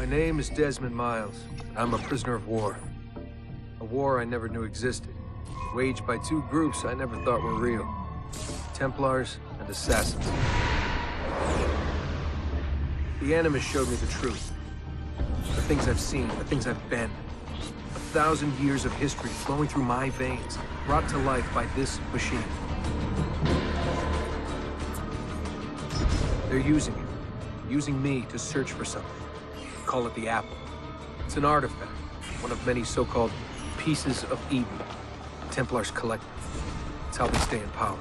My name is Desmond Miles. I'm a prisoner of war. A war I never knew existed, waged by two groups I never thought were real. Templars and Assassins. The Animus showed me the truth. The things I've seen, the things I've been. 1,000 years of history flowing through my veins, brought to life by this machine. They're using me to search for something. Call it the Apple. It's an artifact, one of many so-called pieces of Eden. Templars collect them. It's how they stay in power.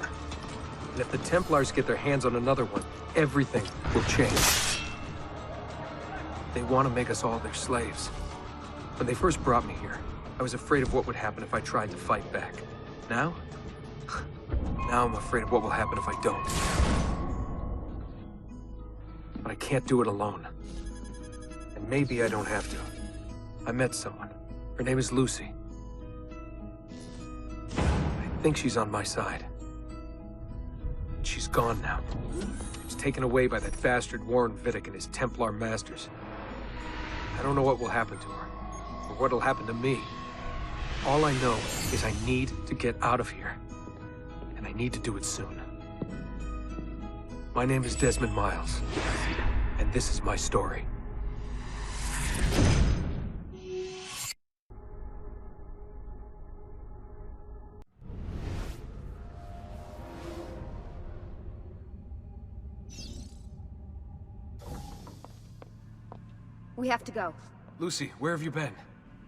And if the Templars get their hands on another one, everything will change. They want to make us all their slaves. When they first brought me here, I was afraid of what would happen if I tried to fight back. Now? Now I'm afraid of what will happen if I don't. But I can't do it alone. And maybe I don't have to. I met someone. Her name is Lucy. I think she's on my side. She's gone now. She was taken away by that bastard Warren Vidic and his Templar masters. I don't know what will happen to her, or what'll happen to me. All I know is I need to get out of here. And I need to do it soon. My name is Desmond Miles, and this is my story. We have to go. Lucy, where have you been?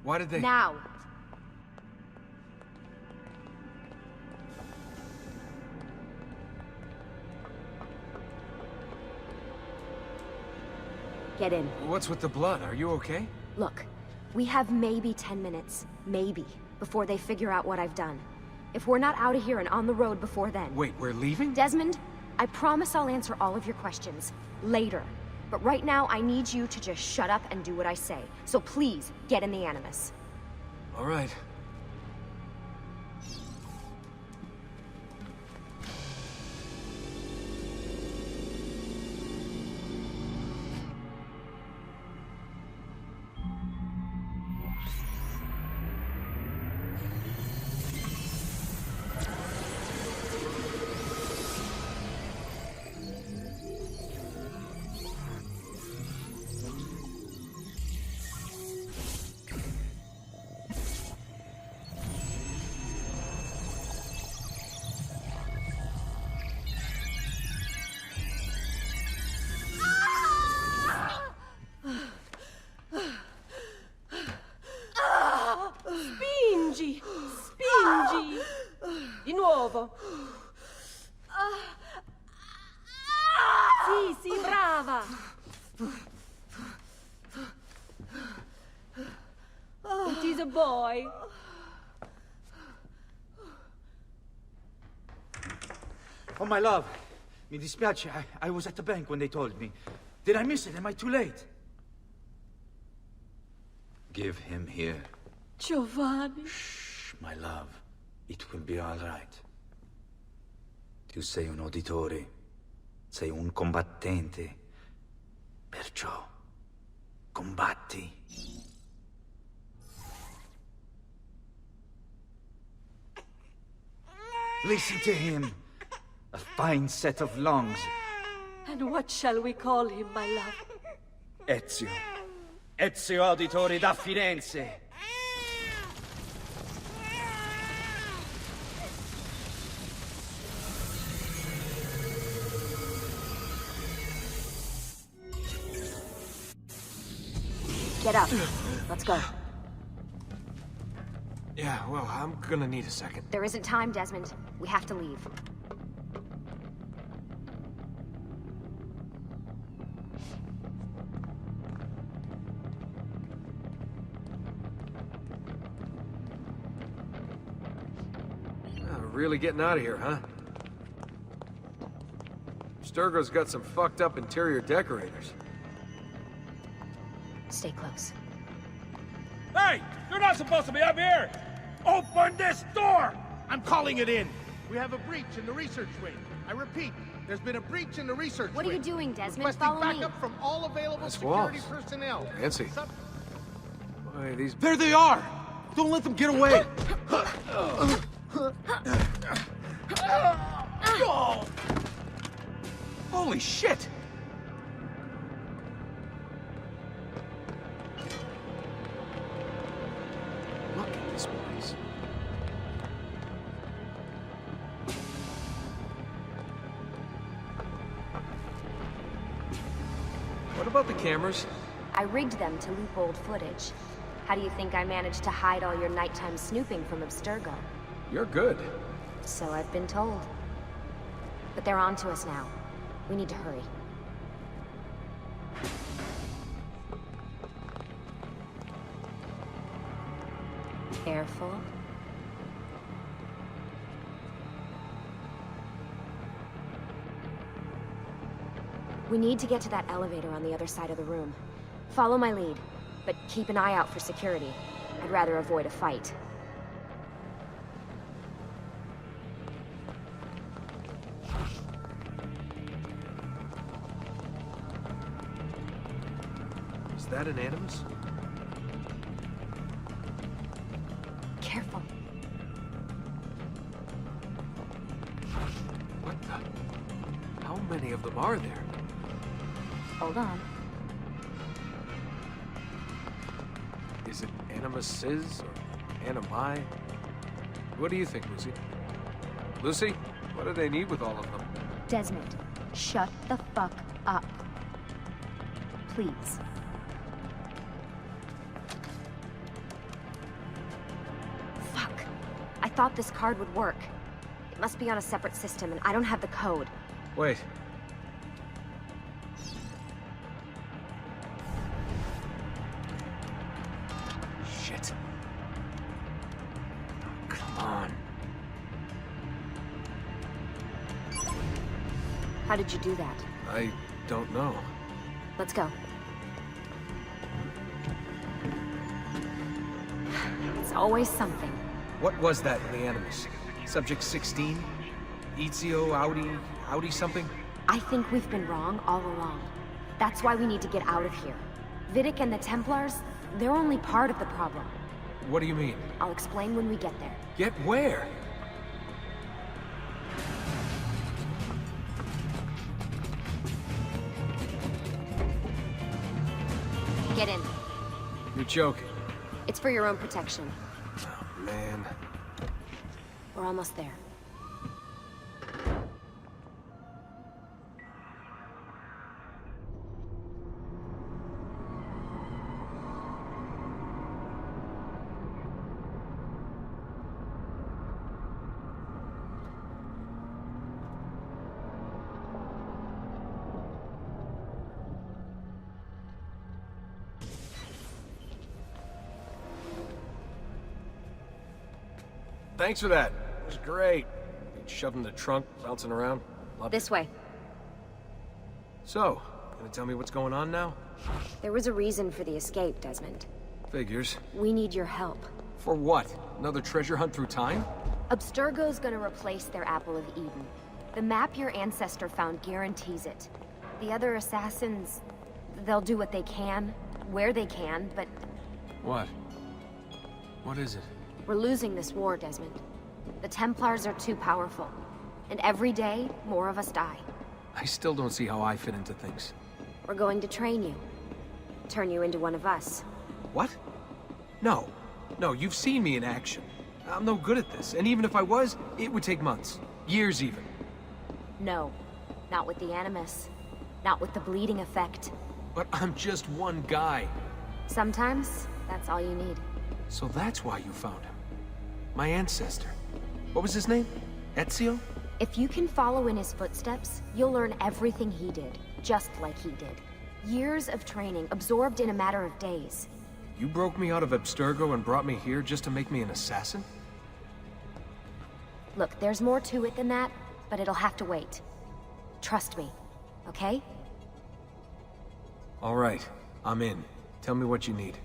Why did they— Now! Get in. What's with the blood? Are you okay? Look, we have maybe 10 minutes, maybe, before they figure out what I've done. If we're not out of here and on the road before then... Wait, we're leaving? Desmond, I promise I'll answer all of your questions later. But right now, I need you to just shut up and do what I say. So please, get in the Animus. All right. Spingi! Spingi! Di nuovo! Sì, sì, brava! It is a boy. Oh, my love. Mi dispiace. I was at the bank when they told me. Did I miss it? Am I too late? Give him here. Giovanni. Shh, my love. It will be all right. Tu sei un uditore. Sei un combattente. Perciò, combatti. Listen to him. A fine set of lungs. And what shall we call him, my love? Ezio. Ezio Auditore da Firenze. Get up. Let's go. Yeah, well, I'm gonna need a second. There isn't time, Desmond. We have to leave. Really getting out of here, huh? Sturgo's got some fucked up interior decorators. Stay close. Hey! You're not supposed to be up here! Open this door! I'm calling it in! We have a breach in the research wing. I repeat, There's been a breach in the research What are you wing. doing, Desmond? Requesting Follow me. backup from all available Nice security walls. personnel. Fancy. Boy, these... There they are! Don't let them get away! Holy shit! Look at this place. What about the cameras? I rigged them to loop old footage. How do you think I managed to hide all your nighttime snooping from Abstergo? You're good. So I've been told. But they're on to us now. We need to hurry. Careful. We need to get to that elevator on the other side of the room. Follow my lead, but keep an eye out for security. I'd rather avoid a fight. Is that an Animus? Careful. What the? How many of them are there? Hold on. Is it Animuses or Animi? What do you think, Lucy? Lucy, what do they need with all of them? Desmond, shut the fuck up. Please. Fuck. I thought this card would work. It must be on a separate system, and I don't have the code. Wait. Shit. Come on. How did you do that? I don't know. Let's go. It's always something. What was that in the Animus? Subject 16? Ezio, Audi something? I think we've been wrong all along. That's why we need to get out of here. Vidic and the Templars, they're only part of the problem. What do you mean? I'll explain when we get there. Get where? Get in. You're joking. It's for your own protection. Oh, man. We're almost there. Thanks for that. It was great. Shoved in the trunk, bouncing around. Loved This it. way. So, gonna tell me what's going on now? There was a reason for the escape, Desmond. Figures. We need your help. For what? Another treasure hunt through time? Abstergo's gonna replace their Apple of Eden. The map your ancestor found guarantees it. The other assassins, they'll do what they can, where they can, but What? What is it? we're losing this war, Desmond. The Templars are too powerful. And every day, more of us die. I still don't see how I fit into things. We're going to train you. Turn you into one of us. What? No. No, you've seen me in action. I'm no good at this, and even if I was, it would take months. Years even. No. Not with the Animus. Not with the bleeding effect. But I'm just one guy. Sometimes, that's all you need. So that's why you found him. My ancestor. What was his name? Ezio? If you can follow in his footsteps, you'll learn everything he did, just like he did. Years of training, absorbed in a matter of days. You broke me out of Abstergo and brought me here just to make me an assassin? Look, there's more to it than that, but it'll have to wait. Trust me, okay? All right, I'm in. Tell me what you need.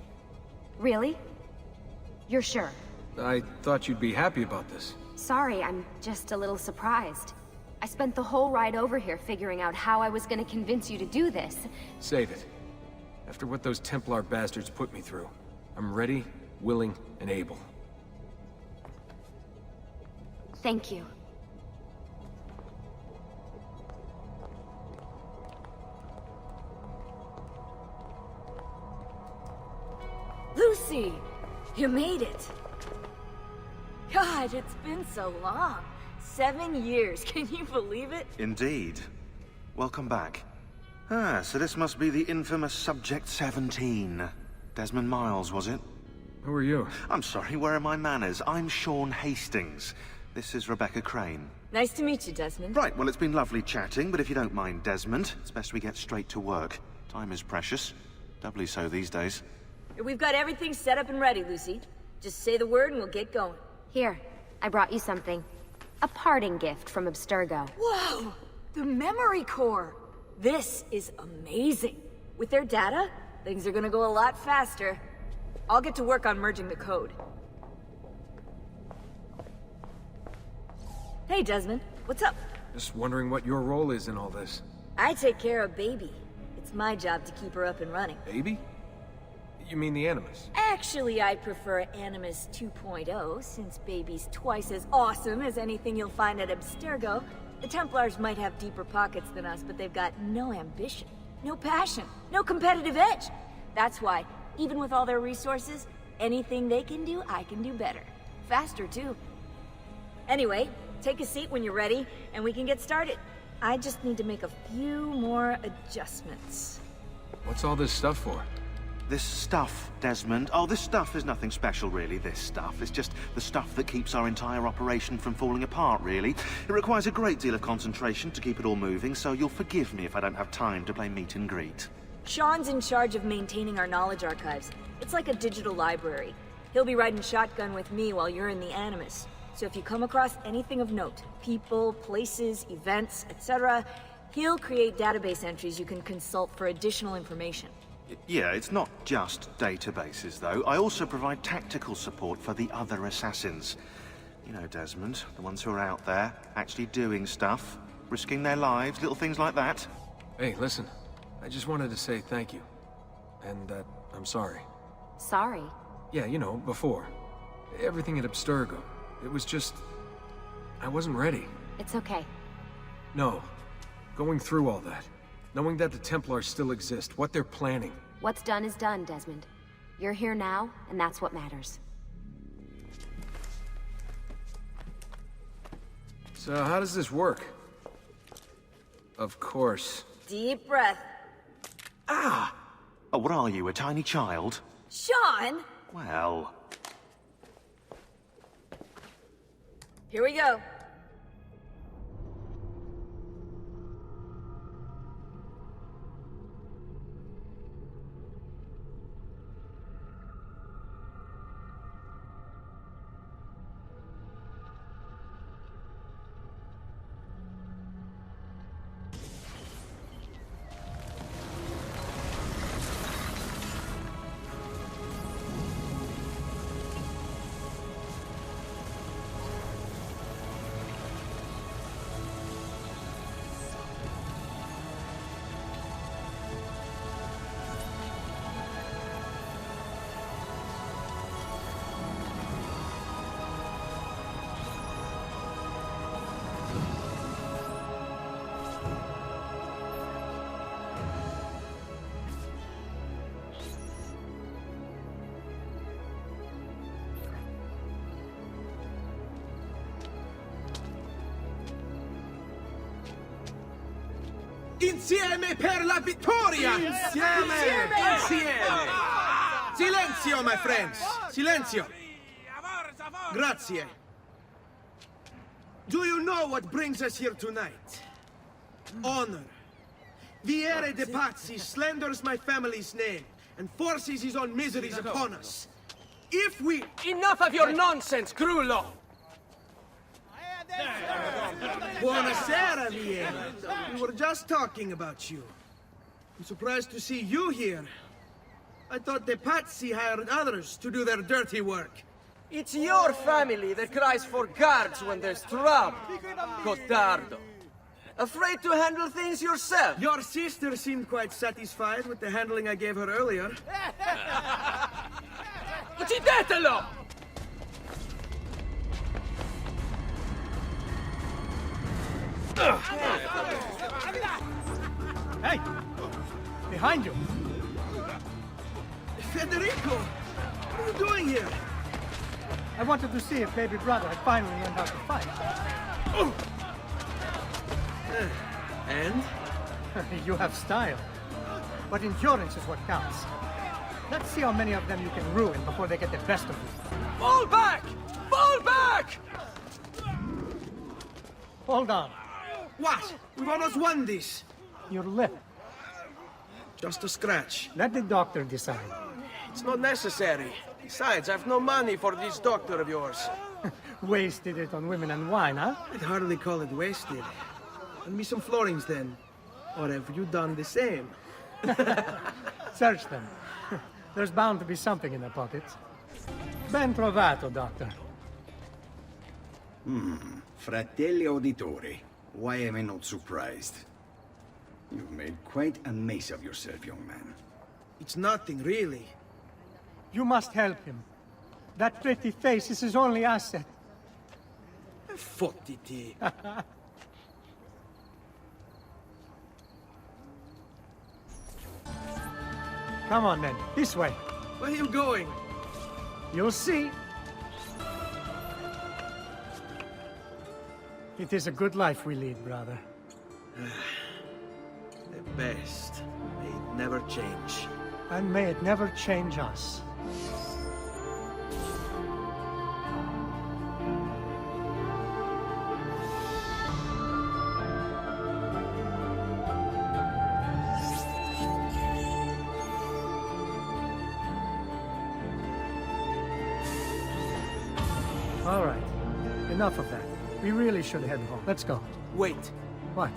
Really? You're sure? I thought you'd be happy about this. Sorry, I'm just a little surprised. I spent the whole ride over here figuring out how I was gonna convince you to do this. Save it. After what those Templar bastards put me through, I'm ready, willing, and able. Thank you. Lucy! You made it! God, it's been so long. 7 years, can you believe it? Indeed. Welcome back. Ah, so this must be the infamous Subject 17. Desmond Miles, was it? Who are you? I'm sorry, where are my manners? I'm Sean Hastings. This is Rebecca Crane. Nice to meet you, Desmond. Right, well, it's been lovely chatting, but if you don't mind, Desmond, it's best we get straight to work. Time is precious. Doubly so these days. We've got everything set up and ready, Lucy. Just say the word and we'll get going. Here, I brought you something. A parting gift from Abstergo. Whoa! The memory core! This is amazing. With their data, things are gonna go a lot faster. I'll get to work on merging the code. Hey, Desmond. What's up? Just wondering what your role is in all this. I take care of Baby. It's my job to keep her up and running. Baby? You mean the Animus? Actually, I prefer Animus 2.0, since Baby's twice as awesome as anything you'll find at Abstergo. The Templars might have deeper pockets than us, but they've got no ambition, no passion, no competitive edge. That's why, even with all their resources, anything they can do, I can do better. Faster, too. Anyway, take a seat when you're ready, and we can get started. I just need to make a few more adjustments. What's all this stuff for? This stuff, Desmond. Oh, this stuff is nothing special, really, this stuff. It's just the stuff that keeps our entire operation from falling apart, really. It requires a great deal of concentration to keep it all moving, so you'll forgive me if I don't have time to play meet and greet. Sean's in charge of maintaining our knowledge archives. It's like a digital library. He'll be riding shotgun with me while you're in the Animus. So if you come across anything of note, people, places, events, etc., he'll create database entries you can consult for additional information. Yeah, it's not just databases, though. I also provide tactical support for the other assassins. You know, Desmond, the ones who are out there, actually doing stuff, risking their lives, little things like that. Hey, listen. I just wanted to say thank you. And that I'm sorry. Sorry. Yeah, you know, before. Everything at Abstergo. It was just... I wasn't ready. It's okay. No. Going through all that. Knowing that the Templars still exist, what they're planning. What's done is done, Desmond. You're here now, and that's what matters. So how does this work? Of course. Deep breath. Ah! Oh, what are you, a tiny child? Sean! Well... Here we go. Insieme per la vittoria! Insieme! Insieme! Silenzio, my friends! Silenzio! Grazie. Do you know what brings us here tonight? Honor. Viere de Pazzi slanders my family's name and forces his own miseries upon us. If we... Enough of your nonsense, Grullo! Buonasera, Viera. We were just talking about you. I'm surprised to see you here. I thought the Pazzi hired others to do their dirty work. It's your family that cries for guards when there's trouble, Cotardo. Afraid to handle things yourself? Your sister seemed quite satisfied with the handling I gave her earlier. Uccidetelo! Hey! Behind you! Federico! What are you doing here? I wanted to see if baby brother had finally learned how to fight. And? You have style. But endurance is what counts. Let's see how many of them you can ruin before they get the best of you. Fall back! Fall back! Hold on. What? We've almost won this. Your lip. Just a scratch. Let the doctor decide. It's not necessary. Besides, I've no money for this doctor of yours. Wasted it on women and wine, huh? I'd hardly call it wasted. Lend me some florins then. Or have you done the same? Search them. There's bound to be something in their pockets. Ben trovato, doctor. Fratelli auditori, why am I not surprised? You've made quite a mess of yourself, young man. It's nothing, really. You must help him. That pretty face is his only asset. Fottiti. Come on, then. This way. Where are you going? You'll see. It is a good life we lead, brother. The best. May it never change. And may it never change us. All right. Enough of that. We really should head home. Let's go. Wait. What?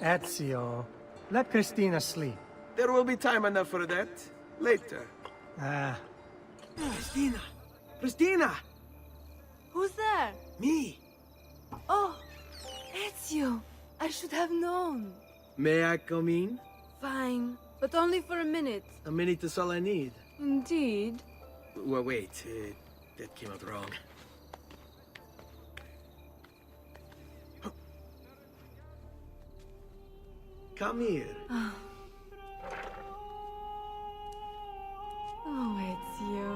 Ezio, let Christina sleep. There will be time enough for that. Later. Ah, Christina! Christina! Who's there? Me! Oh, Ezio. I should have known. May I come in? Fine, but only for a minute. A minute is all I need. Indeed. Well, wait. That came out wrong. Come here. Oh, Ezio.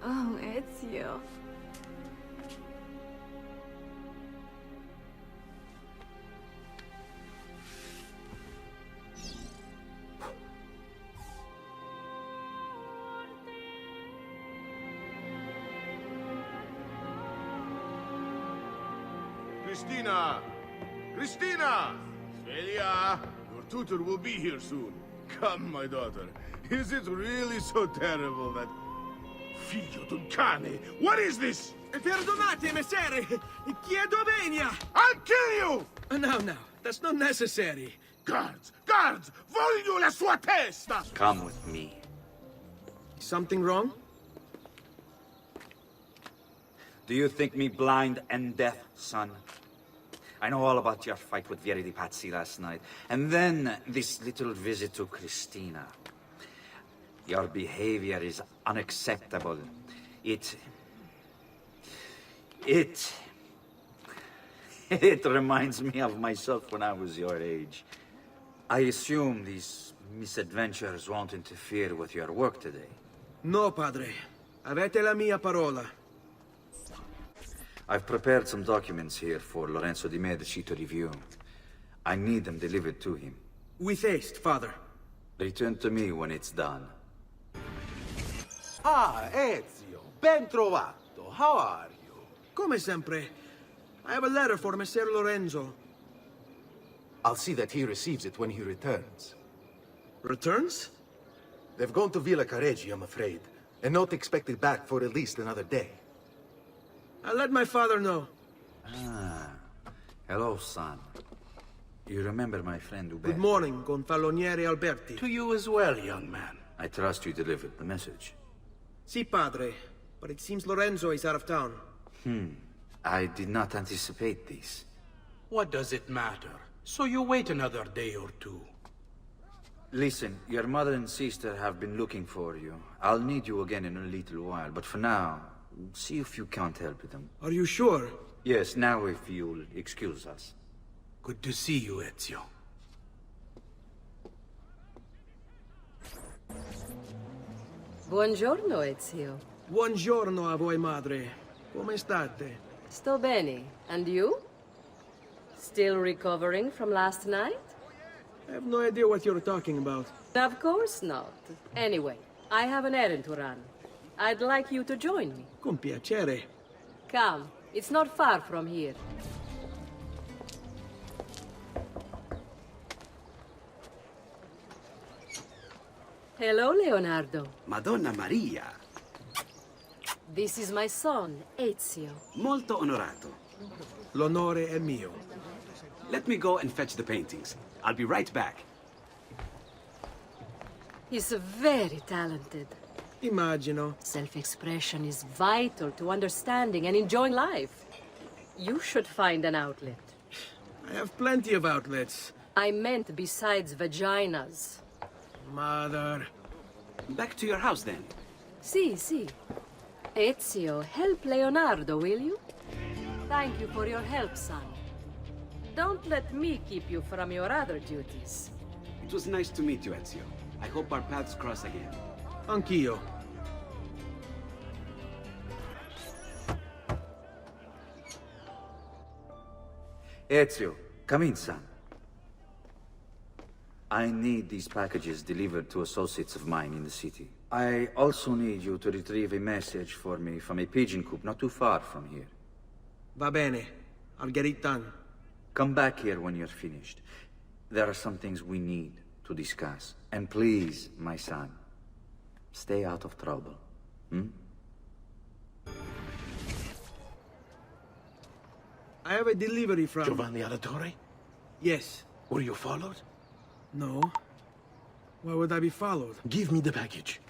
Oh, Ezio. Christina! Christina! Celia, your tutor will be here soon. Come, my daughter. Is it really so terrible that... Figlio d'un cane! What is this? Perdonate, messere! Chiedo venia! I'll kill you! No, that's not necessary. Guards! Guards! Voglio la sua testa! Come with me. Something wrong? Do you think me blind and deaf, son? I know all about your fight with Vieri di Pazzi last night. And then this little visit to Christina. Your behavior is unacceptable. It reminds me of myself when I was your age. I assume these misadventures won't interfere with your work today. No, padre. Avete la mia parola. I've prepared some documents here for Lorenzo di Medici to review. I need them delivered to him. With haste, father. Return to me when it's done. Ah, Ezio, ben trovato. How are you? Come sempre. I have a letter for Messer Lorenzo. I'll see that he receives it when he returns. Returns? They've gone to Villa Careggi, I'm afraid, and not expected back for at least another day. I'll let my father know. Hello, son. You remember my friend Uberto? Good morning, Gonfaloniere Alberti. To you as well, young man. I trust you delivered the message. Si, padre. But it seems Lorenzo is out of town. I did not anticipate this. What does it matter? So you wait another day or two. Listen, your mother and sister have been looking for you. I'll need you again in a little while, but for now, see if you can't help them. Are you sure? Yes, now if you'll excuse us. Good to see you, Ezio. Buongiorno, Ezio. Buongiorno a voi, madre. Come state? Sto bene. And you? Still recovering from last night? I have no idea what you're talking about. Of course not. Anyway, I have an errand to run. I'd like you to join me. Con piacere. Come, it's not far from here. Hello, Leonardo. Madonna Maria. This is my son, Ezio. Molto onorato. L'onore è mio. Let me go and fetch the paintings. I'll be right back. He's very talented. Immagino. Self-expression is vital to understanding and enjoying life. You should find an outlet. I have plenty of outlets. I meant besides vaginas. Mother. Back to your house, then. Si. Ezio, help Leonardo, will you? Thank you for your help, son. Don't let me keep you from your other duties. It was nice to meet you, Ezio. I hope our paths cross again. Anch'io. Ezio, come in, son. I need these packages delivered to associates of mine in the city. I also need you to retrieve a message for me from a pigeon coop not too far from here. Va bene. I'll get it done. Come back here when you're finished. There are some things we need to discuss. And please, my son, stay out of trouble. I have a delivery from... Giovanni Aladore? Yes. Were you followed? No. Why would I be followed? Give me the package.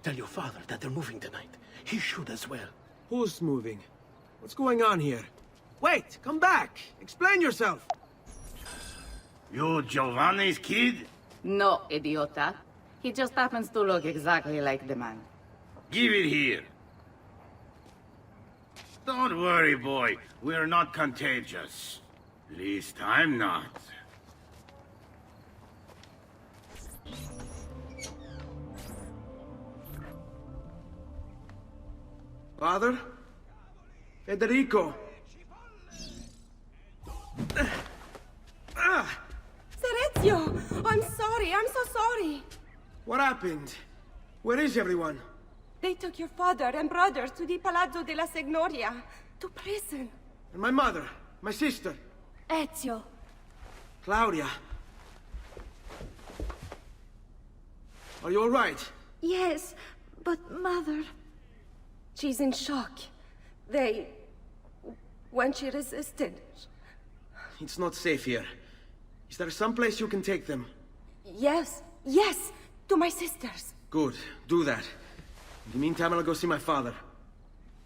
Tell your father that they're moving tonight. He should as well. Who's moving? What's going on here? Wait! Come back! Explain yourself! You Giovanni's kid? No, idiota. He just happens to look exactly like the man. Give it here. Don't worry, boy. We're not contagious. Least I'm not. Father? Federico! Serezio! I'm sorry, I'm so sorry. What happened? Where is everyone? They took your father and brothers to the Palazzo della Signoria, to prison. And my mother? My sister? Ezio. Claudia? Are you all right? Yes, but Mother... She's in shock. When she resisted... It's not safe here. Is there some place you can take them? Yes, to my sisters. Good, do that. In the meantime, I'll go see my father.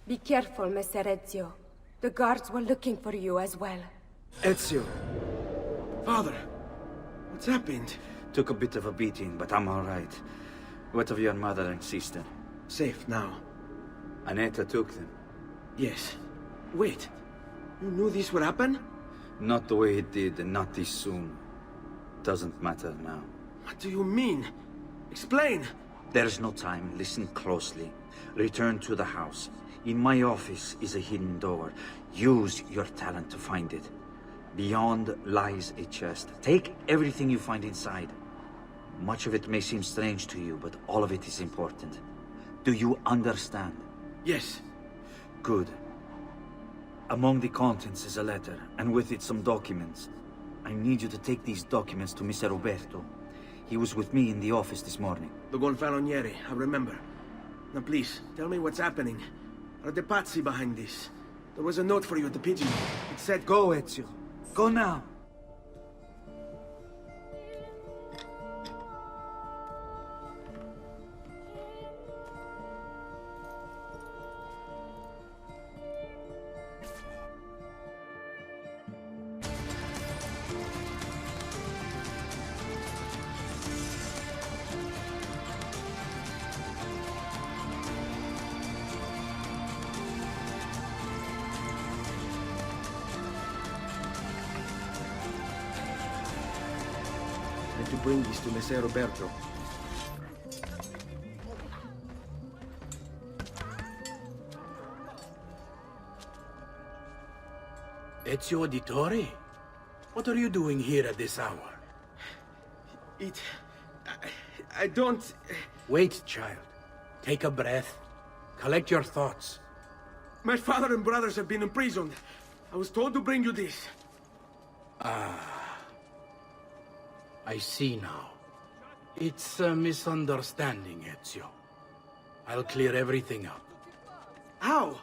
Be careful, Messer Ezio. The guards were looking for you as well. Ezio. Father, what's happened? Took a bit of a beating, but I'm all right. What of your mother and sister? Safe now. Annetta took them. Yes. Wait. You knew this would happen? Not the way it did, and not this soon. Doesn't matter now. What do you mean? Explain! There's no time. Listen closely. Return to the house. In my office is a hidden door. Use your talent to find it. Beyond lies a chest. Take everything you find inside. Much of it may seem strange to you, but all of it is important. Do you understand? Yes. Good. Among the contents is a letter, and with it some documents. I need you to take these documents to Mr. Roberto. He was with me in the office this morning. The Gonfaloniere, I remember. Now please, tell me what's happening. Are the Pazzi behind this? There was a note for you at the pigeon. It said, go, Ezio. Go now. I to bring this to Messer Roberto. Ezio Auditore? What are you doing here at this hour? I don't... Wait, child. Take a breath. Collect your thoughts. My father and brothers have been imprisoned. I was told to bring you this. I see now. It's a misunderstanding, Ezio. I'll clear everything up. How?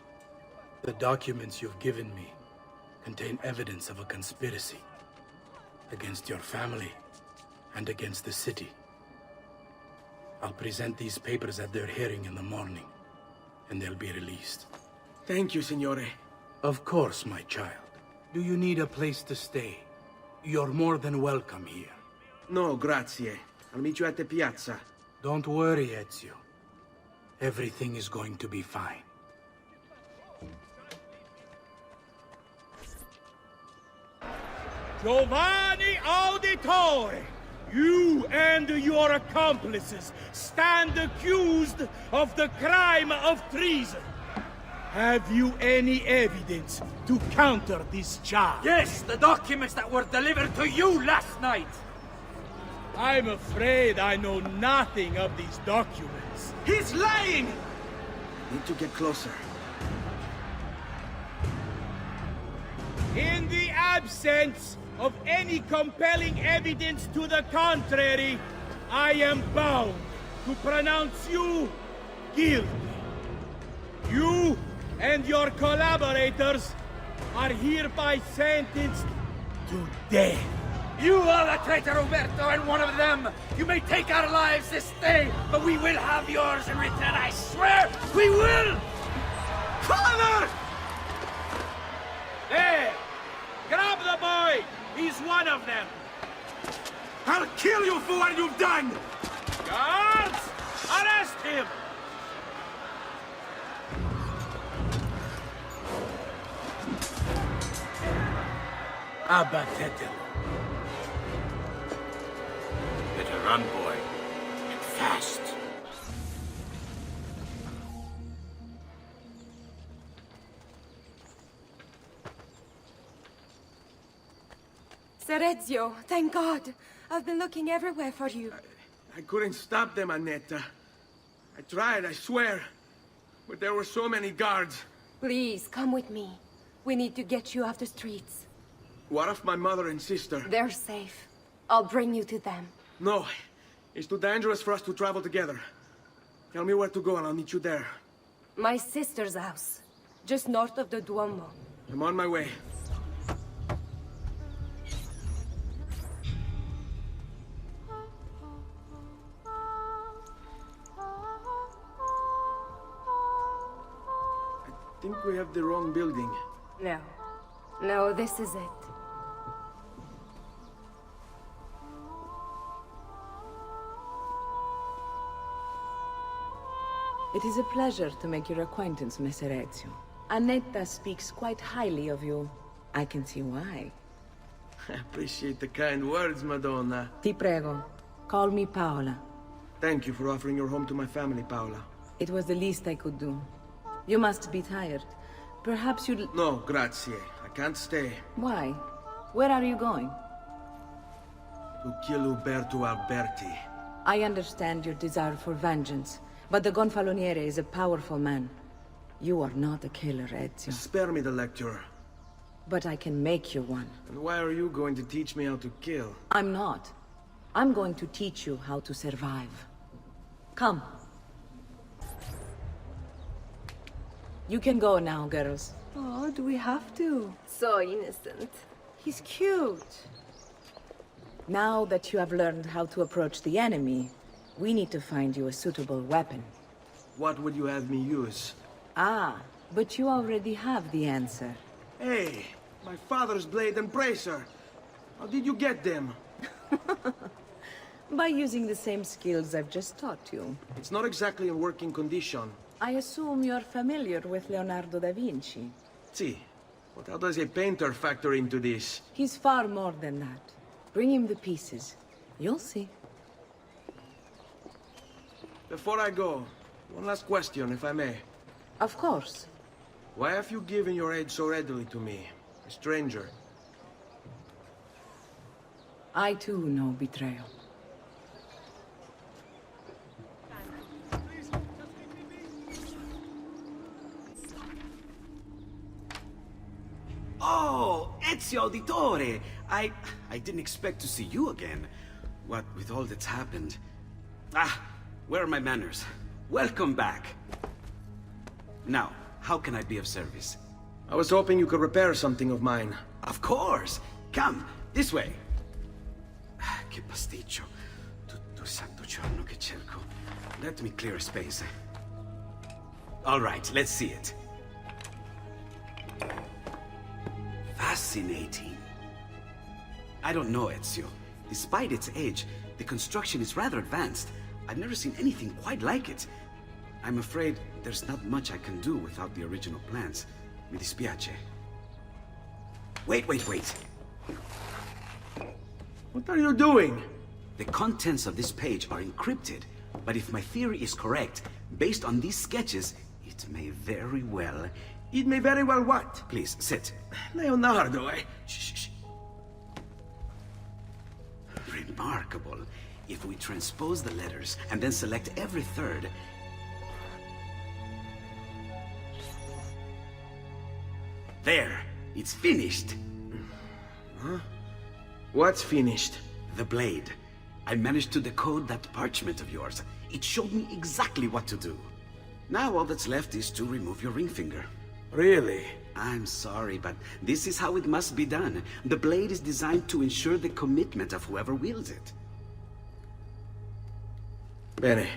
The documents you've given me contain evidence of a conspiracy against your family and against the city. I'll present these papers at their hearing in the morning, and they'll be released. Thank you, Signore. Of course, my child. Do you need a place to stay? You're more than welcome here. No, grazie. I'll meet you at the piazza. Don't worry, Ezio. Everything is going to be fine. Giovanni Auditore, you and your accomplices stand accused of the crime of treason. Have you any evidence to counter this charge? Yes, the documents that were delivered to you last night. I'm afraid I know nothing of these documents. He's lying! Need to get closer. In the absence of any compelling evidence to the contrary, I am bound to pronounce you guilty. You and your collaborators are hereby sentenced to death. You are the traitor, Roberto, and one of them. You may take our lives this day, but we will have yours in return, I swear! We will! Father! There! Grab the boy! He's one of them! I'll kill you for what you've done! Guards! Arrest him! Abatetelo. Better run, boy. And fast. Ser Ezio, thank God. I've been looking everywhere for you. I couldn't stop them, Annetta. I tried, I swear. But there were so many guards. Please, come with me. We need to get you off the streets. What of my mother and sister? They're safe. I'll bring you to them. No. It's too dangerous for us to travel together. Tell me where to go and I'll meet you there. My sister's house. Just north of the Duomo. I'm on my way. I think we have the wrong building. No. No, this is it. It is a pleasure to make your acquaintance, Messer Ezio. Annetta speaks quite highly of you. I can see why. I appreciate the kind words, Madonna. Ti prego. Call me Paola. Thank you for offering your home to my family, Paola. It was the least I could do. You must be tired. Perhaps you'd... No, grazie. I can't stay. Why? Where are you going? To kill Uberto Alberti. I understand your desire for vengeance, but the Gonfaloniere is a powerful man. You are not a killer, Ezio. Spare me the lecture. But I can make you one. And why are you going to teach me how to kill? I'm not. I'm going to teach you how to survive. Come. You can go now, girls. Oh, do we have to? So innocent. He's cute. Now that you have learned how to approach the enemy, we need to find you a suitable weapon. What would you have me use? Ah, but you already have the answer. Hey, my father's blade and bracer. How did you get them? By using the same skills I've just taught you. It's not exactly in working condition. I assume you're familiar with Leonardo da Vinci. See, but how does a painter factor into this? He's far more than that. Bring him the pieces. You'll see. Before I go, one last question, if I may. Of course. Why have you given your aid so readily to me, a stranger? I too know betrayal. Oh, Ezio Auditore! I didn't expect to see you again. What with all that's happened. Ah, where are my manners? Welcome back. Now, how can I be of service? I was hoping you could repair something of mine. Of course! Come, this way! Che pasticcio. Tutto il santo giorno che cerco. Let me clear a space. All right, let's see it. Fascinating. I don't know, Ezio. Despite its age, the construction is rather advanced. I've never seen anything quite like it. I'm afraid there's not much I can do without the original plans. Mi dispiace. Wait. What are you doing? The contents of this page are encrypted, but if my theory is correct, based on these sketches, it may very well... It may very well what? Please, sit. Leonardo, Shh. Remarkable. If we transpose the letters and then select every third... There! It's finished! Huh? What's finished? The blade. I managed to decode that parchment of yours. It showed me exactly what to do. Now all that's left is to remove your ring finger. Really? I'm sorry, but this is how it must be done. The blade is designed to ensure the commitment of whoever wields it. Bene.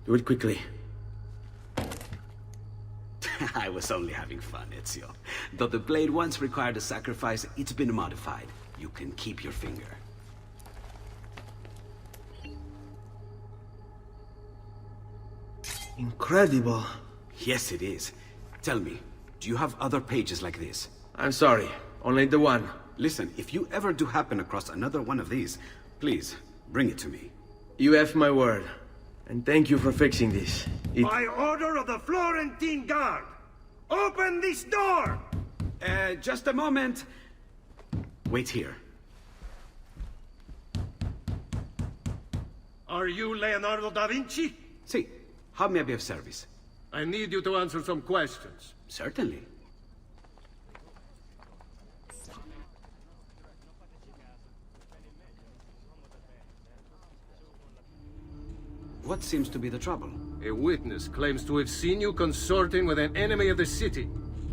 Do it quickly. I was only having fun, Ezio. Though the blade once required a sacrifice, it's been modified. You can keep your finger. Incredible. Yes, it is. Tell me, do you have other pages like this? I'm sorry, only the one. Listen, if you ever do happen across another one of these, please, bring it to me. You have my word. And thank you for fixing this. By order of the Florentine Guard, open this door! Just a moment. Wait here. Are you Leonardo da Vinci? See, how may I be of service? I need you to answer some questions. Certainly. What seems to be the trouble? A witness claims to have seen you consorting with an enemy of the city.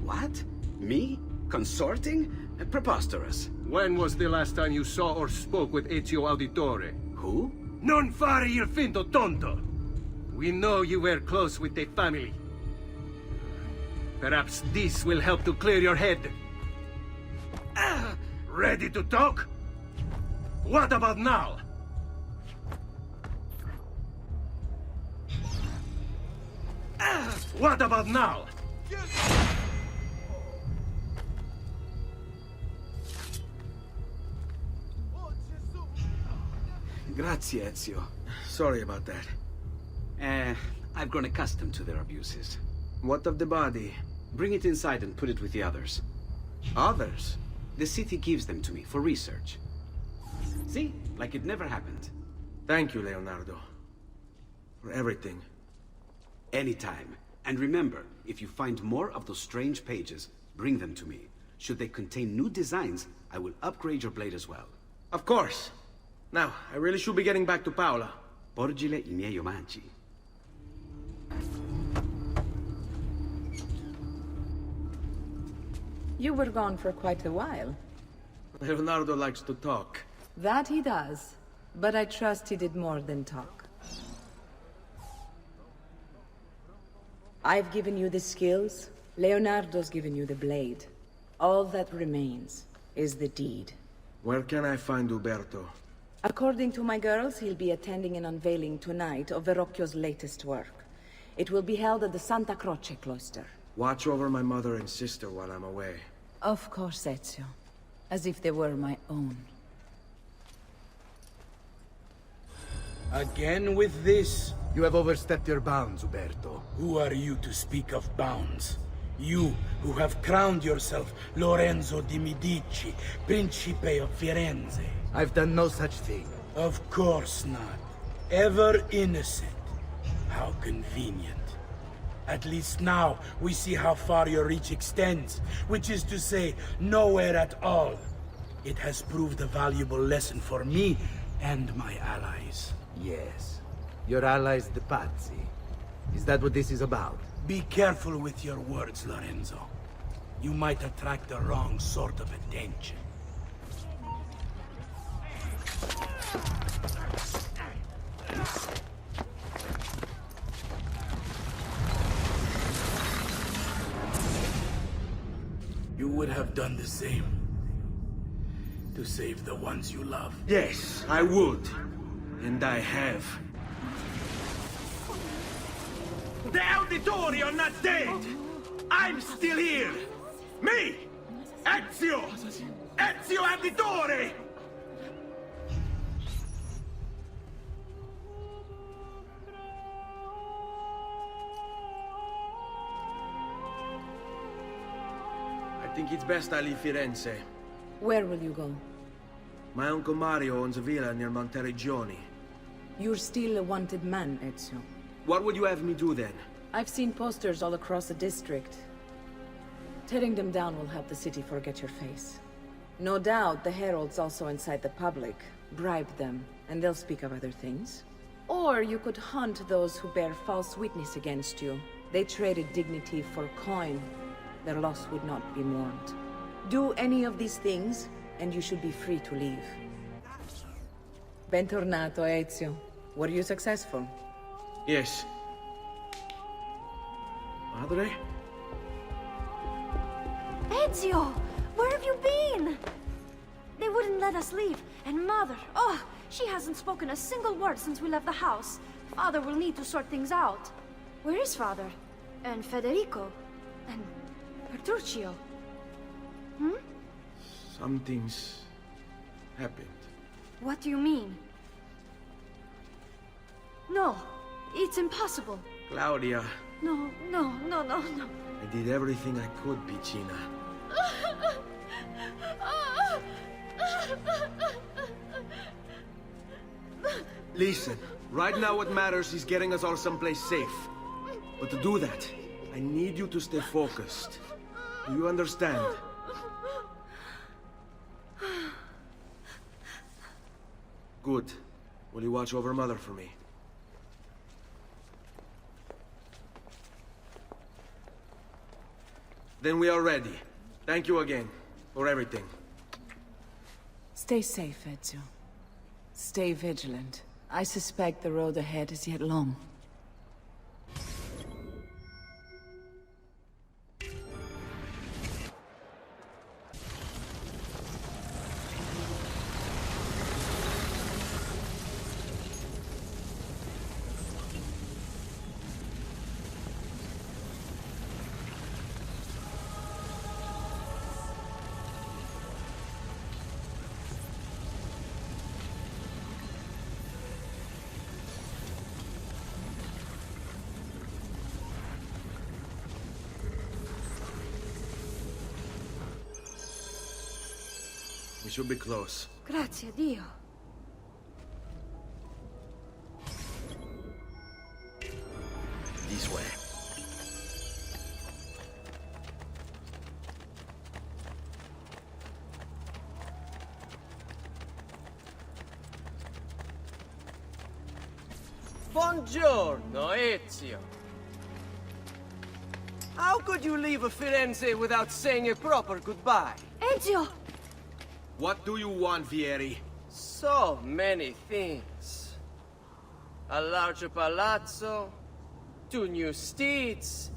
What? Me? Consorting? Preposterous. When was the last time you saw or spoke with Ezio Auditore? Who? Non fare il finto tonto! We know you were close with the family. Perhaps this will help to clear your head. Ready to talk? What about now? What about now? Grazie, Ezio. Sorry about that. I've grown accustomed to their abuses. What of the body? Bring it inside and put it with the others. Others? The city gives them to me for research. See? Like it never happened. Thank you, Leonardo. For everything. Anytime. And remember, if you find more of those strange pages, bring them to me. Should they contain new designs, I will upgrade your blade as well. Of course. Now, I really should be getting back to Paola. Porgile I miei omaggi. You were gone for quite a while. Leonardo likes to talk. That he does. But I trust he did more than talk. I've given you the skills. Leonardo's given you the blade. All that remains is the deed. Where can I find Uberto? According to my girls, he'll be attending an unveiling tonight of Verrocchio's latest work. It will be held at the Santa Croce cloister. Watch over my mother and sister while I'm away. Of course, Ezio. As if they were my own. Again with this? You have overstepped your bounds, Uberto. Who are you to speak of bounds? You, who have crowned yourself Lorenzo di Medici, Principe of Firenze. I've done no such thing. Of course not. Ever innocent. How convenient. At least now, we see how far your reach extends, which is to say, nowhere at all. It has proved a valuable lesson for me and my allies. Yes. Your allies, the Pazzi. Is that what this is about? Be careful with your words, Lorenzo. You might attract the wrong sort of attention. You would have done the same. To save the ones you love. Yes, I would. And I have. The Auditori are not dead! I'm still here! Me! Ezio! Ezio Auditore! I think it's best I leave Firenze. Where will you go? My Uncle Mario owns a villa near Monteriggioni. You're still a wanted man, Ezio. What would you have me do then? I've seen posters all across the district. Tearing them down will help the city forget your face. No doubt the heralds also incite the public. Bribe them, and they'll speak of other things. Or you could hunt those who bear false witness against you. They traded dignity for coin. Their loss would not be mourned. Do any of these things, and you should be free to leave. Bentornato, Ezio. Were you successful? Yes. Madre? Ezio! Where have you been? They wouldn't let us leave. And Mother, oh, she hasn't spoken a single word since we left the house. Father will need to sort things out. Where is Father? And Federico? And Petruccio? Hmm? Something's happened. What do you mean? No, it's impossible. Claudia. No. I did everything I could, Piccina. Listen, right now what matters is getting us all someplace safe. But to do that, I need you to stay focused. Do you understand? Good. Will you watch over Mother for me? Then we are ready. Thank you again for everything. Stay safe, Ezio. Stay vigilant. I suspect the road ahead is yet long. We should be close. Grazie a Dio. This way. Buongiorno, Ezio. How could you leave Firenze without saying a proper goodbye? Ezio! What do you want, Vieri? So many things. A larger palazzo, 2 new steeds,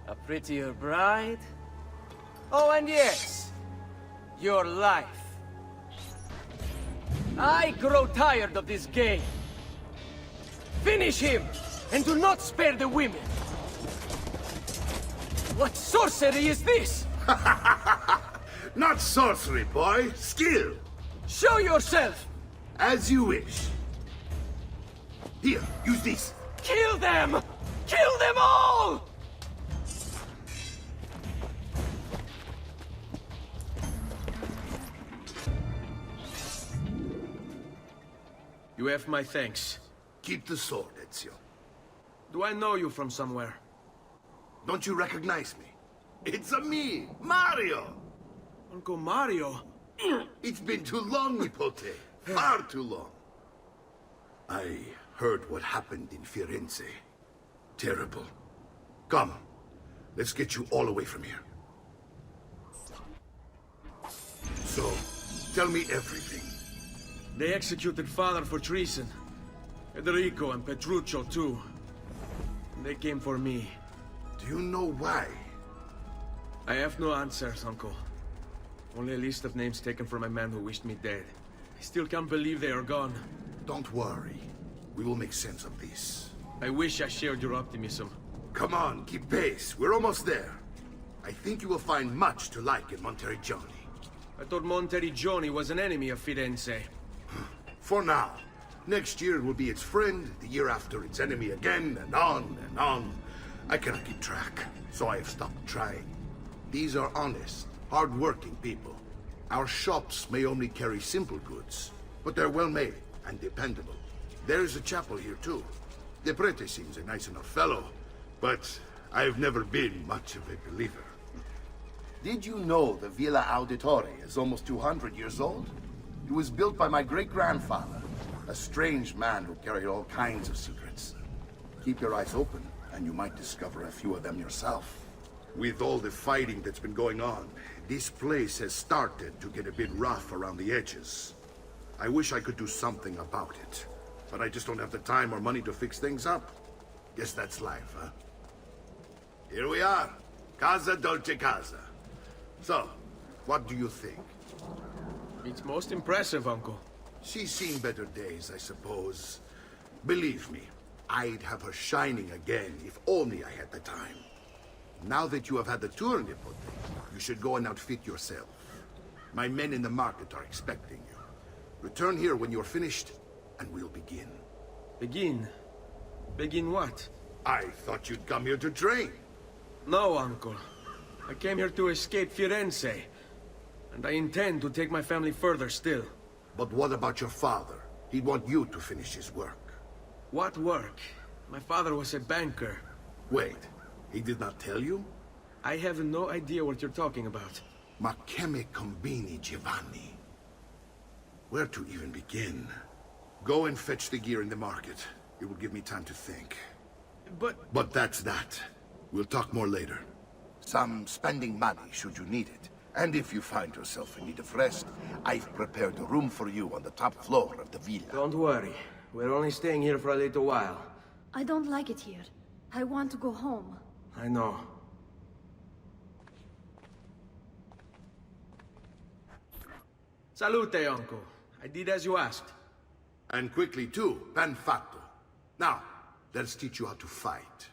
a prettier bride. Oh, and yes, your life. I grow tired of this game. Finish him, and do not spare the women. What sorcery is this? Not sorcery, boy. Skill. Show yourself! As you wish. Here, use this. Kill them! Kill them all! You have my thanks. Keep the sword, Ezio. Do I know you from somewhere? Don't you recognize me? It's me, Mario! Uncle Mario? It's been too long, Nipote. Far too long. I heard what happened in Firenze. Terrible. Come, let's get you all away from here. So, tell me everything. They executed Father for treason. Federico and Petruccio, too. And they came for me. Do you know why? I have no answers, Uncle. Only a list of names taken from a man who wished me dead. I still can't believe they are gone. Don't worry. We will make sense of this. I wish I shared your optimism. Come on, keep pace. We're almost there. I think you will find much to like in Monteriggioni. I thought Monteriggioni was an enemy of Firenze. For now. Next year it will be its friend, the year after its enemy again, and on and on. I cannot keep track, so I have stopped trying. These are honest, hard-working people. Our shops may only carry simple goods, but they're well-made and dependable. There is a chapel here, too. The prete seems a nice enough fellow, but I've never been much of a believer. Did you know the Villa Auditore is almost 200 years old? It was built by my great-grandfather, a strange man who carried all kinds of secrets. Keep your eyes open, and you might discover a few of them yourself. With all the fighting that's been going on, this place has started to get a bit rough around the edges. I wish I could do something about it, but I just don't have the time or money to fix things up. Guess that's life, huh? Here we are. Casa Dolce Casa. So, what do you think? It's most impressive, Uncle. She's seen better days, I suppose. Believe me, I'd have her shining again if only I had the time. Now that you have had the tour, Nipote, you should go and outfit yourself. My men in the market are expecting you. Return here when you're finished, and we'll begin. Begin? Begin what? I thought you'd come here to train. No, Uncle. I came here to escape Firenze. And I intend to take my family further still. But what about your father? He'd want you to finish his work. What work? My father was a banker. Wait, he did not tell you? I have no idea what you're talking about. Ma che me combini, Giovanni? Where to even begin? Go and fetch the gear in the market. It will give me time to think. But that's that. We'll talk more later. Some spending money should you need it. And if you find yourself in need of rest, I've prepared a room for you on the top floor of the villa. Don't worry. We're only staying here for a little while. I don't like it here. I want to go home. I know. Salute, Uncle. I did as you asked. And quickly too, ben fatto. Now, let's teach you how to fight.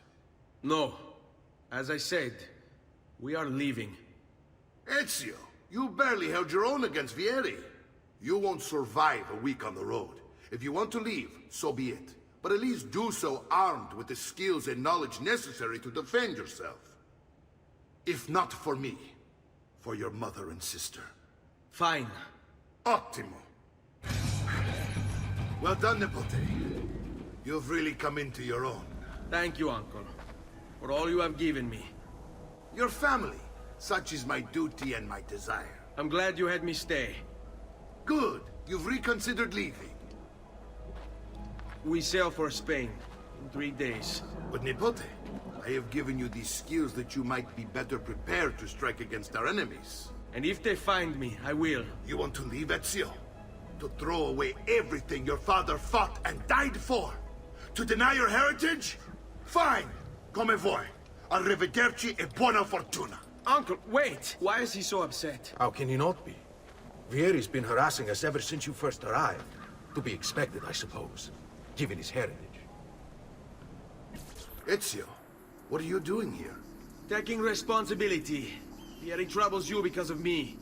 No. As I said, we are leaving. Ezio, you barely held your own against Vieri. You won't survive a week on the road. If you want to leave, so be it. But at least do so armed with the skills and knowledge necessary to defend yourself. If not for me, for your mother and sister. Fine. Ottimo. Well done, Nipote. You've really come into your own. Thank you, Uncle, for all you have given me. Your family. Such is my duty and my desire. I'm glad you had me stay. Good. You've reconsidered leaving. We sail for Spain in 3 days. But Nipote, I have given you these skills that you might be better prepared to strike against our enemies. And if they find me, I will. You want to leave, Ezio? To throw away everything your father fought and died for? To deny your heritage? Fine! Come vuoi. Arrivederci e buona fortuna. Uncle, wait! Why is he so upset? How can he not be? Vieri's been harassing us ever since you first arrived. To be expected, I suppose, given his heritage. Ezio, what are you doing here? Taking responsibility. Vieri troubles you because of me.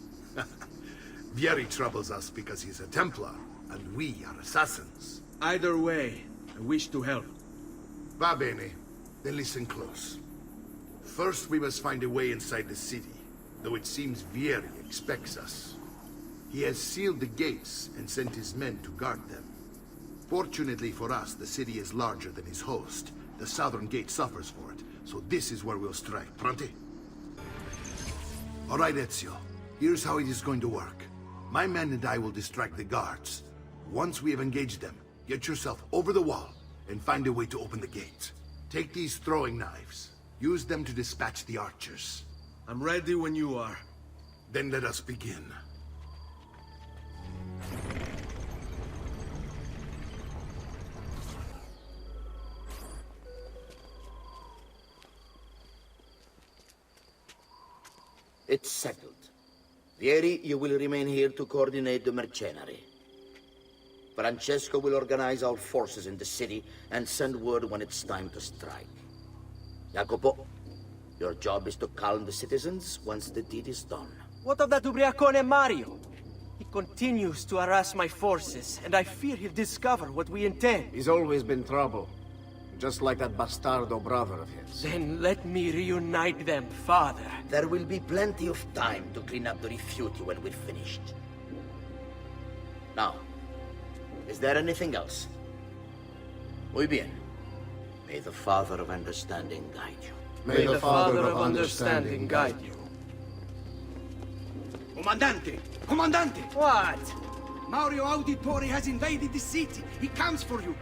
Vieri troubles us because he's a Templar, and we are assassins. Either way, I wish to help. Va bene. Then listen close. First, we must find a way inside the city, though it seems Vieri expects us. He has sealed the gates and sent his men to guard them. Fortunately for us, the city is larger than his host. The southern gate suffers for it, so this is where we'll strike. Pronti? All right, Ezio. Here's how it is going to work. My men and I will distract the guards. Once we have engaged them, get yourself over the wall and find a way to open the gate. Take these throwing knives. Use them to dispatch the archers. I'm ready when you are. Then let us begin. It's settled. Vieri, you will remain here to coordinate the mercenary. Francesco will organize our forces in the city and send word when it's time to strike. Jacopo, your job is to calm the citizens once the deed is done. What of that ubriacone Mario? He continues to harass my forces, and I fear he'll discover what we intend. He's always been trouble. Just like that bastardo brother of his. Then let me reunite them, father. There will be plenty of time to clean up the rifiuti when we're finished. Now, is there anything else? Muy bien. May the Father of Understanding guide you. May the Father of Understanding guide you. Comandante! Comandante! What? Mario Auditore has invaded the city. He comes for you.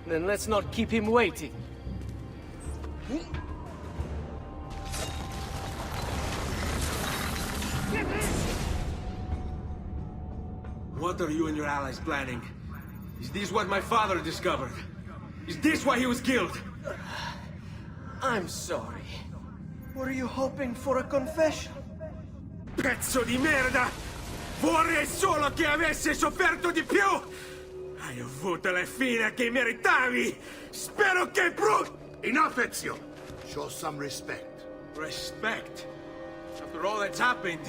Then let's not keep him waiting. What are you and your allies planning? Is this what my father discovered? Is this why he was killed? I'm sorry. Were you hoping for a confession? Pezzo di merda! Vorrei solo che avesse sofferto di più! Hai avuto la fine che meritavi! Spero che Enough, Ezio! Show some respect. Respect? After all that's happened,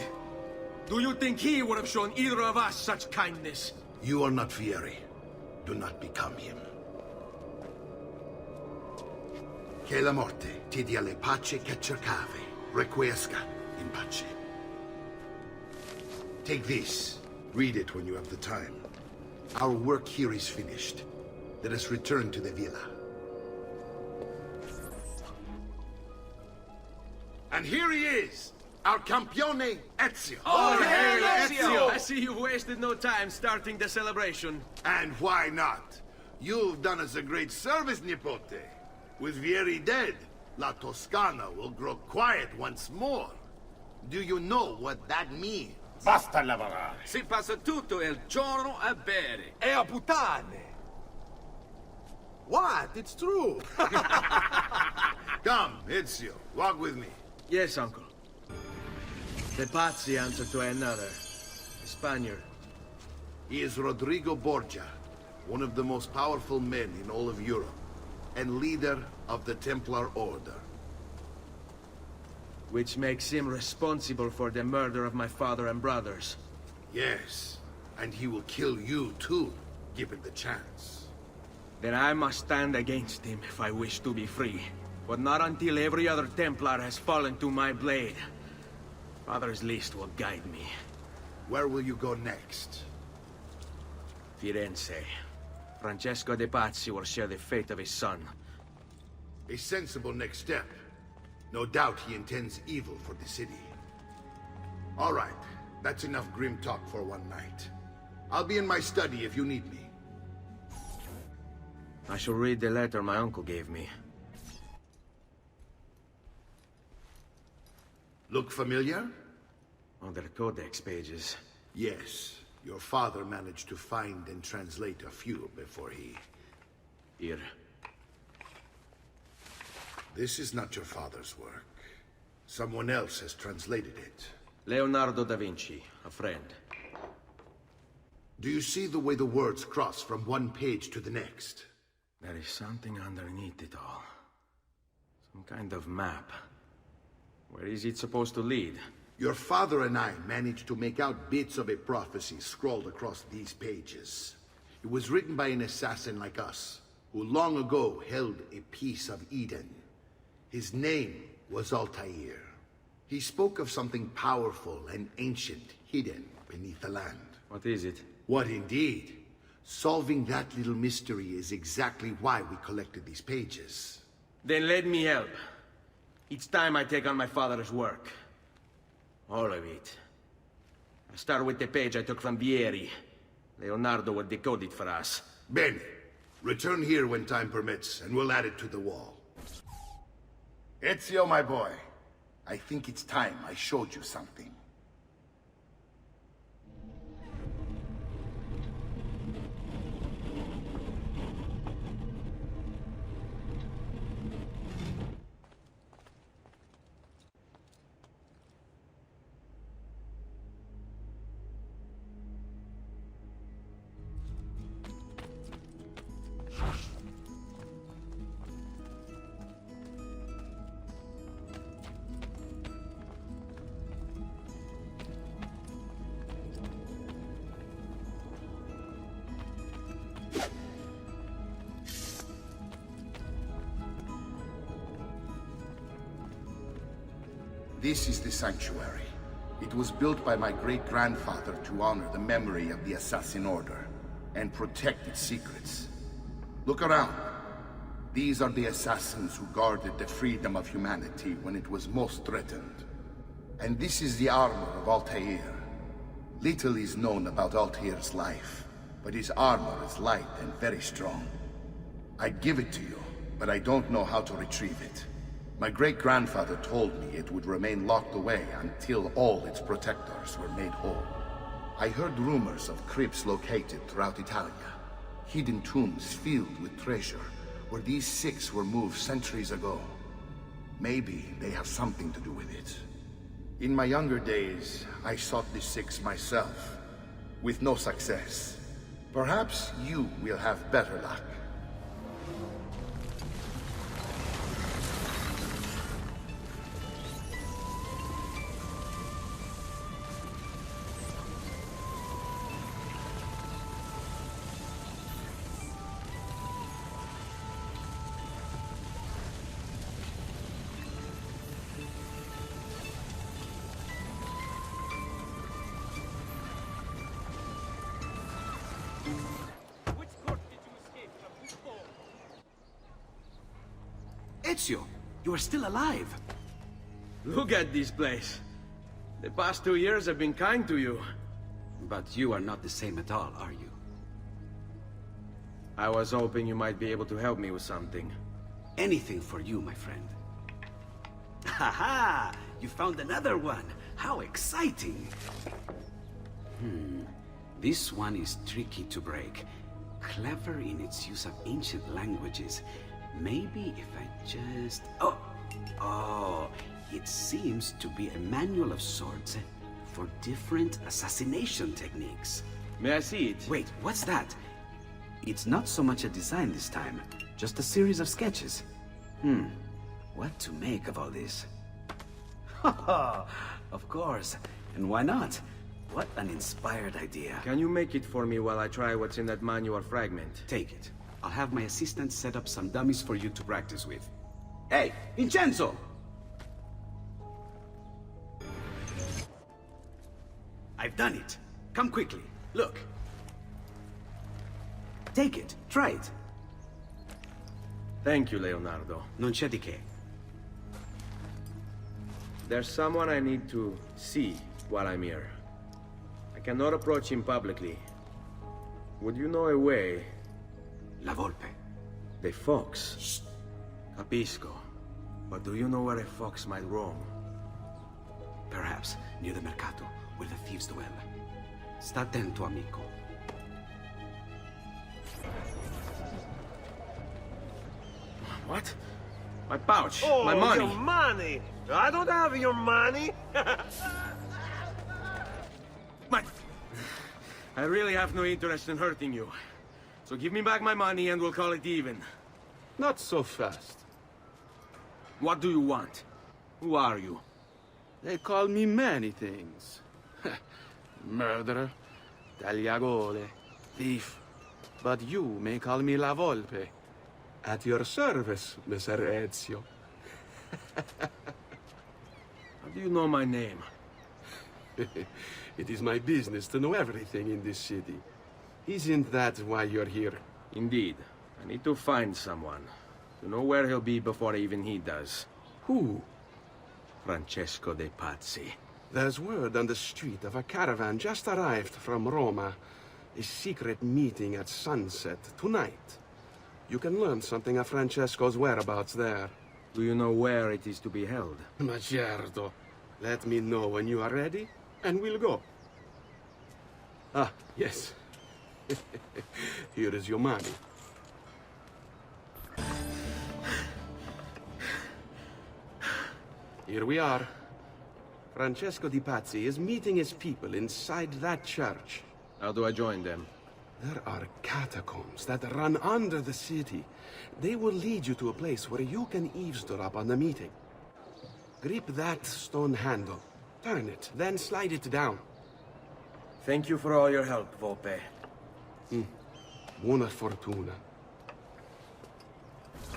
do you think he would have shown either of us such kindness? You are not Vieri. Do not become him. Che la morte ti dia le pace che cercavi. Requiesca in pace. Take this. Read it when you have the time. Our work here is finished. Let us return to the villa. And here he is, our campione Ezio. Oh, hey, Ezio! I see you've wasted no time starting the celebration. And why not? You've done us a great service, Nipote. With Vieri dead, La Toscana will grow quiet once more. Do you know what that means? Basta lavorare. Si passa tutto il giorno a bere. E a puttane! What? It's true! Come, Ezio, walk with me. Yes, uncle. The Pazzi answer to another. A Spaniard. He is Rodrigo Borgia, one of the most powerful men in all of Europe, and leader of the Templar Order. Which makes him responsible for the murder of my father and brothers. Yes, and he will kill you too, given the chance. Then I must stand against him if I wish to be free. But not until every other Templar has fallen to my blade. Father's list will guide me. Where will you go next? Firenze. Francesco de Pazzi will share the fate of his son. A sensible next step. No doubt he intends evil for the city. All right, that's enough grim talk for one night. I'll be in my study if you need me. I shall read the letter my uncle gave me. Look familiar? Other codex pages. Yes. Your father managed to find and translate a few before he... Here. This is not your father's work. Someone else has translated it. Leonardo da Vinci, a friend. Do you see the way the words cross from one page to the next? There is something underneath it all. Some kind of map. Where is it supposed to lead? Your father and I managed to make out bits of a prophecy scrawled across these pages. It was written by an assassin like us, who long ago held a piece of Eden. His name was Altair. He spoke of something powerful and ancient hidden beneath the land. What is it? What indeed? Solving that little mystery is exactly why we collected these pages. Then let me help. Each time I take on my father's work. All of it. I start with the page I took from Vieri. Leonardo will decode it for us. Bene. Return here when time permits, and we'll add it to the wall. Ezio, my boy. I think it's time I showed you something. This is the sanctuary. It was built by my great-grandfather to honor the memory of the Assassin Order and protect its secrets. Look around. These are the assassins who guarded the freedom of humanity when it was most threatened. And this is the armor of Altair. Little is known about Altair's life, but his armor is light and very strong. I'd give it to you, but I don't know how to retrieve it. My great-grandfather told me it would remain locked away until all its protectors were made whole. I heard rumors of crypts located throughout Italia, hidden tombs filled with treasure, where these six were moved centuries ago. Maybe they have something to do with it. In my younger days, I sought the six myself, with no success. Perhaps you will have better luck. Ezio, you are still alive. Look at this place. The past 2 years have been kind to you. But you are not the same at all, are you? I was hoping you might be able to help me with something. Anything for you, my friend. Ha-ha! You found another one! How exciting! This one is tricky to break. Clever in its use of ancient languages. Maybe if I just... Oh, it seems to be a manual of sorts for different assassination techniques. May I see it? Wait, what's that? It's not so much a design this time, just a series of sketches. What to make of all this? Of course, and why not? What an inspired idea. Can you make it for me while I try what's in that manual fragment? Take it. I'll have my assistant set up some dummies for you to practice with. Hey, Vincenzo! I've done it. Come quickly. Look. Take it. Try it. Thank you, Leonardo. Non c'è di che. There's someone I need to see while I'm here. I cannot approach him publicly. Would you know a way? La Volpe. The fox. Shh. Capisco. But do you know where a fox might roam? Perhaps. near the Mercato, where the thieves dwell. Sta attento, amico. What? My pouch. Oh, my money. your money! I don't have your money! I really have no interest in hurting you. So give me back my money and we'll call it even. Not so fast. What do you want? Who are you? They call me many things. Murderer, tagliagole, thief. But you may call me La Volpe. At your service, Messer Ezio. How do you know my name? It is my business to know everything in this city. Isn't that why you're here? Indeed. I need to find someone. To know where he'll be before even he does. Who? Francesco de Pazzi. There's word on the street of a caravan just arrived from Roma. A secret meeting at sunset tonight. You can learn something of Francesco's whereabouts there. Do you know where it is to be held? Ma certo. Let me know when you are ready, and we'll go. Ah, yes. Here is your money. Here we are. Francesco di Pazzi is meeting his people inside that church. How do I join them? There are catacombs that run under the city. They will lead you to a place where you can eavesdrop on the meeting. Grip that stone handle. Turn it, then slide it down. Thank you for all your help, Volpe. Buona fortuna.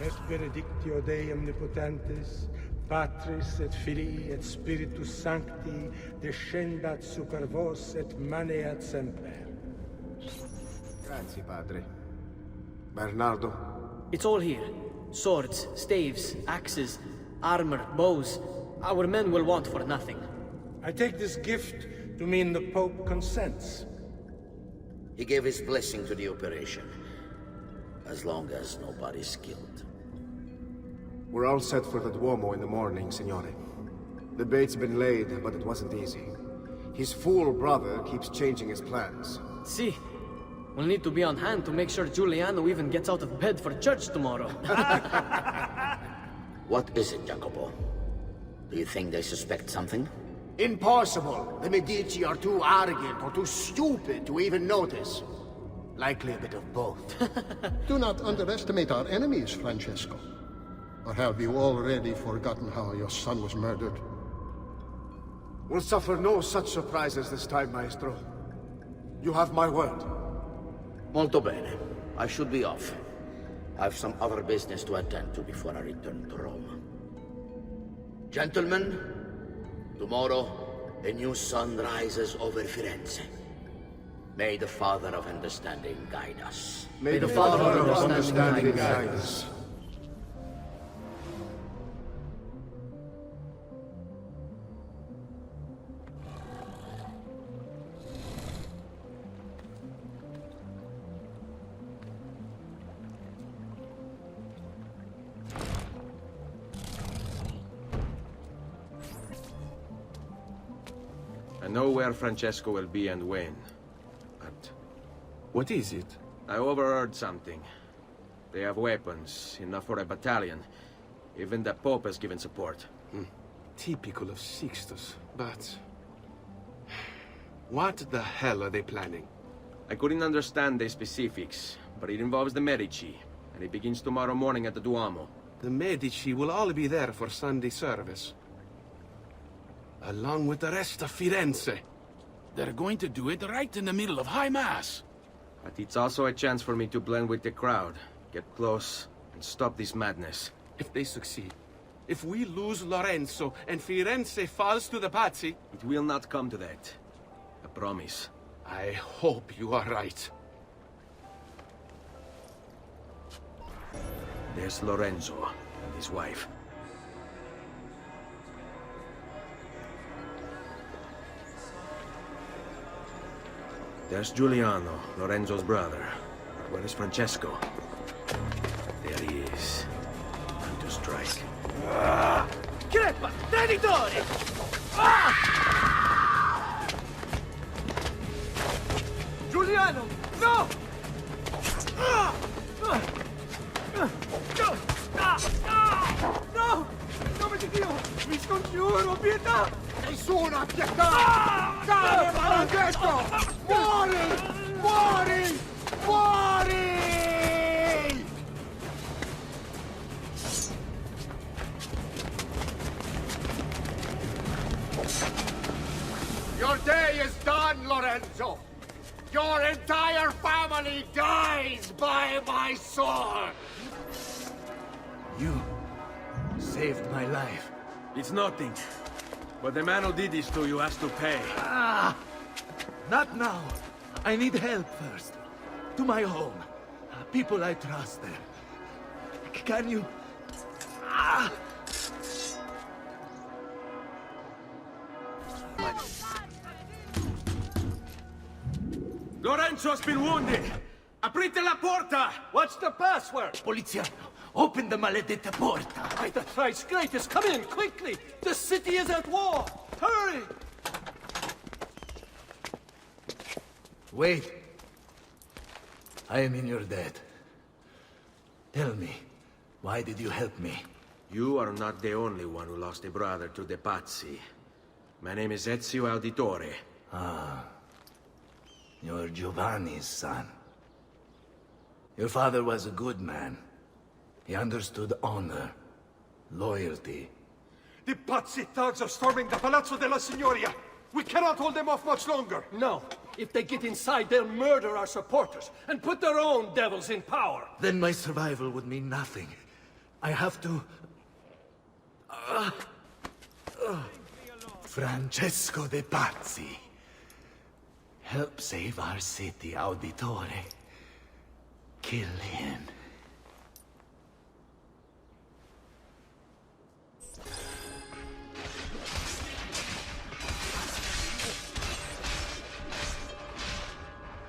Et benedictio Dei omnipotentes, Patris et Filii et Spiritus Sancti, descendat super vos et maneat semper. Grazie, padre. Bernardo? It's all here. Swords, staves, axes, armor, bows. Our men will want for nothing. I take this gift to mean the Pope consents. He gave his blessing to the operation. As long as nobody's killed. We're all set for the Duomo in the morning, Signore. The bait's been laid, but it wasn't easy. His fool brother keeps changing his plans. See, we'll need to be on hand to make sure Giuliano even gets out of bed for church tomorrow. What is it, Jacopo? Do you think they suspect something? Impossible! The Medici are too arrogant or too stupid to even notice. Likely a bit of both. Do not underestimate our enemies, Francesco. Or have you already forgotten how your son was murdered? We'll suffer no such surprises this time, Maestro. You have my word. Molto bene. I should be off. I've some other business to attend to before I return to Rome. Gentlemen, tomorrow, a new sun rises over Firenze. May the Father of Understanding guide us. May the Father of Understanding guide us. I know where Francesco will be and when. But... What is it? I overheard something. They have weapons, enough for a battalion. Even the Pope has given support. Typical of Sixtus, but... What the hell are they planning? I couldn't understand the specifics, but it involves the Medici, and it begins tomorrow morning at the Duomo. The Medici will all be there for Sunday service. Along with the rest of Firenze. They're going to do it right in the middle of High Mass. But it's also a chance for me to blend with the crowd, get close, and stop this madness. If they succeed, if we lose Lorenzo and Firenze falls to the Pazzi... It will not come to that. I promise. I hope you are right. There's Lorenzo and his wife. There's Giuliano, Lorenzo's brother. But where is Francesco? There he is. Time to strike. Crepa! Traditore! Ah! Giuliano! No! No! In nome di Dio! Vi scongiuro, pietà! Nessuna pietà! Cane maledetto! Muori! Muori! Muori! Your day is done, Lorenzo! Your entire family dies by my sword! You saved my life. It's nothing. But the man who did this to you has to pay. Ah! Not now. I need help first. To my home. People I trust there. Can you... Ah! Lorenzo has been wounded! Aprite la porta! What's the password? Poliziano, open the maledetta porta. By the thrice greatest, come in, quickly! The city is at war! Hurry! Wait. I am in your debt. Tell me, why did you help me? You are not the only one who lost a brother to the Pazzi. My name is Ezio Auditore. Ah. You're Giovanni's son. Your father was a good man. He understood honor, loyalty. The Pazzi thugs are storming the Palazzo della Signoria! We cannot hold them off much longer! No. If they get inside, they'll murder our supporters and put their own devils in power. Then my survival would mean nothing. I have to... Francesco de Pazzi. Help save our city, Auditore. Kill him.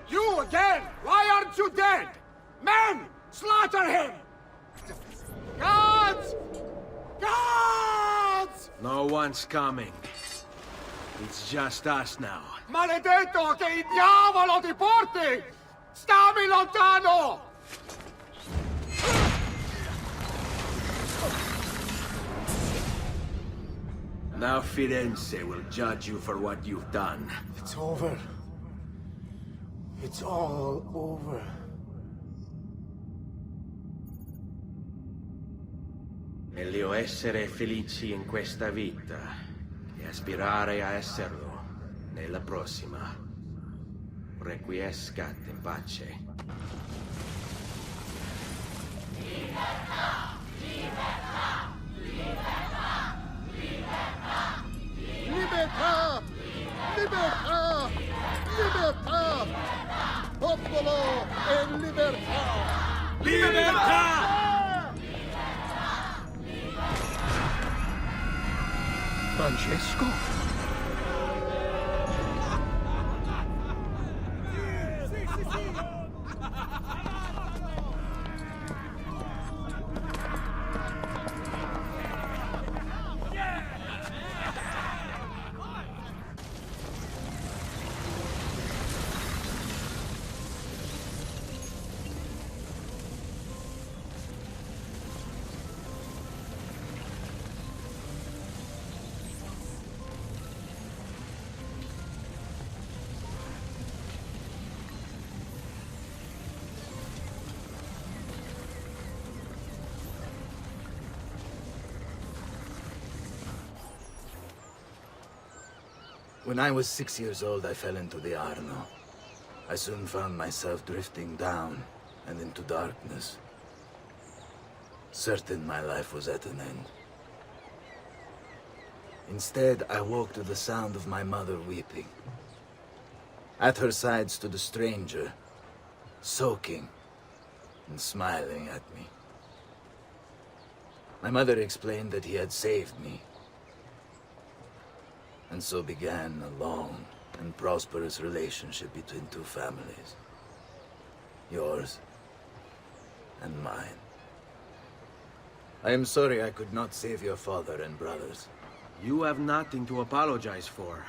You again! Why aren't you dead? Men! Slaughter him! Guards! Guards! No one's coming. It's just us now. Maledetto, che il diavolo ti porti! Stammi lontano! Now Firenze will judge you for what you've done. It's over. It's all over. Meglio essere felici in questa vita che aspirare a esserlo nella prossima. Requiescat in pace. Libertà! Libertà! Libertà! Libertà! Libertà! Libertà! Libertà! Popolo e libertà! Libertà! Francesco? When I was 6 years old, I fell into the Arno. I soon found myself drifting down and into darkness. Certain my life was at an end. Instead, I woke to the sound of my mother weeping. At her side stood a stranger, soaking and smiling at me. My mother explained that he had saved me. And so began a long and prosperous relationship between two families. Yours and mine. I am sorry I could not save your father and brothers. You have nothing to apologize for.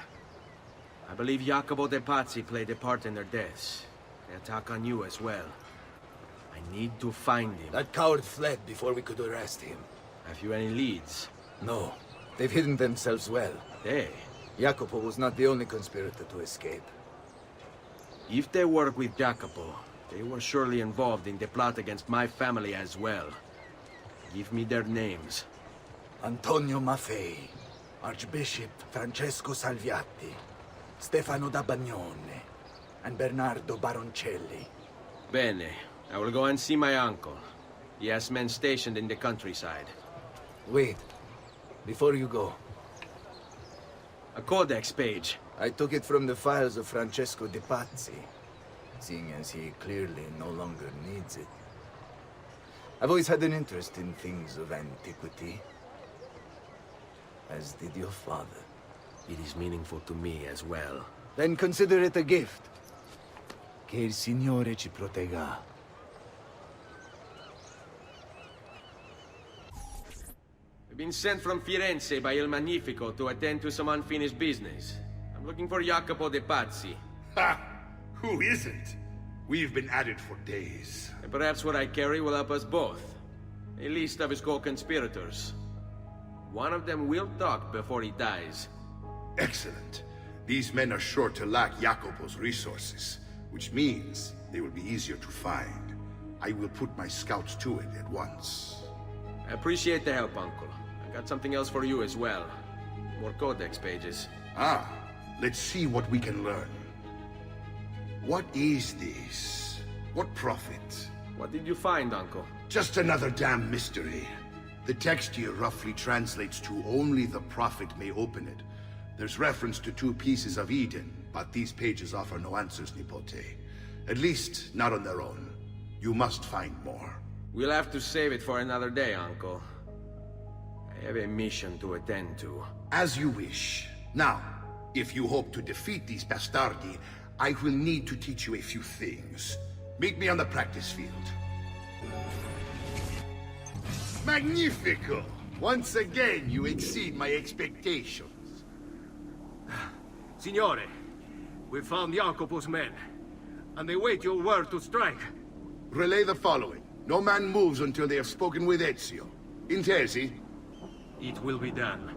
I believe Jacopo de Pazzi played a part in their deaths. They attack on you as well. I need to find him. That coward fled before we could arrest him. Have you any leads? No. They've hidden themselves well. They? Jacopo was not the only conspirator to escape. If they work with Jacopo, they were surely involved in the plot against my family as well. Give me their names. Antonio Maffei, Archbishop Francesco Salviati, Stefano da Bagnone, and Bernardo Baroncelli. Bene. I will go and see my uncle. He has men stationed in the countryside. Wait. Before you go. A codex page. I took it from the files of Francesco de Pazzi, seeing as he clearly no longer needs it. I've always had an interest in things of antiquity, as did your father. It is meaningful to me as well. Then consider it a gift. Che il Signore ci protegga. I've been sent from Firenze by Il Magnifico to attend to some unfinished business. I'm looking for Jacopo de Pazzi. Ha! Who isn't? We've been at it for days. And perhaps what I carry will help us both. A list of his co-conspirators. One of them will talk before he dies. Excellent. These men are sure to lack Jacopo's resources, which means they will be easier to find. I will put my scouts to it at once. I appreciate the help, Uncle. I got something else for you as well. More codex pages. Ah, let's see what we can learn. What is this? What prophet? What did you find, Uncle? Just another damn mystery. The text here roughly translates to only the prophet may open it. There's reference to 2 pieces of Eden, but these pages offer no answers, Nipote. At least, not on their own. You must find more. We'll have to save it for another day, Uncle. I have a mission to attend to. As you wish. Now, if you hope to defeat these bastardi, I will need to teach you a few things. Meet me on the practice field. Magnifico! Once again, you exceed my expectations. Signore, we found Jacopo's men, and they wait your word to strike. Relay the following. No man moves until they have spoken with Ezio. Intesi? It will be done.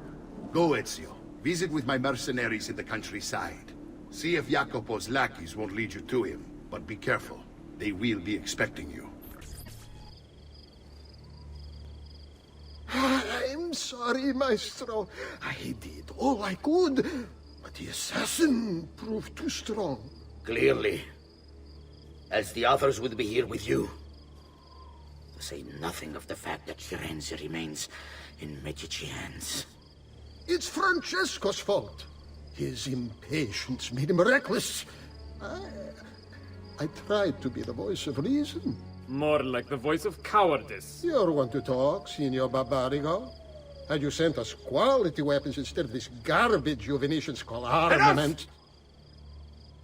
Go, Ezio. Visit with my mercenaries in the countryside. See if Jacopo's lackeys won't lead you to him. But be careful. They will be expecting you. I'm sorry, Maestro. I did all I could, but the assassin proved too strong. Clearly. Else the others would be here with you. To say nothing of the fact that Firenze remains in Medici hands. It's Francesco's fault. His impatience made him reckless. I tried to be the voice of reason. More like the voice of cowardice. You're one to talk, Signor Barbarigo. Had you sent us quality weapons instead of this garbage you Venetians call armament...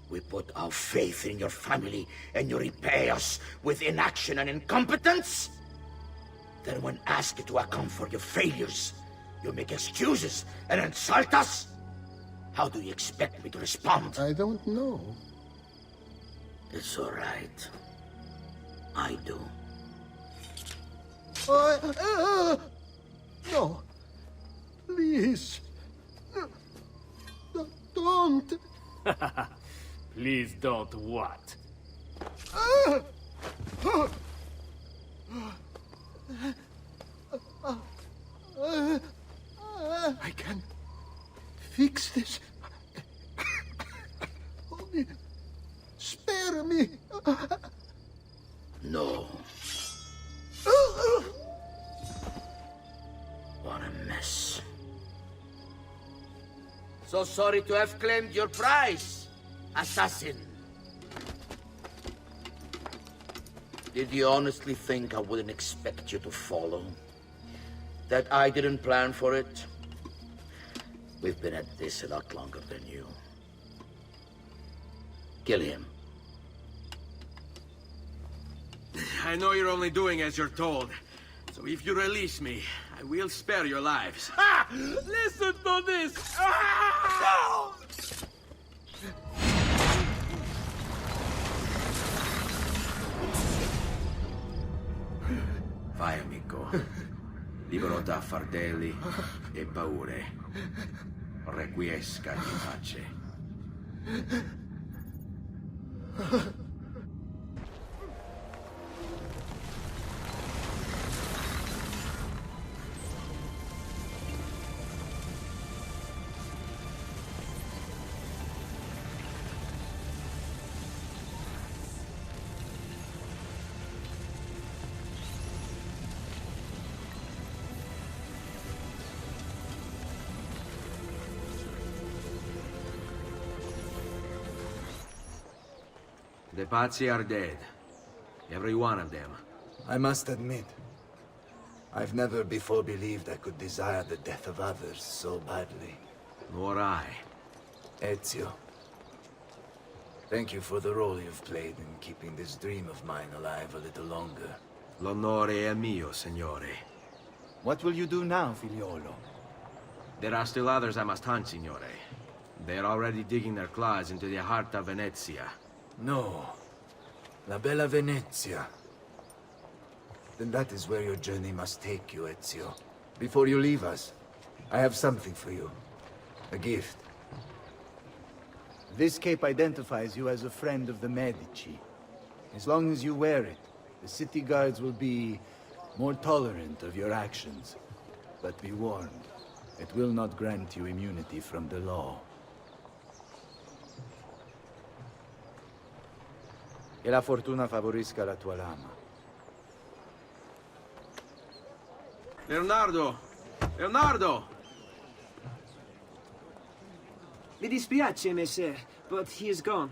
We put our faith in your family, and you repay us with inaction and incompetence? Then when asked to account for your failures, you make excuses and insult us? How do you expect me to respond? I don't know. It's all right. I do. No. Please. Don't. Please don't what? I can fix this. Only spare me. No. What a mess. So sorry to have claimed your prize, assassin. Did you honestly think I wouldn't expect you to follow? That I didn't plan for it? We've been at this a lot longer than you. Kill him. I know you're only doing as you're told. So if you release me, I will spare your lives. Ah! Listen to this! Ah! Vai, amico. Libero da fardelli e paure. Requiesca in pace. The Pazzi are dead. Every one of them. I must admit, I've never before believed I could desire the death of others so badly. Nor I. Ezio, thank you for the role you've played in keeping this dream of mine alive a little longer. L'onore è mio, signore. What will you do now, figliolo? There are still others I must hunt, signore. They're already digging their claws into the heart of Venezia. No. La bella Venezia. Then that is where your journey must take you, Ezio. Before you leave us, I have something for you. A gift. This cape identifies you as a friend of the Medici. As long as you wear it, the city guards will be more tolerant of your actions. But be warned, it will not grant you immunity from the law. E la fortuna favorisca la tua lama. Leonardo! Leonardo! Mi dispiace, messer, but he is gone.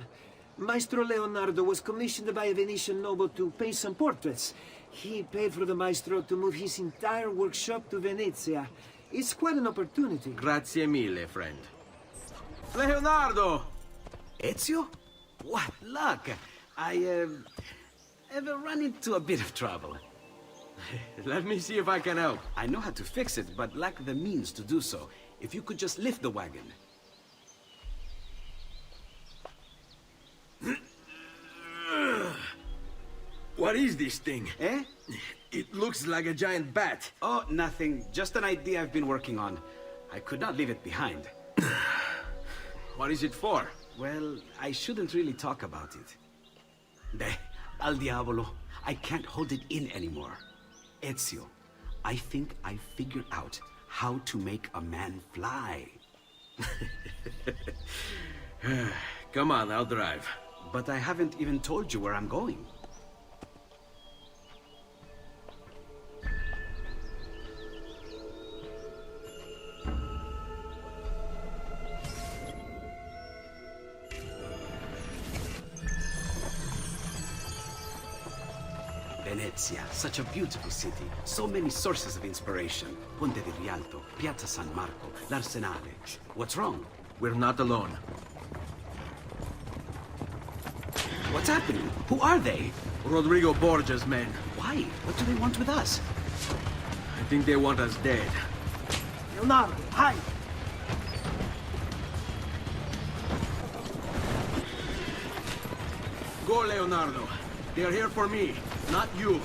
Maestro Leonardo was commissioned by a Venetian noble to paint some portraits. He paid for the maestro to move his entire workshop to Venezia. It's quite an opportunity. Grazie mille, friend. Leonardo! Ezio? What luck! I have run into a bit of trouble. Let me see if I can help. I know how to fix it, but lack the means to do so. If you could just lift the wagon. What is this thing? Eh? It looks like a giant bat. Oh, nothing. Just an idea I've been working on. I could not leave it behind. What is it for? Well, I shouldn't really talk about it. Al diavolo. I can't hold it in anymore. Ezio, I think I figured out how to make a man fly. Come on, I'll drive. But I haven't even told you where I'm going. Venezia, such a beautiful city. So many sources of inspiration. Ponte di Rialto, Piazza San Marco, l'Arsenale. What's wrong? We're not alone. What's happening? Who are they? Rodrigo Borgia's men. Why? What do they want with us? I think they want us dead. Leonardo, hide! Go, Leonardo. They are here for me, not you.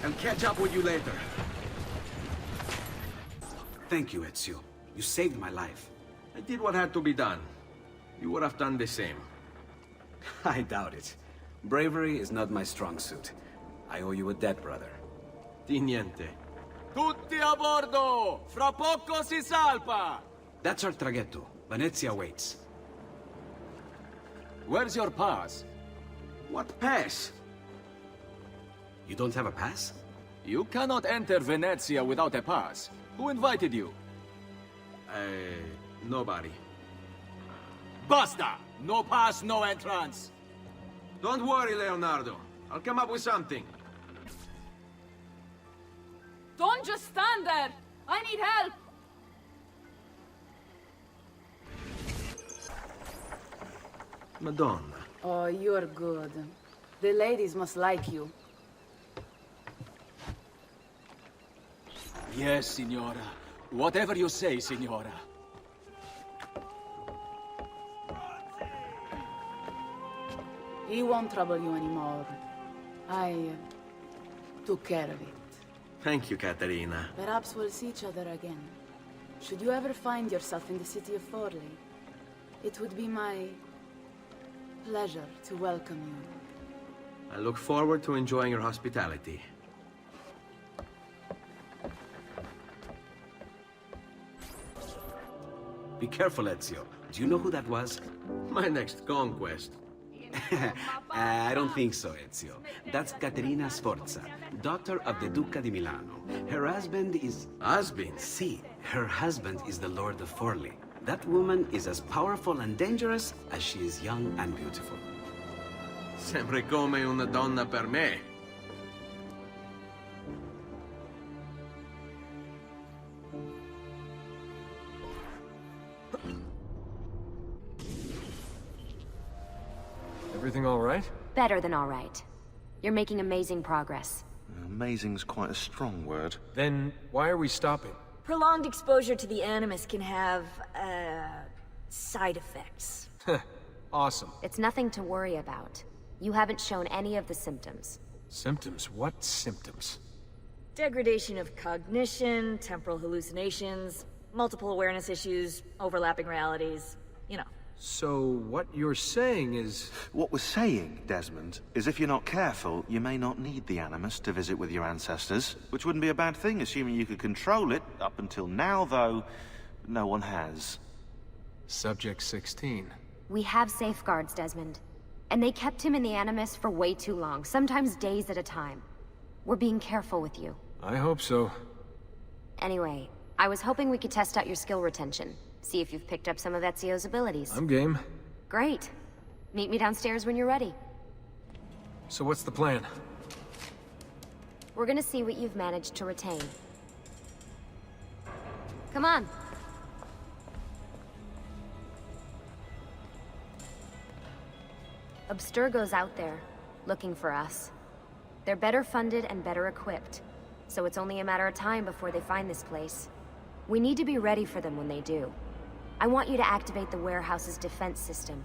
I'll catch up with you later. Thank you, Ezio. You saved my life. I did what had to be done. You would have done the same. I doubt it. Bravery is not my strong suit. I owe you a debt, brother. Di niente. Tutti a bordo! Fra poco si salpa! That's our traghetto. Venezia waits. Where's your pass? What pass? You don't have a pass? You cannot enter Venezia without a pass. Who invited you? Nobody. Basta! No pass, no entrance! Don't worry, Leonardo. I'll come up with something. Don't just stand there! I need help! Madonna. Oh, you're good. The ladies must like you. Yes, Signora. Whatever you say, Signora. He won't trouble you anymore. I took care of it. Thank you, Katerina. Perhaps we'll see each other again. Should you ever find yourself in the city of Forli, it would be my pleasure to welcome you. I look forward to enjoying your hospitality. Be careful, Ezio. Do you know who that was? My next conquest. I don't think so, Ezio. That's Caterina Sforza, daughter of the Duca di Milano. Her husband is... Husband? Si, her husband is the Lord of Forli. That woman is as powerful and dangerous as she is young and beautiful. Sempre come una donna per me. Everything all right? Better than all right. You're making amazing progress. Amazing's quite a strong word. Then why are we stopping? Prolonged exposure to the Animus can have, side effects. Awesome. It's nothing to worry about. You haven't shown any of the symptoms. Symptoms? What symptoms? Degradation of cognition, temporal hallucinations, multiple awareness issues, overlapping realities, you know. So what you're saying is... What we're saying, Desmond, is if you're not careful, you may not need the Animus to visit with your ancestors, which wouldn't be a bad thing, assuming you could control it. Up until now, though, no one has. Subject 16. We have safeguards, Desmond. And they kept him in the Animus for way too long, sometimes days at a time. We're being careful with you. I hope so. Anyway, I was hoping we could test out your skill retention. See if you've picked up some of Ezio's abilities. I'm game. Great. Meet me downstairs when you're ready. So what's the plan? We're gonna see what you've managed to retain. Come on. Abstergo's out there, looking for us. They're better funded and better equipped, so it's only a matter of time before they find this place. We need to be ready for them when they do. I want you to activate the warehouse's defense system.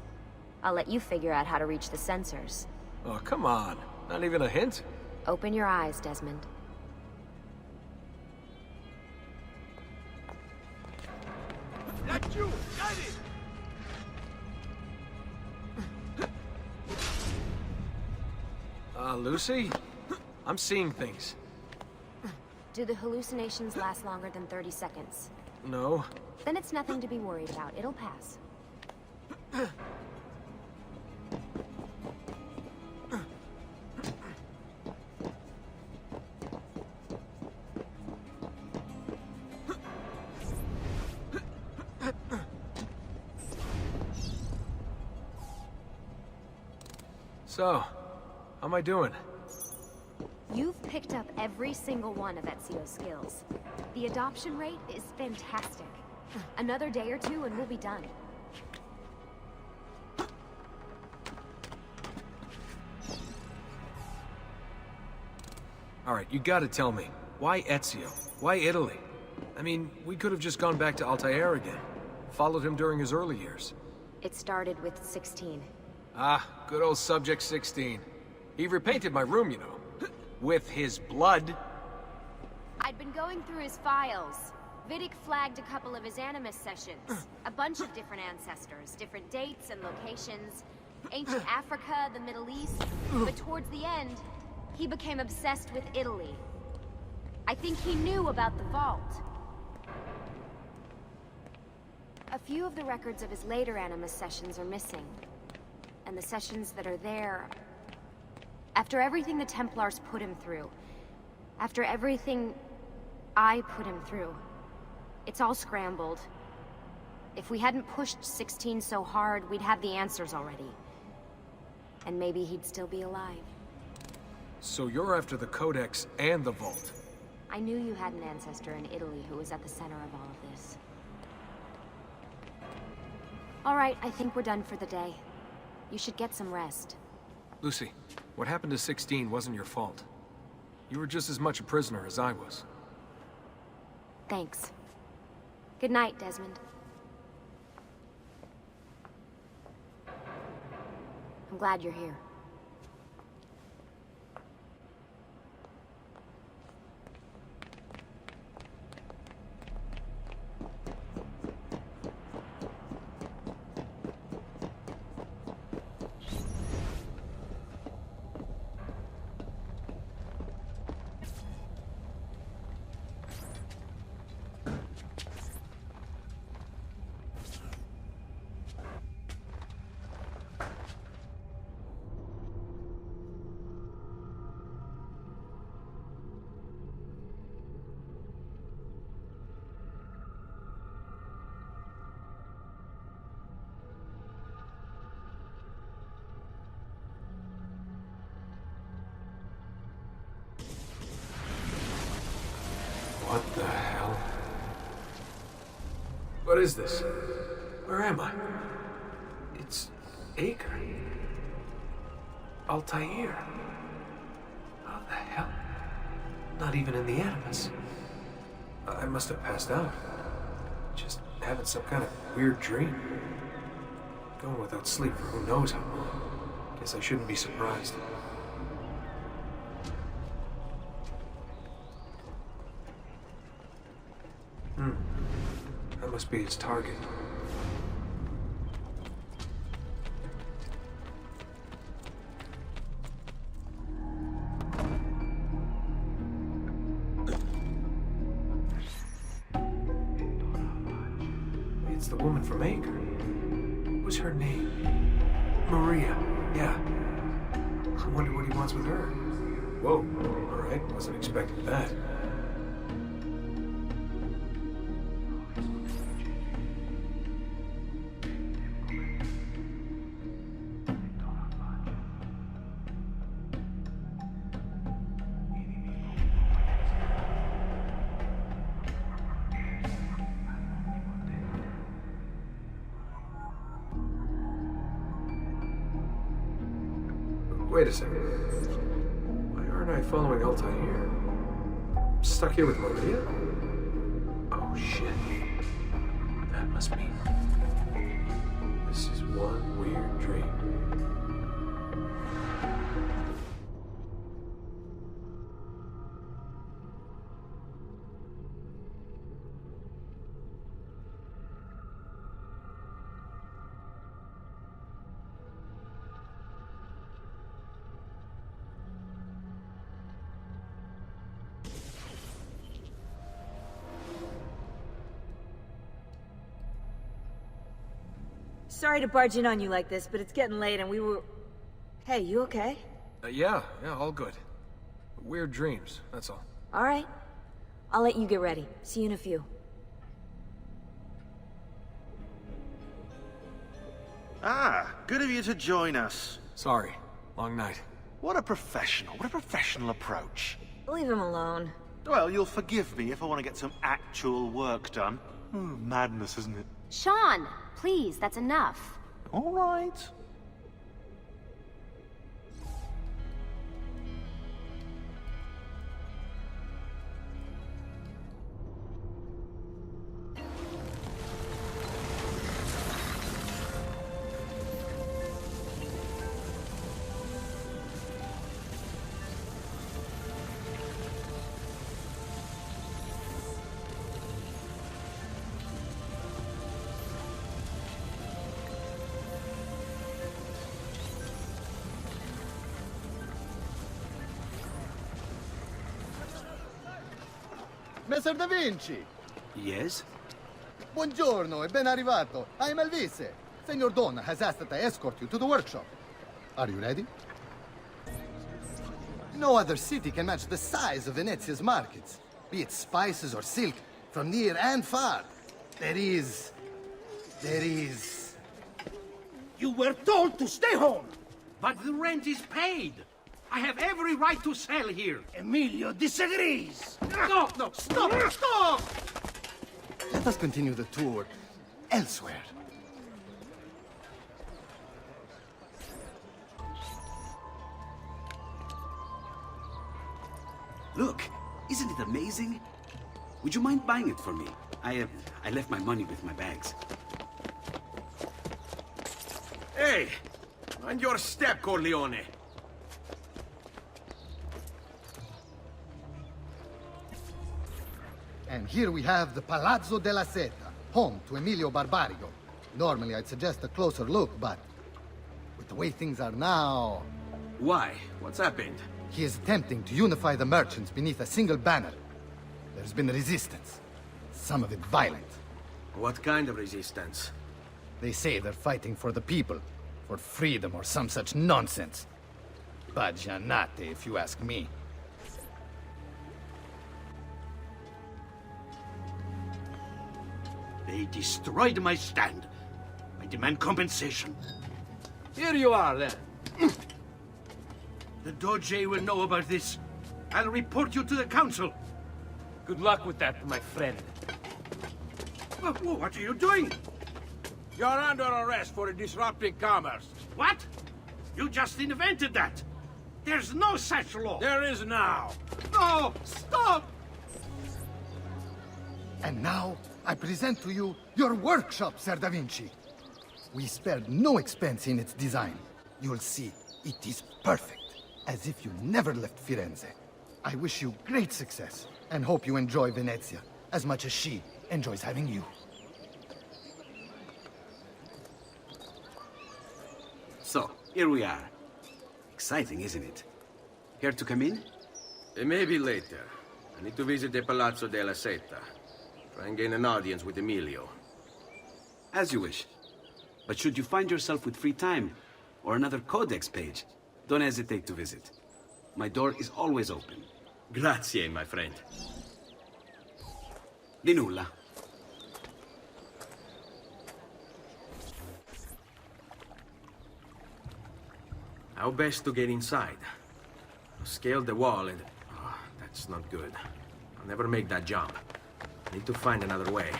I'll let you figure out how to reach the sensors. Oh, come on. Not even a hint? Open your eyes, Desmond. That's you! Got it! Lucy? I'm seeing things. Do the hallucinations last longer than 30 seconds? No. Then it's nothing to be worried about. It'll pass. So, how am I doing? You've picked up every single one of Ezio's skills. The adoption rate is fantastic. Another day or two and we'll be done. Alright, you gotta tell me. Why Ezio? Why Italy? I mean, we could have just gone back to Altair again. Followed him during his early years. It started with 16. Ah, good old Subject 16. He repainted my room, you know. With his blood. I'd been going through his files. Vidic flagged a couple of his Animus sessions. A bunch of different ancestors, different dates and locations. Ancient Africa, the Middle East. But towards the end, he became obsessed with Italy. I think he knew about the vault. A few of the records of his later Animus sessions are missing. And the sessions that are there... After everything the Templars put him through, after everything I put him through, it's all scrambled. If we hadn't pushed 16 so hard, we'd have the answers already. And maybe he'd still be alive. So you're after the Codex and the Vault? I knew you had an ancestor in Italy who was at the center of all of this. All right, I think we're done for the day. You should get some rest. Lucy, what happened to 16 wasn't your fault. You were just as much a prisoner as I was. Thanks. Good night, Desmond. I'm glad you're here. What the hell? What is this? Where am I? It's Acre. Altair. How the hell? Not even in the Animus. I must have passed out. Just having some kind of weird dream. Going without sleep for who knows how long. Guess I shouldn't be surprised. That must be its target. It's the woman from Acre. What was her name? Maria. Yeah. I wonder what he wants with her. Whoa. All right. Wasn't expecting that. Wait a second. Why aren't I following Altair? I'm stuck here with Maria? Oh shit. That must mean this is one weird dream. Sorry to barge in on you like this, but it's getting late and we were... Hey, you okay? Yeah, all good. Weird dreams, that's all. All right. I'll let you get ready. See you in a few. Ah, good of you to join us. Sorry, long night. What a professional approach. Leave him alone. Well, you'll forgive me if I want to get some actual work done. Madness, isn't it? Sean, please, that's enough. All right. Messer Da Vinci! Yes? Buongiorno e ben arrivato. I am Elvise. Senor Don has asked that I escort you to the workshop. Are you ready? No other city can match the size of Venezia's markets, be it spices or silk, from near and far. There is... You were told to stay home! But the rent is paid! I have every right to sell here! Emilio disagrees! No, stop! Let us continue the tour elsewhere. Look, isn't it amazing? Would you mind buying it for me? I left my money with my bags. Hey! Mind your step, Corleone! And here we have the Palazzo della Seta, home to Emilio Barbario. Normally I'd suggest a closer look, but with the way things are now... Why? What's happened? He is attempting to unify the merchants beneath a single banner. There's been resistance, some of it violent. What kind of resistance? They say they're fighting for the people, for freedom or some such nonsense. Baggianate, if you ask me. They destroyed my stand. I demand compensation. Here you are, then. The Doge will know about this. I'll report you to the council. Good luck with that, my friend. What are you doing? You're under arrest for disrupting commerce. What? You just invented that! There's no such law! There is now. No! Stop! And now, I present to you your workshop, Sir Da Vinci. We spared no expense in its design. You'll see, it is perfect, as if you never left Firenze. I wish you great success, and hope you enjoy Venezia as much as she enjoys having you. So, here we are. Exciting, isn't it? Care to come in? Maybe later. I need to visit the Palazzo della Seta. Try and gain an audience with Emilio. As you wish. But should you find yourself with free time, or another codex page, don't hesitate to visit. My door is always open. Grazie, my friend. Di nulla. How best to get inside? Scale the wall and... Oh, that's not good. I'll never make that jump. I need to find another way.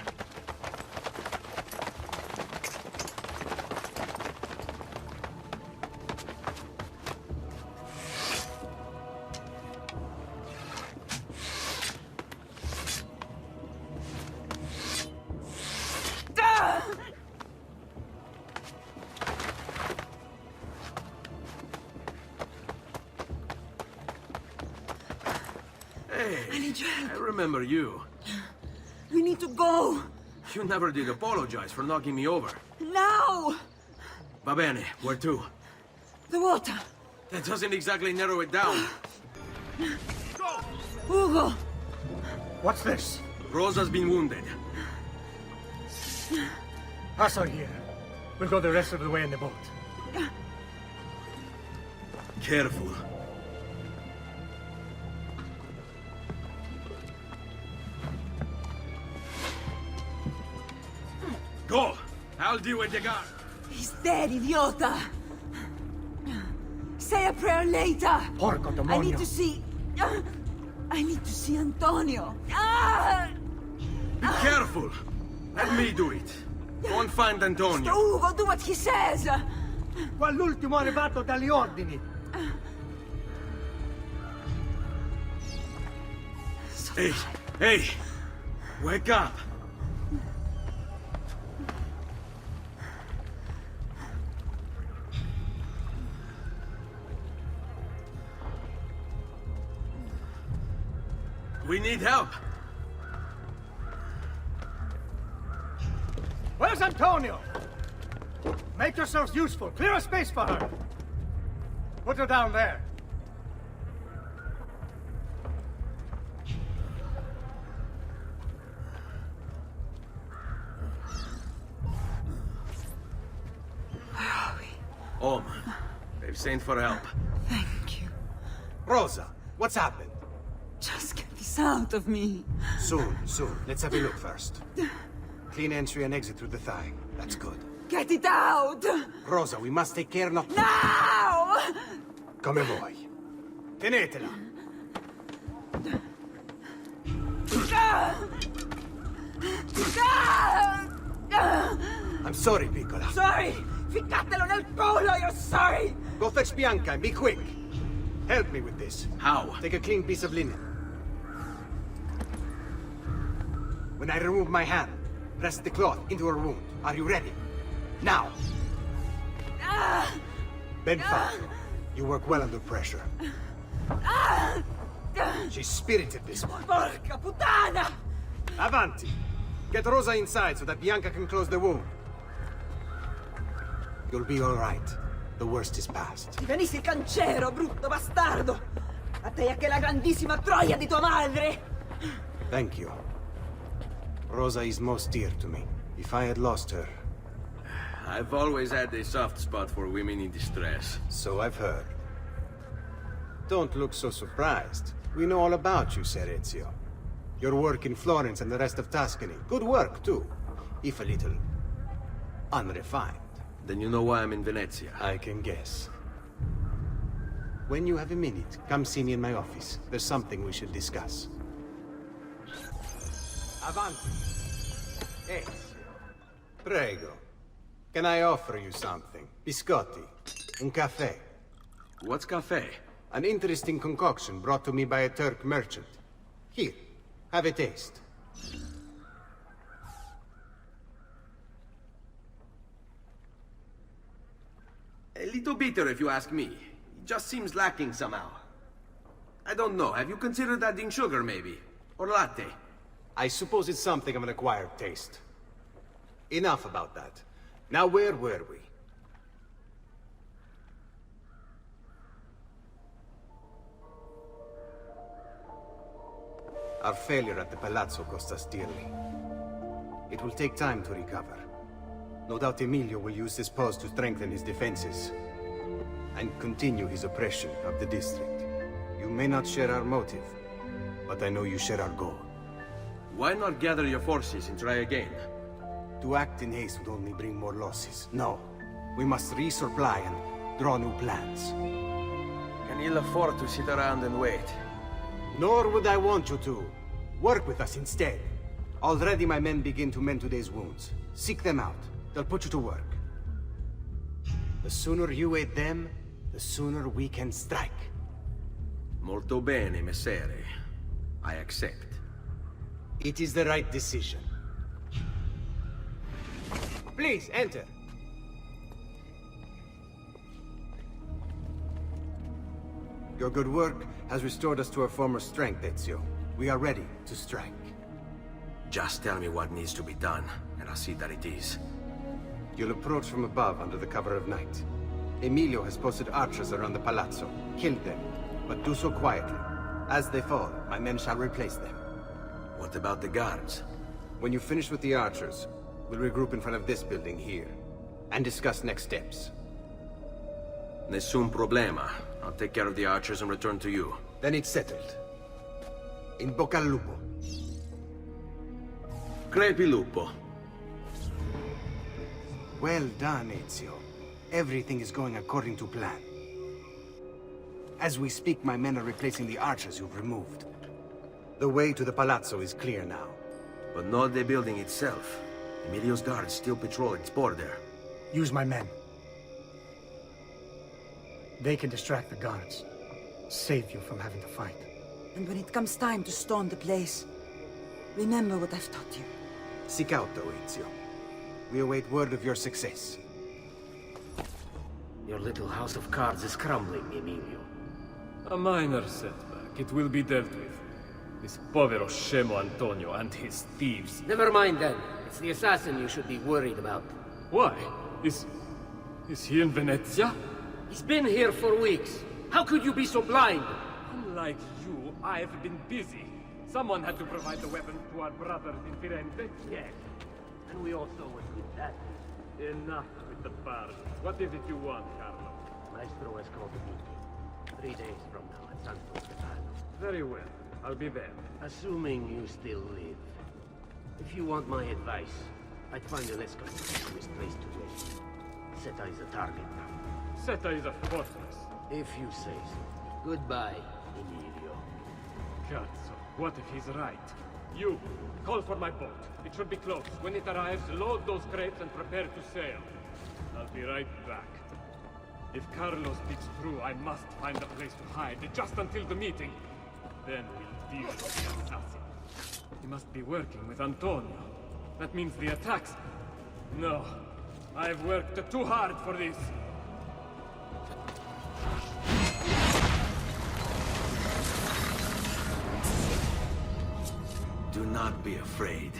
I remember you. We need to go. You never did apologize for knocking me over. Now! Va bene, where to? The water. That doesn't exactly narrow it down. Ugo! What's this? Rosa's been wounded. Pass her here. We'll go the rest of the way in the boat. Careful. Go! I'll deal with the guard. He's dead, idiota! Say a prayer later! Porco demonio! I need to see... I need to see Antonio! Ah! Be careful! Let me do it. Go and find Antonio. Ugo, do what he says! Quell'ultimo arrivato dagli ordini! Hey! Hey! Wake up! We need help. Where's Antonio? Make yourselves useful. Clear a space for her. Put her down there. Home. They've sent for help. Thank you. Rosa, what's happened? Just get this out of me. Soon. Let's have a look first. Clean entry and exit through the thigh. That's good. Get it out! Rosa, we must take care not to... Now! Come vuoi. Tenetela. I'm sorry, piccola. Sorry! Ficcatelo nel culo, you're sorry! Go fetch Bianca and be quick. Help me with this. How? Take a clean piece of linen. When I remove my hand, press the cloth into her wound. Are you ready? Now! Ben Falco, you work well under pressure. She's spirited, this one. Porca puttana! Avanti! Get Rosa inside so that Bianca can close the wound. You'll be all right. The worst is past. Ti venissi cancero, brutto bastardo! A te e anche la grandissima troia di tua madre! Thank you. Rosa is most dear to me. If I had lost her... I've always had a soft spot for women in distress. So I've heard. Don't look so surprised. We know all about you, Ser Ezio. Your work in Florence and the rest of Tuscany. Good work, too. If a little... unrefined. Then you know why I'm in Venezia. I can guess. When you have a minute, come see me in my office. There's something we should discuss. Avanti. Ezio. Prego. Can I offer you something? Biscotti. Un caffè. What's cafe? An interesting concoction brought to me by a Turk merchant. Here, have a taste. A little bitter if you ask me. It just seems lacking somehow. I don't know, have you considered adding sugar maybe? Or latte? I suppose it's something of an acquired taste. Enough about that. Now where were we? Our failure at the Palazzo cost us dearly. It will take time to recover. No doubt Emilio will use this pause to strengthen his defenses and continue his oppression of the district. You may not share our motive, but I know you share our goal. Why not gather your forces and try again? To act in haste would only bring more losses. No, we must resupply and draw new plans. Can you afford to sit around and wait? Nor would I want you to. Work with us instead. Already my men begin to mend today's wounds. Seek them out. They'll put you to work. The sooner you aid them, the sooner we can strike. Molto bene, messere. I accept. It is the right decision. Please, enter. Your good work has restored us to our former strength, Ezio. We are ready to strike. Just tell me what needs to be done, and I'll see that it is. You'll approach from above under the cover of night. Emilio has posted archers around the palazzo. Kill them, but do so quietly. As they fall, my men shall replace them. What about the guards? When you finish with the archers, we'll regroup in front of this building here, and discuss next steps. Nessun problema. I'll take care of the archers and return to you. Then it's settled. In bocca al lupo. Crepi lupo. Well done, Ezio. Everything is going according to plan. As we speak, my men are replacing the archers you've removed. The way to the palazzo is clear now. But not the building itself. Emilio's guards still patrol its border. Use my men. They can distract the guards. Save you from having to fight. And when it comes time to storm the place, remember what I've taught you. Seek out, though, Ezio. We await word of your success. Your little house of cards is crumbling, Emilio. A minor setback. It will be dealt with. This povero scemo Antonio and his thieves. Never mind then. It's the assassin you should be worried about. Why? Is he in Venezia? He's been here for weeks. How could you be so blind? Unlike you, I've been busy. Someone had to provide the weapons to our brothers in Firenze. Yes. And we also went with that. Enough with the bars. What is it you want, Carlo? Maestro has called a meeting. 3 days from now at Santo Stefano. Very well. I'll be there. Assuming you still live. If you want my advice, I'd find a less conspicuous place to wait. Seta is a target now. Seta is a fortress. If you say so. Goodbye, Emilio. Cazzo, what if he's right? You, call for my boat. It should be close. When it arrives, load those crates and prepare to sail. I'll be right back. If Carlo speaks true, I must find a place to hide, just until the meeting. Then we'll deal with the assassin. He must be working with Antonio. That means the attacks. No, I've worked too hard for this. Do not be afraid.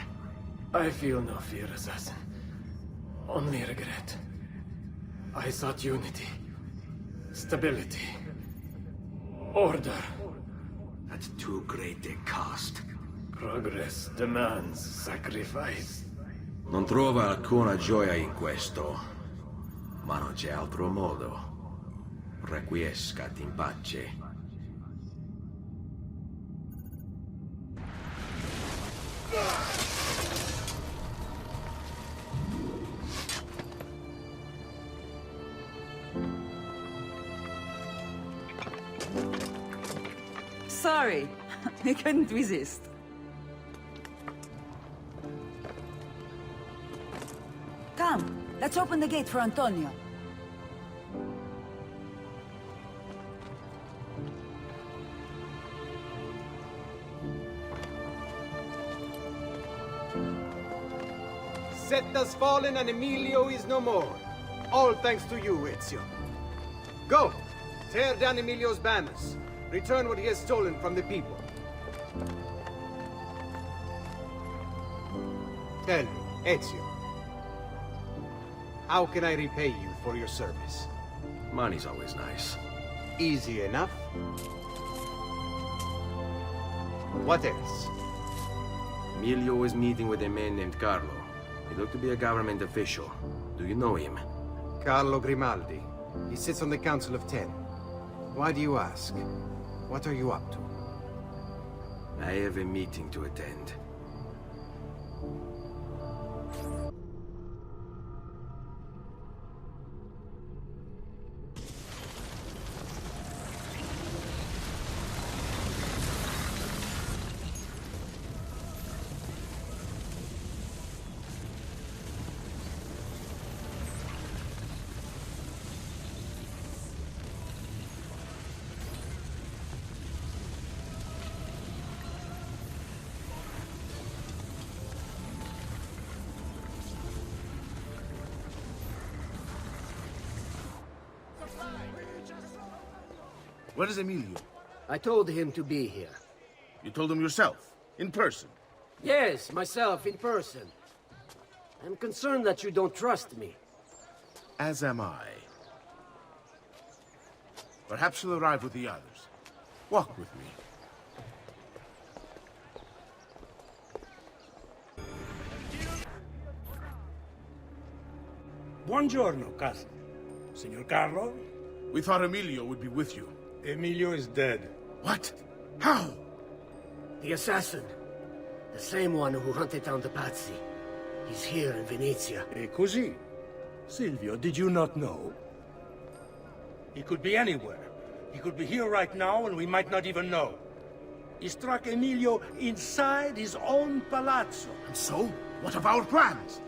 I feel no fear, assassin. Only regret. I sought unity, stability, order. At too great a cost. Progress demands sacrifice. Non trova alcuna gioia in questo, ma non c'è altro modo. Requiescat in pace. Sorry, I couldn't resist. Come, let's open the gate for Antonio. Set has fallen and Emilio is no more. All thanks to you, Ezio. Go! Tear down Emilio's banners. Return what he has stolen from the people. Tell me, Ezio. How can I repay you for your service? Money's always nice. Easy enough. What else? Emilio was meeting with a man named Carlo. He looked to be a government official. Do you know him? Carlo Grimaldi. He sits on the Council of Ten. Why do you ask? What are you up to? I have a meeting to attend. Where is Emilio? I told him to be here. You told him yourself, in person? Yes, myself, in person. I'm concerned that you don't trust me. As am I. Perhaps he'll arrive with the others. Walk with me. Buongiorno, cousin. Signor Carlo? We thought Emilio would be with you. Emilio is dead. What? How? The assassin. The same one who hunted down the Pazzi. He's here in Venezia. E così? Silvio, did you not know? He could be anywhere. He could be here right now and we might not even know. He struck Emilio inside his own palazzo. And so? What of our plans?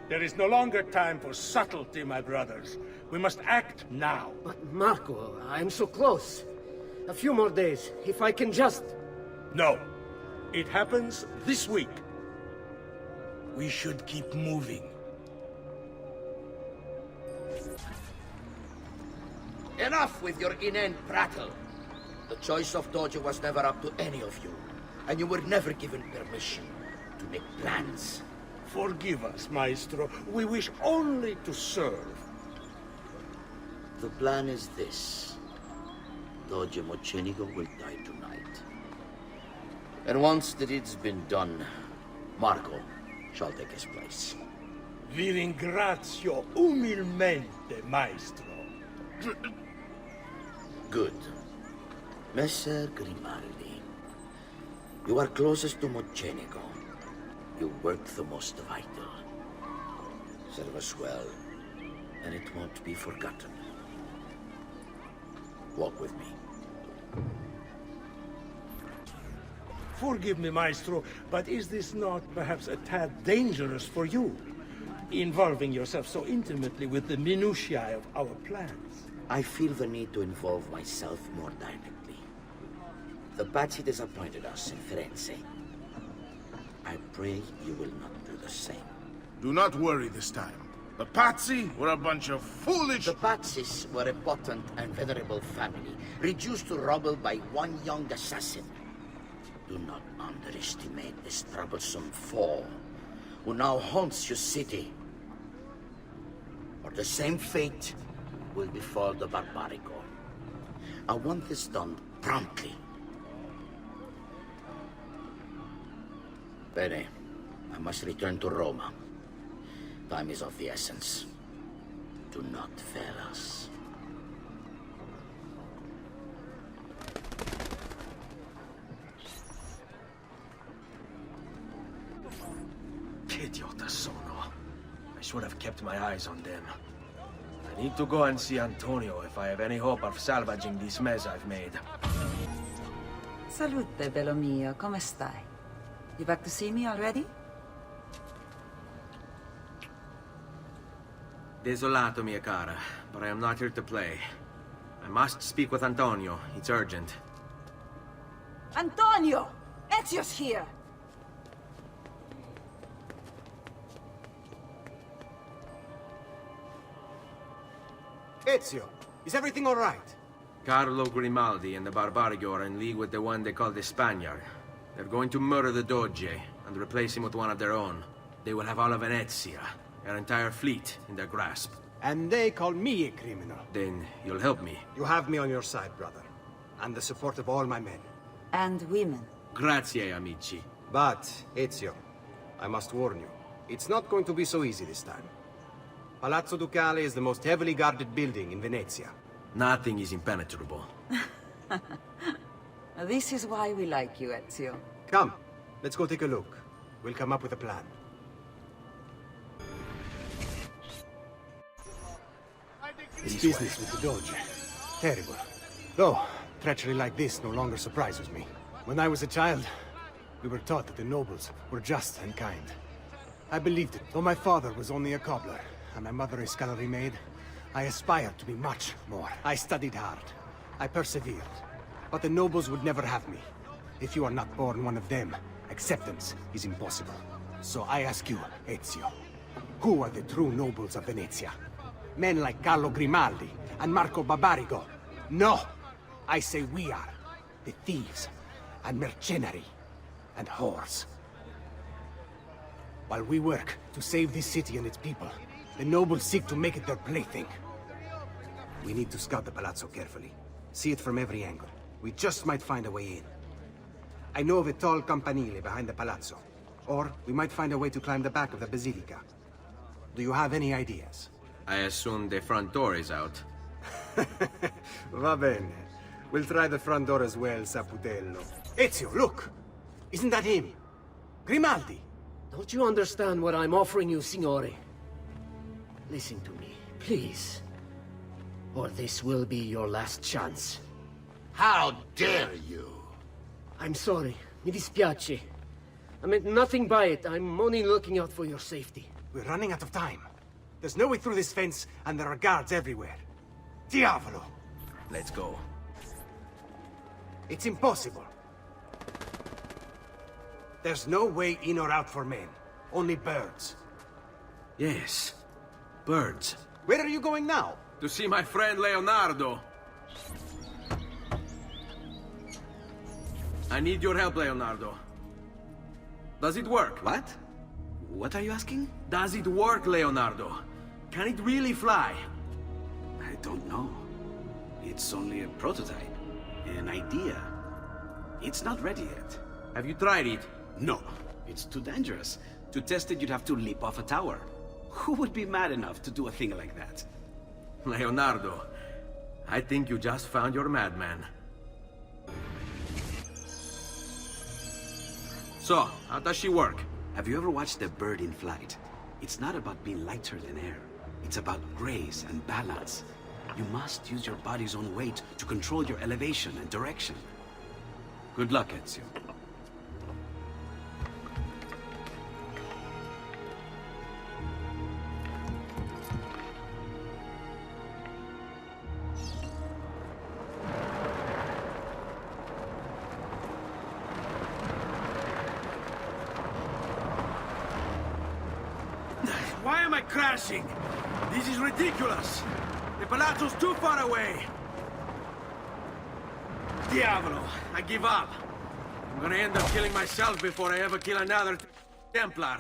There is no longer time for subtlety, my brothers. We must act now. But Marco, I'm so close. A few more days, if I can just... No. It happens this week. We should keep moving. Enough with your inane prattle. The choice of Doge was never up to any of you, and you were never given permission to make plans. Forgive us, Maestro. We wish only to serve. The plan is this. Doge Mocenigo will die tonight. And once the deed's been done, Marco shall take his place. Vi ringrazio umilmente, Maestro. Good. Messer Grimaldi, you are closest to Mocenigo. You work the most vital. Serve us well, and it won't be forgotten. Walk with me. Forgive me, Maestro, but is this not perhaps a tad dangerous for you? Involving yourself so intimately with the minutiae of our plans. I feel the need to involve myself more directly. The Pazzi disappointed us in Firenze. I pray you will not do the same. Do not worry this time. The Pazzi were a bunch of foolish... The Pazzis were a potent and venerable family, reduced to rubble by one young assassin. Do not underestimate this troublesome foe, who now haunts your city. Or the same fate will befall the Barbarico. I want this done promptly. Bene, I must return to Roma. Time is of the essence. Do not fail us. Che idiota sono. I should have kept my eyes on them. I need to go and see Antonio if I have any hope of salvaging this mess I've made. Salute, bello mio. Come stai? You back to see me already? Desolato, mia cara, but I am not here to play. I must speak with Antonio. It's urgent. Antonio! Ezio's here! Ezio, is everything all right? Carlo Grimaldi and the Barbarigo are in league with the one they call the Spaniard. They're going to murder the Doge and replace him with one of their own. They will have all of Venezia, their entire fleet, in their grasp. And they call me a criminal. Then you'll help me. You have me on your side, brother. And the support of all my men. And women. Grazie, amici. But, Ezio, I must warn you, it's not going to be so easy this time. Palazzo Ducale is the most heavily guarded building in Venezia. Nothing is impenetrable. This is why we like you, Ezio. Come, let's go take a look. We'll come up with a plan. This business with the Doge. Terrible. Though, treachery like this no longer surprises me. When I was a child, we were taught that the nobles were just and kind. I believed it, though my father was only a cobbler, and my mother a scullery maid. I aspired to be much more. I studied hard. I persevered. But the nobles would never have me. If you are not born one of them, acceptance is impossible. So I ask you, Ezio, who are the true nobles of Venezia? Men like Carlo Grimaldi and Marco Barbarigo? No! I say we are. The thieves, and mercenary, and whores. While we work to save this city and its people, the nobles seek to make it their plaything. We need to scout the palazzo carefully. See it from every angle. We just might find a way in. I know of a tall campanile behind the palazzo. Or we might find a way to climb the back of the basilica. Do you have any ideas? I assume the front door is out. Va bene. We'll try the front door as well, Saputello. Ezio, look! Isn't that him? Grimaldi! Don't you understand what I'm offering you, Signore? Listen to me, please. Or this will be your last chance. How dare you? I'm sorry. Mi dispiace. I meant nothing by it. I'm only looking out for your safety. We're running out of time. There's no way through this fence, and there are guards everywhere. Diavolo! Let's go. It's impossible. There's no way in or out for men. Only birds. Yes. Birds. Where are you going now? To see my friend Leonardo. I need your help, Leonardo. Does it work? What? What are you asking? Does it work, Leonardo? Can it really fly? I don't know. It's only a prototype. An idea. It's not ready yet. Have you tried it? No. It's too dangerous. To test it, you'd have to leap off a tower. Who would be mad enough to do a thing like that? Leonardo, I think you just found your madman. So, how does she work? Have you ever watched a bird in flight? It's not about being lighter than air. It's about grace and balance. You must use your body's own weight to control your elevation and direction. Good luck, Ezio. Why am I crashing? This is ridiculous. The palazzo's too far away. Diavolo, I give up. I'm gonna end up killing myself before I ever kill another Templar.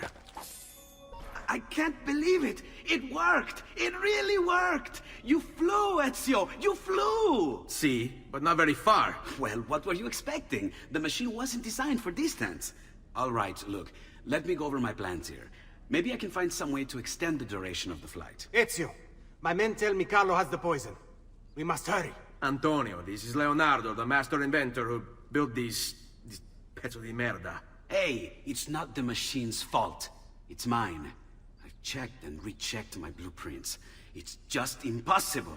I can't believe it! It worked! It really worked! You flew, Ezio! You flew! See, but not very far. Well, what were you expecting? The machine wasn't designed for distance. All right, look, let me go over my plans here. Maybe I can find some way to extend the duration of the flight. Ezio, my men tell me Carlo has the poison. We must hurry. Antonio, this is Leonardo, the master inventor who built these pezzo di merda. Hey, it's not the machine's fault. It's mine. I've checked and rechecked my blueprints. It's just impossible.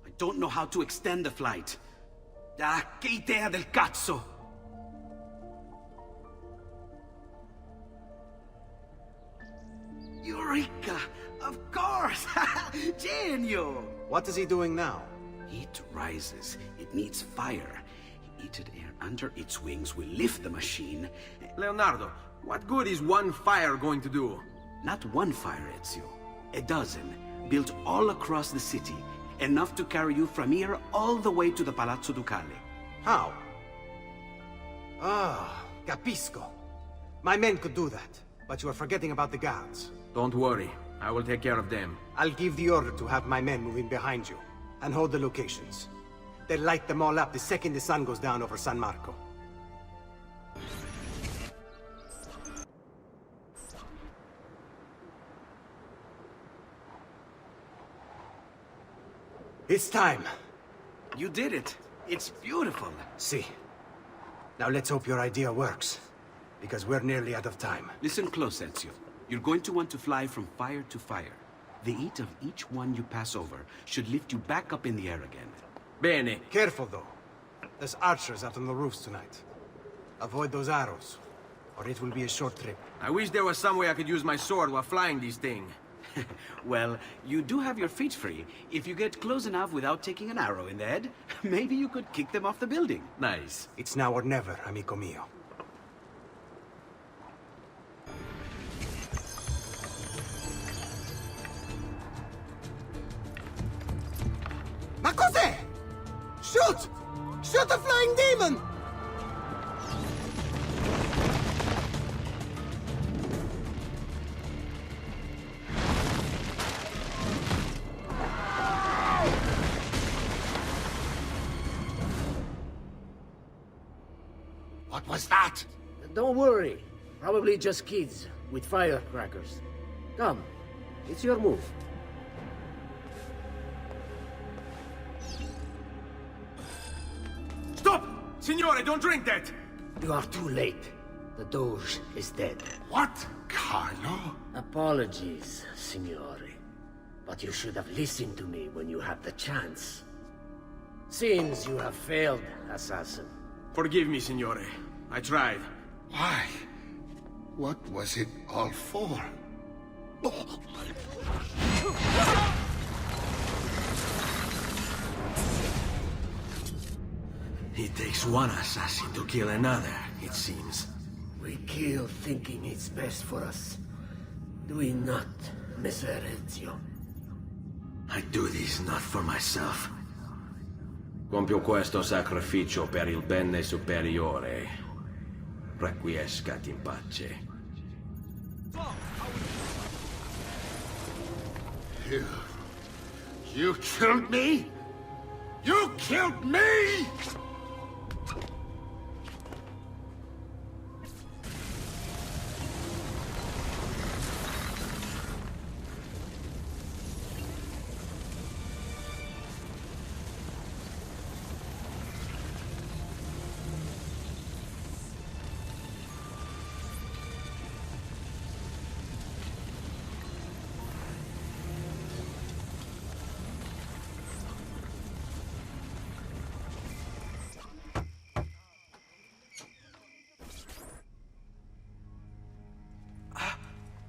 I don't know how to extend the flight. Ah, che idea del cazzo! Eureka! Of course! Genio! What is he doing now? Heat rises. It needs fire. Heated air under its wings will lift the machine. Leonardo, what good is one fire going to do? Not one fire, Ezio. A dozen, built all across the city. Enough to carry you from here all the way to the Palazzo Ducale. How? Ah, capisco. My men could do that, but you are forgetting about the guards. Don't worry. I will take care of them. I'll give the order to have my men move in behind you, and hold the locations. They'll light them all up the second the sun goes down over San Marco. It's time. You did it. It's beautiful. See. Now let's hope your idea works, because we're nearly out of time. Listen close, Ezio. You're going to want to fly from fire to fire. The heat of each one you pass over should lift you back up in the air again. Bene. Careful, though. There's archers out on the roofs tonight. Avoid those arrows, or it will be a short trip. I wish there was some way I could use my sword while flying these things. Well, you do have your feet free. If you get close enough without taking an arrow in the head, maybe you could kick them off the building. Nice. It's now or never, amico mio. Ma cos'è? Shoot! Shoot the flying demon! What was that? Don't worry. Probably just kids with firecrackers. Come, it's your move. Stop! Signore, don't drink that! You are too late. The Doge is dead. What? Carlo? Apologies, Signore. But you should have listened to me when you had the chance. Seems you have failed, assassin. Forgive me, Signore. I tried. Why? What was it all for? It takes one assassin to kill another, it seems. We kill thinking it's best for us. Do we not, Messer Ezio? I do this not for myself. Compio questo sacrificio per il bene superiore. Requiescat in pace. You killed me? You killed me?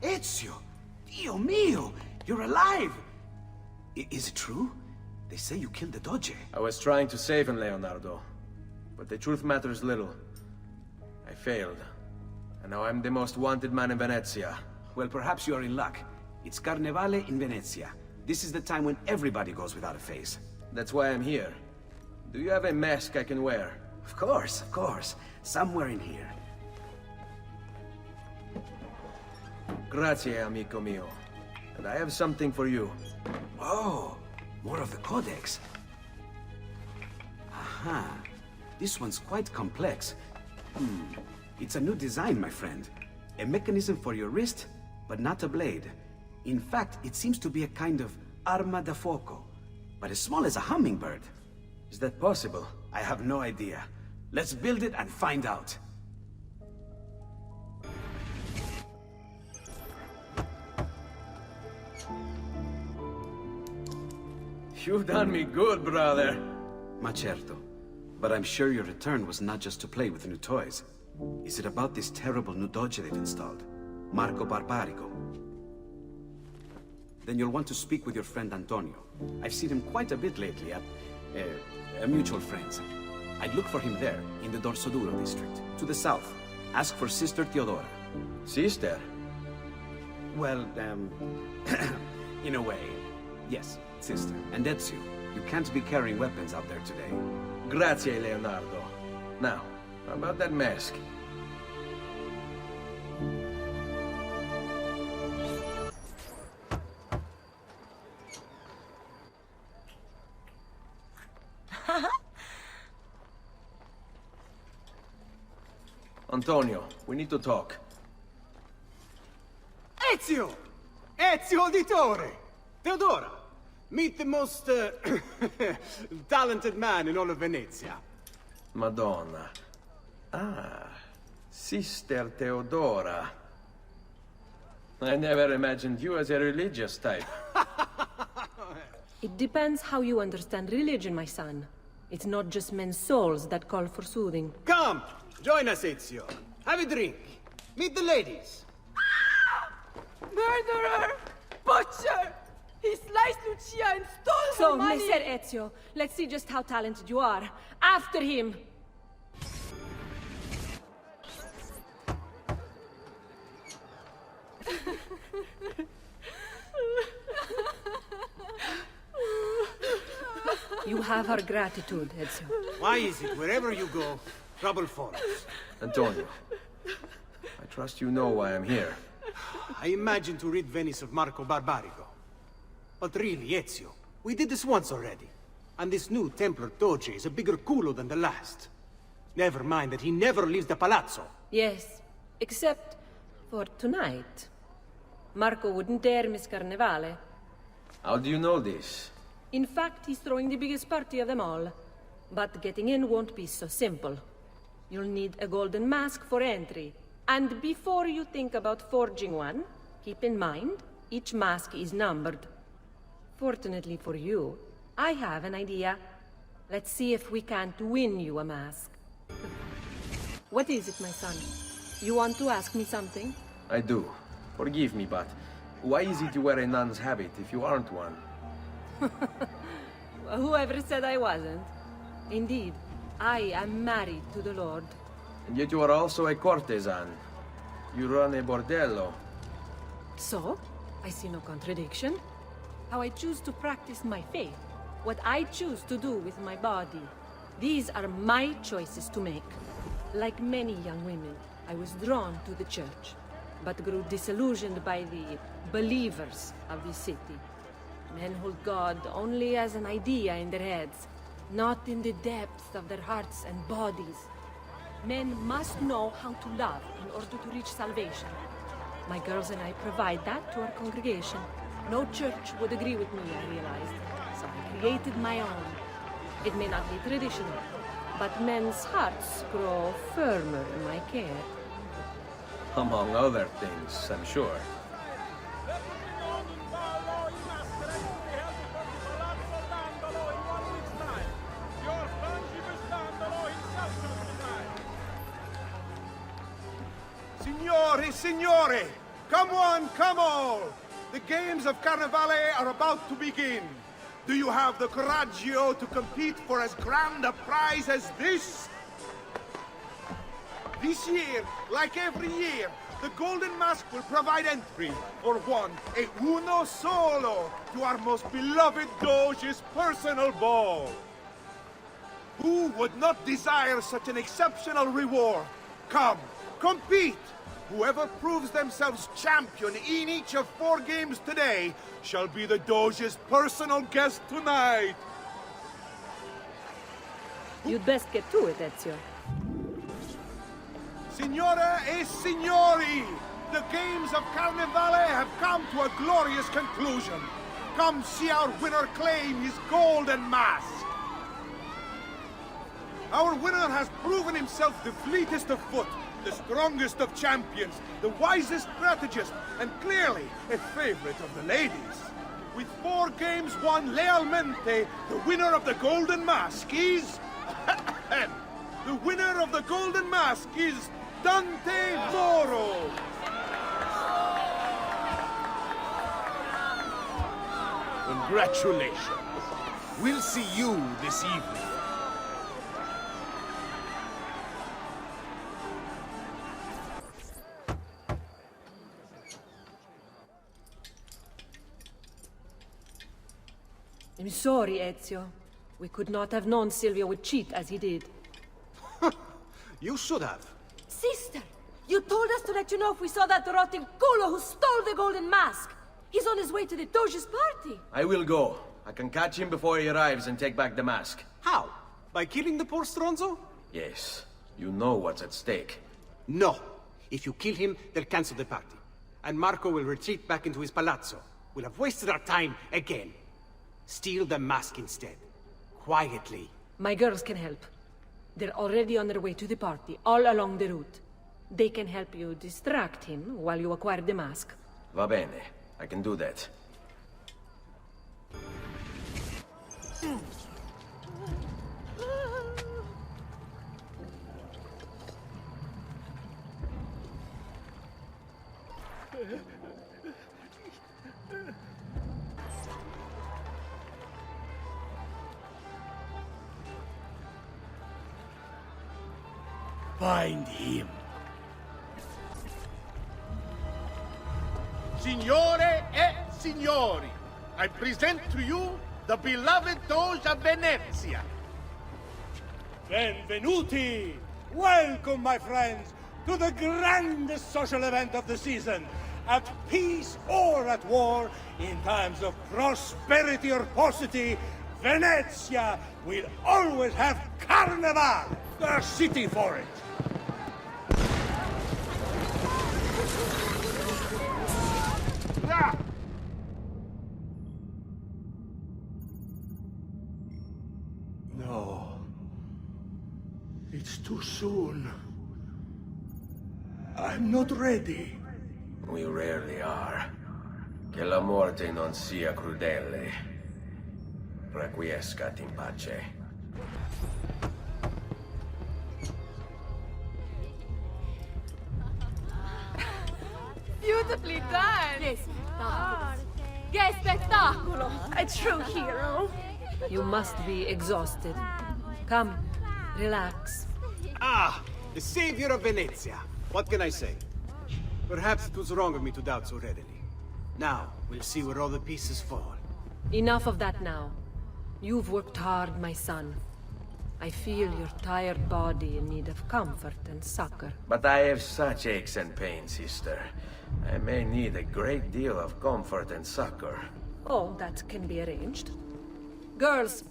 Ezio! Dio mio! You're alive! Is it true? They say you killed the Doge. I was trying to save him, Leonardo. But the truth matters little. I failed. And now I'm the most wanted man in Venezia. Well, perhaps you are in luck. It's Carnevale in Venezia. This is the time when everybody goes without a face. That's why I'm here. Do you have a mask I can wear? Of course, of course. Somewhere in here. Grazie, amico mio. And I have something for you. Oh, more of the Codex. Aha. This one's quite complex. It's a new design, my friend. A mechanism for your wrist, but not a blade. In fact, it seems to be a kind of arma da fuoco, but as small as a hummingbird. Is that possible? I have no idea. Let's build it and find out. You've done me good, brother. Ma certo. But I'm sure your return was not just to play with new toys. Is it about this terrible new Doge they've installed? Marco Barbarigo? then you'll want to speak with your friend Antonio. I've seen him quite a bit lately at mutual friends. I'd look for him there, in the Dorsoduro district, to the south. Ask for Sister Theodora. Sister? Well, in a way, yes, sister. And Ezio, you can't be carrying weapons out there today. Grazie, Leonardo. Now, how about that mask? Antonio, we need to talk. Ezio! Ezio Auditore! Theodora! Meet the most, talented man in all of Venezia. Madonna. Ah, Sister Theodora. I never imagined you as a religious type. It depends how you understand religion, my son. It's not just men's souls that call for soothing. Come! Join us, Ezio. Have a drink. Meet the ladies. Murderer! Butcher! He sliced Lucia and stole So, her money! Messer Ezio, let's see just how talented you are. After him! You have our gratitude, Ezio. Why is it wherever you go, trouble follows? Antonio, I trust you know why I'm here. I imagine to rid Venice of Marco Barbarigo. But really, Ezio, we did this once already. And this new Templar Doge is a bigger culo than the last. Never mind that he never leaves the palazzo. Yes, except for tonight. Marco wouldn't dare miss Carnevale. How do you know this? In fact, he's throwing the biggest party of them all. But getting in won't be so simple. You'll need a golden mask for entry. And before you think about forging one, keep in mind, each mask is numbered. Fortunately for you, I have an idea. Let's see if we can't win you a mask. What is it, my son? You want to ask me something? I do. Forgive me, but why is it you wear a nun's habit if you aren't one? Whoever said I wasn't? Indeed, I am married to the Lord. And yet you are also a courtesan. You run a bordello. So, I see no contradiction. How I choose to practice my faith, what I choose to do with my body. These are my choices to make. Like many young women, I was drawn to the church, but grew disillusioned by the believers of the city. Men hold God only as an idea in their heads, not in the depths of their hearts and bodies. Men must know how to love in order to reach salvation. My girls and I provide that to our congregation. No church would agree with me, I realized, so I created my own. It may not be traditional, but men's hearts grow firmer in my care. Among other things, I'm sure. Signori, signore! Come on, come on! The games of Carnevale are about to begin. Do you have the coraggio to compete for as grand a prize as this? This year, like every year, the Golden Mask will provide entry for one, e uno solo, to our most beloved Doge's personal ball. Who would not desire such an exceptional reward? Come, compete! Whoever proves themselves champion in each of 4 games today shall be the Doge's personal guest tonight. You'd best get to it, Ezio. Signore e signori, the games of Carnevale have come to a glorious conclusion. Come see our winner claim his golden mask. Our winner has proven himself the fleetest of foot, the strongest of champions, the wisest strategist, and clearly a favorite of the ladies. With 4 games won lealmente, the winner of the Golden Mask is... the winner of the Golden Mask is Dante Moro! Congratulations. We'll see you this evening. I'm sorry, Ezio. We could not have known Silvio would cheat as he did. You should have. Sister! You told us to let you know if we saw that rotting culo who stole the golden mask! He's on his way to the Doge's party! I will go. I can catch him before he arrives and take back the mask. How? By killing the poor Stronzo? Yes. You know what's at stake. No. If you kill him, they'll cancel the party. And Marco will retreat back into his palazzo. We'll have wasted our time again. Steal the mask instead. Quietly. My girls can help. They're already on their way to the party, all along the route. They can help you distract him while you acquire the mask. Va bene. I can do that. Find him. Signore e signori, I present to you the beloved Doge of Venezia. Benvenuti! Welcome, my friends, to the grandest social event of the season. At peace or at war, in times of prosperity or paucity, Venezia will always have Carnival, the city for it. No. It's too soon. I'm not ready. We rarely are. Che la morte non sia crudele. Requiescat in pace. Beautifully done! Yes. Che spettacolo! A true hero! You must be exhausted. Come, relax. Ah! The savior of Venezia. What can I say? Perhaps it was wrong of me to doubt so readily. Now, we'll see where all the pieces fall. Enough of that now. You've worked hard, my son. I feel your tired body in need of comfort and succor. But I have such aches and pains, sister. I may need a great deal of comfort and succor. Oh, that can be arranged. Girls.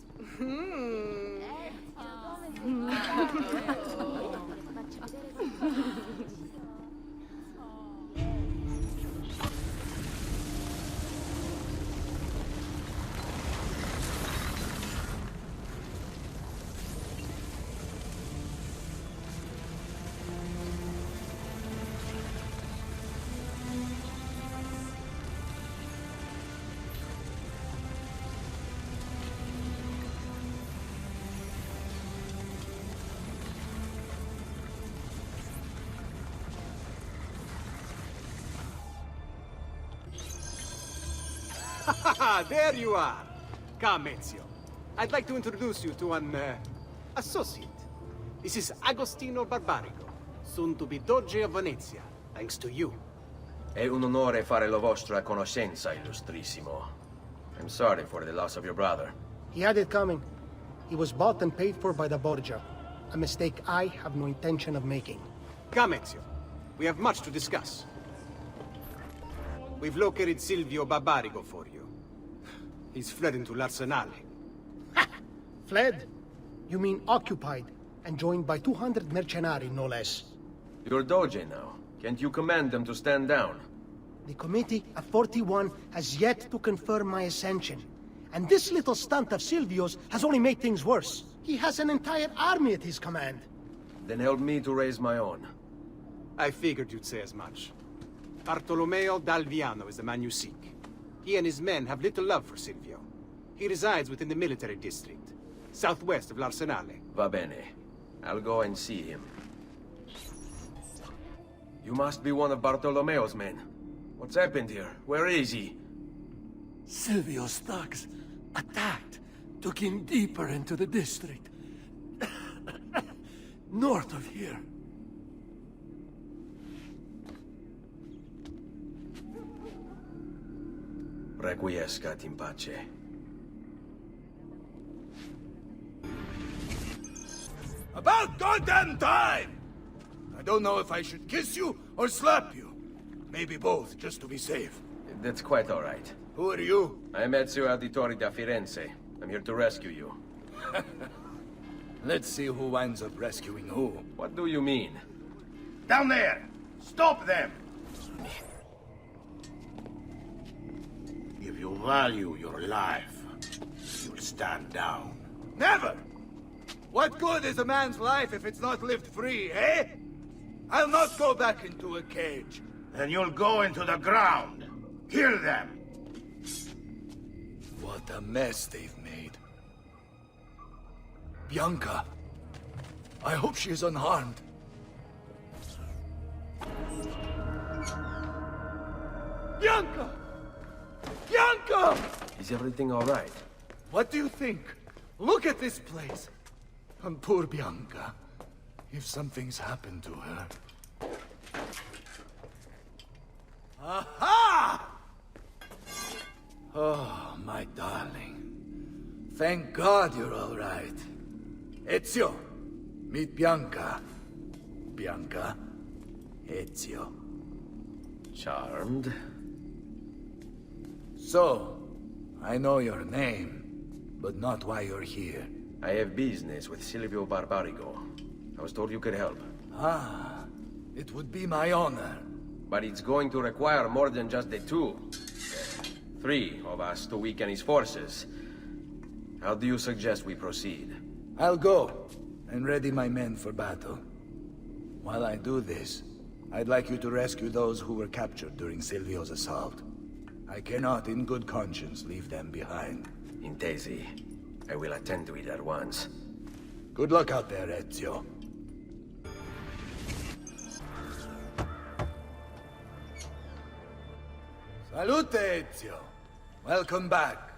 There you are! Come, Ezio. I'd like to introduce you to an, associate. This is Agostino Barbarigo, soon to be Doge of Venezia, thanks to you. È un onore fare la vostra conoscenza, illustrissimo. I'm sorry for the loss of your brother. He had it coming. He was bought and paid for by the Borgia. A mistake I have no intention of making. Come, Ezio. We have much to discuss. We've located Silvio Barbarigo for you. He's fled into l'Arsenale. Fled? You mean occupied, and joined by 200 mercenari, no less. You're Doge now. Can't you command them to stand down? The committee of 41 has yet to confirm my ascension. And this little stunt of Silvio's has only made things worse. He has an entire army at his command. Then help me to raise my own. I figured you'd say as much. Bartolomeo d'Alviano is the man you seek. He and his men have little love for Silvio. He resides within the military district, southwest of l'Arsenale. Va bene. I'll go and see him. You must be one of Bartolomeo's men. What's happened here? Where is he? Silvio's thugs attacked, took him deeper into the district. North of here. Requiescat in pace. About goddamn time! I don't know if I should kiss you or slap you. Maybe both, just to be safe. That's quite all right. Who are you? I'm Ezio Auditore da Firenze. I'm here to rescue you. Let's see who winds up rescuing who. What do you mean? Down there! Stop them! If you value your life, you'll stand down. Never! What good is a man's life if it's not lived free, eh? I'll not go back into a cage. Then you'll go into the ground. Kill them! What a mess they've made. Bianca. I hope she is unharmed. Bianca! Bianca! Is everything all right? What do you think? Look at this place. And poor Bianca. If something's happened to her... Aha! Oh, my darling. Thank God you're all right. Ezio, meet Bianca. Bianca, Ezio. Charmed. So, I know your name, but not why you're here. I have business with Silvio Barbarigo. I was told you could help. Ah, it would be my honor. But it's going to require more than just the two. 3 of us to weaken his forces. How do you suggest we proceed? I'll go and ready my men for battle. While I do this, I'd like you to rescue those who were captured during Silvio's assault. I cannot, in good conscience, leave them behind. Intesi. I will attend to it at once. Good luck out there, Ezio. Salute, Ezio. Welcome back.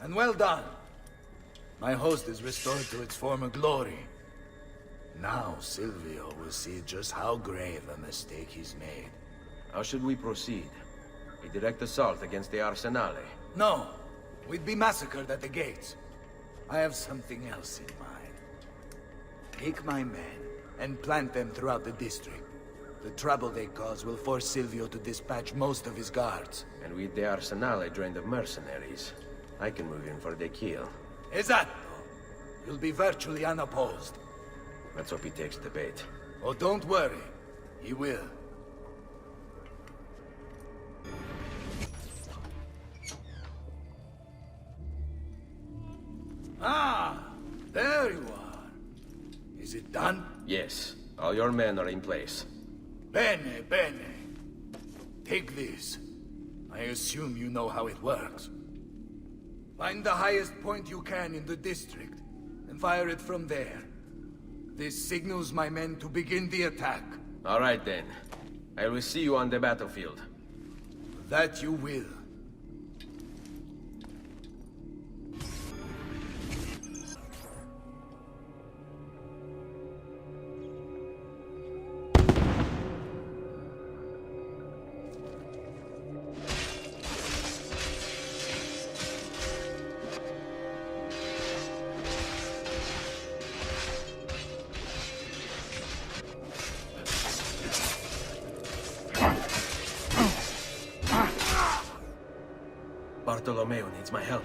And well done. My host is restored to its former glory. Now Silvio will see just how grave a mistake he's made. How should we proceed? A direct assault against the Arsenale? No. We'd be massacred at the gates. I have something else in mind. Take my men and plant them throughout the district. The trouble they cause will force Silvio to dispatch most of his guards. And with the Arsenale drained of mercenaries, I can move in for the kill. Esatto. You'll be virtually unopposed. Let's hope he takes the bait. Oh, don't worry. He will. Ah! There you are. Is it done? Yes. All your men are in place. Bene, bene. Take this. I assume you know how it works. Find the highest point you can in the district, and fire it from there. This signals my men to begin the attack. All right, then. I will see you on the battlefield. That you will. Bartolomeo needs my help.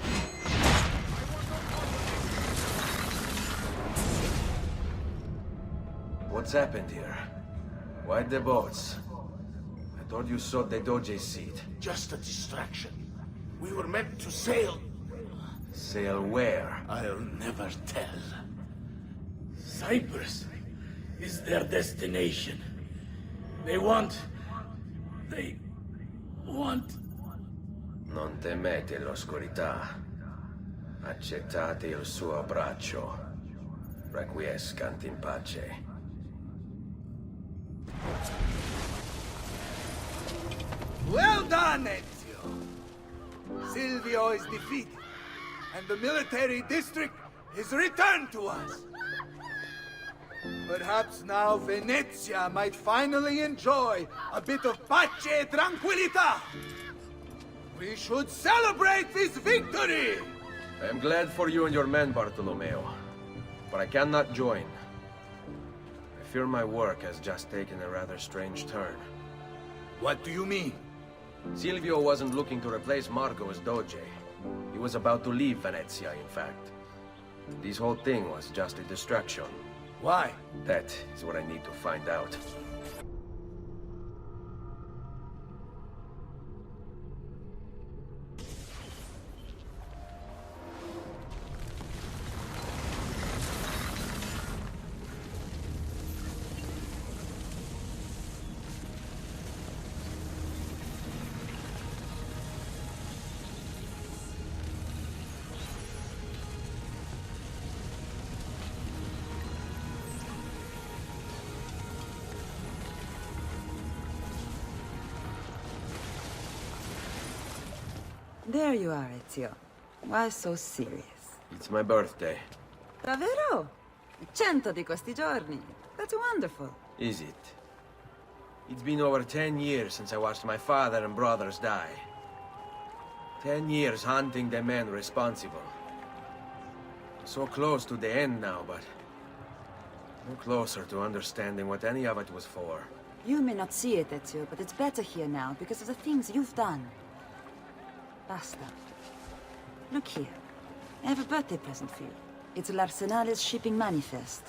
What's happened here? Why the boats? I thought you sought the Doge's seat. Just a distraction. We were meant to sail. Sail where? I'll never tell. Cyprus is their destination. They want... Non temete l'oscurità. Accettate il suo abbraccio. Requiescant in pace. Well done, Ezio! Silvio is defeated, and the military district is returned to us. Perhaps now Venezia might finally enjoy a bit of pace e tranquillità. We should celebrate this victory! I am glad for you and your men, Bartolomeo, but I cannot join. I fear my work has just taken a rather strange turn. What do you mean? Silvio wasn't looking to replace Marco as Doge. He was about to leave Venezia, in fact. This whole thing was just a distraction. Why? That is what I need to find out. There you are, Ezio. Why so serious? It's my birthday. Davvero? 100 di questi giorni. That's wonderful. Is it? It's been over 10 years since I watched my father and brothers die. 10 years hunting the men responsible. So close to the end now, but no closer to understanding what any of it was for. You may not see it, Ezio, but it's better here now because of the things you've done. Basta. Look here. I have a birthday present for you. It's l'Arsenale's shipping manifest.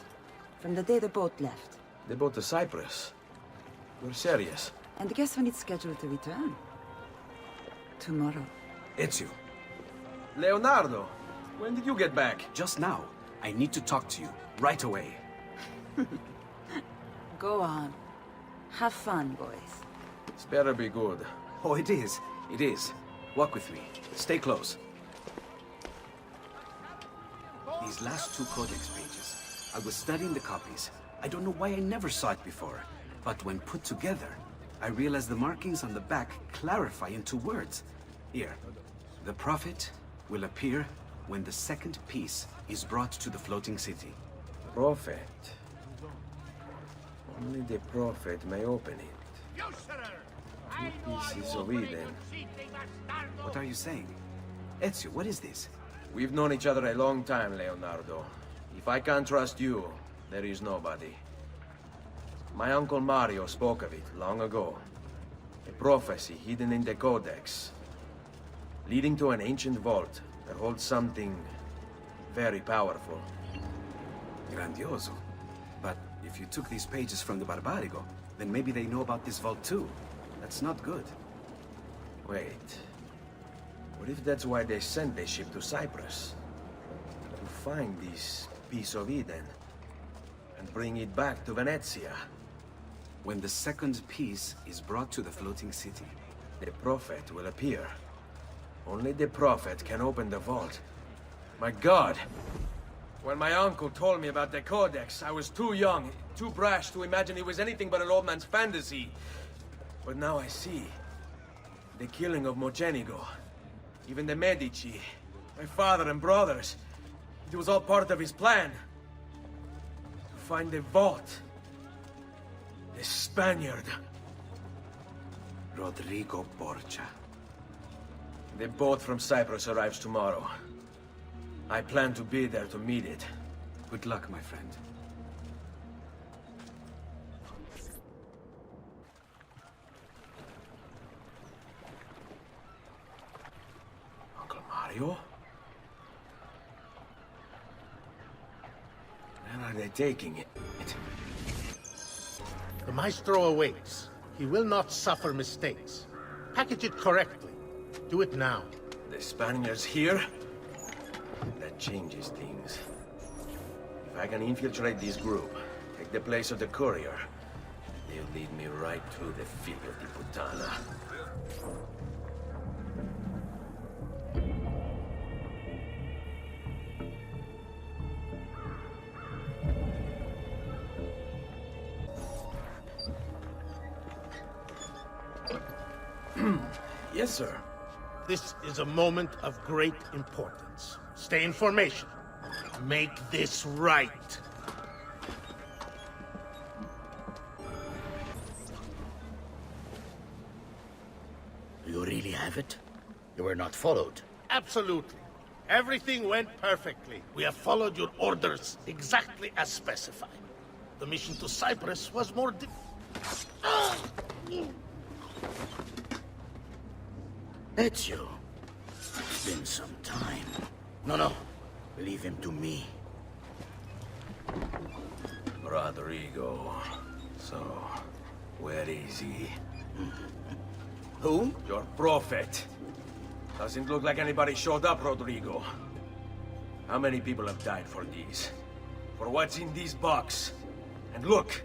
From the day the boat left. The boat to Cyprus? You're serious? And guess when it's scheduled to return? Tomorrow. Ezio. Leonardo! When did you get back? Just now. I need to talk to you. Right away. Go on. Have fun, boys. It's better be good. Oh, it is. It is. Walk with me. Stay close. These last two codex pages. I was studying the copies. I don't know why I never saw it before. But when put together, I realized the markings on the back clarify into words. Here. The prophet will appear when the second piece is brought to the floating city. Prophet? Only the prophet may open it. 2 pieces of Eden. What are you saying? Ezio, what is this? We've known each other a long time, Leonardo. If I can't trust you, there is nobody. My uncle Mario spoke of it long ago. A prophecy hidden in the Codex, leading to an ancient vault that holds something very powerful. Grandioso. But if you took these pages from the Barbarigo, then maybe they know about this vault too. That's not good. Wait. What if that's why they sent the ship to Cyprus? To find this piece of Eden and bring it back to Venezia. When the second piece is brought to the floating city, the prophet will appear. Only the prophet can open the vault. My God! When my uncle told me about the Codex, I was too young, too brash to imagine it was anything but an old man's fantasy. But now I see. The killing of Mocenigo. Even the Medici. My father and brothers. It was all part of his plan. To find the vault. The Spaniard. Rodrigo Borgia. The boat from Cyprus arrives tomorrow. I plan to be there to meet it. Good luck, my friend. Uncle Mario? Where are they taking it? The Maestro awaits. He will not suffer mistakes. Package it correctly. Do it now. The Spaniards here? That changes things. If I can infiltrate this group, take the place of the courier, they'll lead me right to the Figlio di Puttana. Yes, sir. This is a moment of great importance. Stay in formation. Make this right. You really have it? You were not followed? Absolutely. Everything went perfectly. We have followed your orders exactly as specified. The mission to Cyprus was more Ezio. It's been some time. No. Leave him to me. Rodrigo. So, where is he? Who? Your prophet. Doesn't look like anybody showed up, Rodrigo. How many people have died for these? For what's in this box? And look,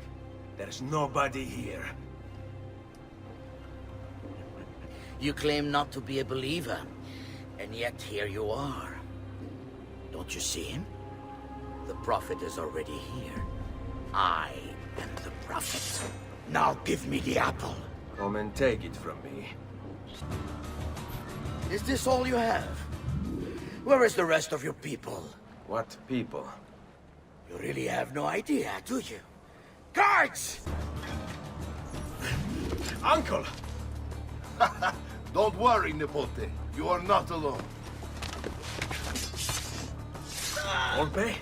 there's nobody here. You claim not to be a believer, and yet here you are. Don't you see him? The prophet is already here. I am the prophet. Now give me the apple. Come and take it from me. Is this all you have? Where is the rest of your people? What people? You really have no idea, do you? Guards! Uncle! Don't worry, Nipote. You are not alone. Volpe?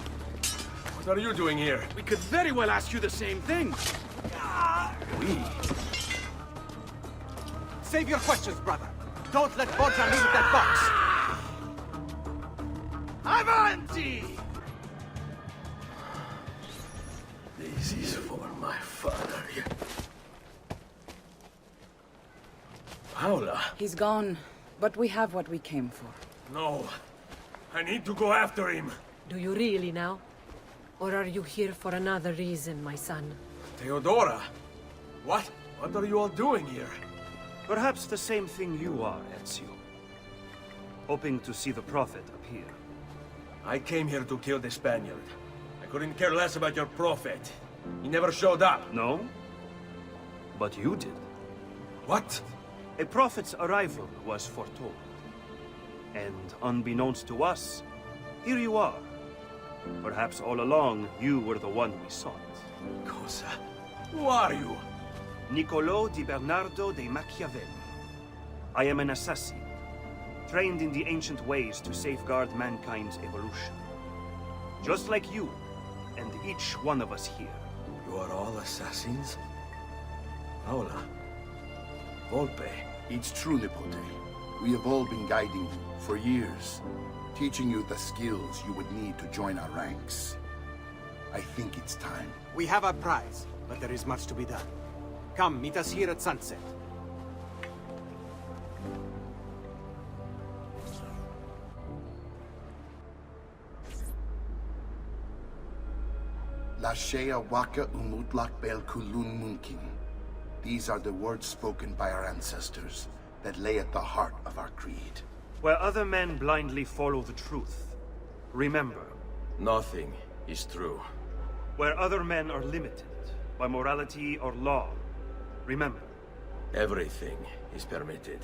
What are you doing here? We could very well ask you the same thing. We? Save your questions, brother. Don't let Borgia leave with that box. Avanti! This is for my father. Paola? He's gone, but we have what we came for. No. I need to go after him. Do you really now? Or are you here for another reason, my son? Theodora? What? What are you all doing here? Perhaps the same thing you are, Ezio. Hoping to see the Prophet appear. I came here to kill the Spaniard. I couldn't care less about your Prophet. He never showed up. No? But you did. What? A Prophet's arrival was foretold. And unbeknownst to us, here you are. Perhaps all along, you were the one we sought. Cosa? Who are you? Niccolò di Bernardo de Machiavelli. I am an assassin, trained in the ancient ways to safeguard mankind's evolution. Just like you, and each one of us here. You are all assassins? Paola? Volpe? It's true, Nipote. We have all been guiding you for years, teaching you the skills you would need to join our ranks. I think it's time. We have our prize, but there is much to be done. Come, meet us here at sunset. Lashea waka umutlak bel kulun munkin. These are the words spoken by our ancestors that lay at the heart of our creed. Where other men blindly follow the truth, remember. Nothing is true. Where other men are limited by morality or law, remember. Everything is permitted.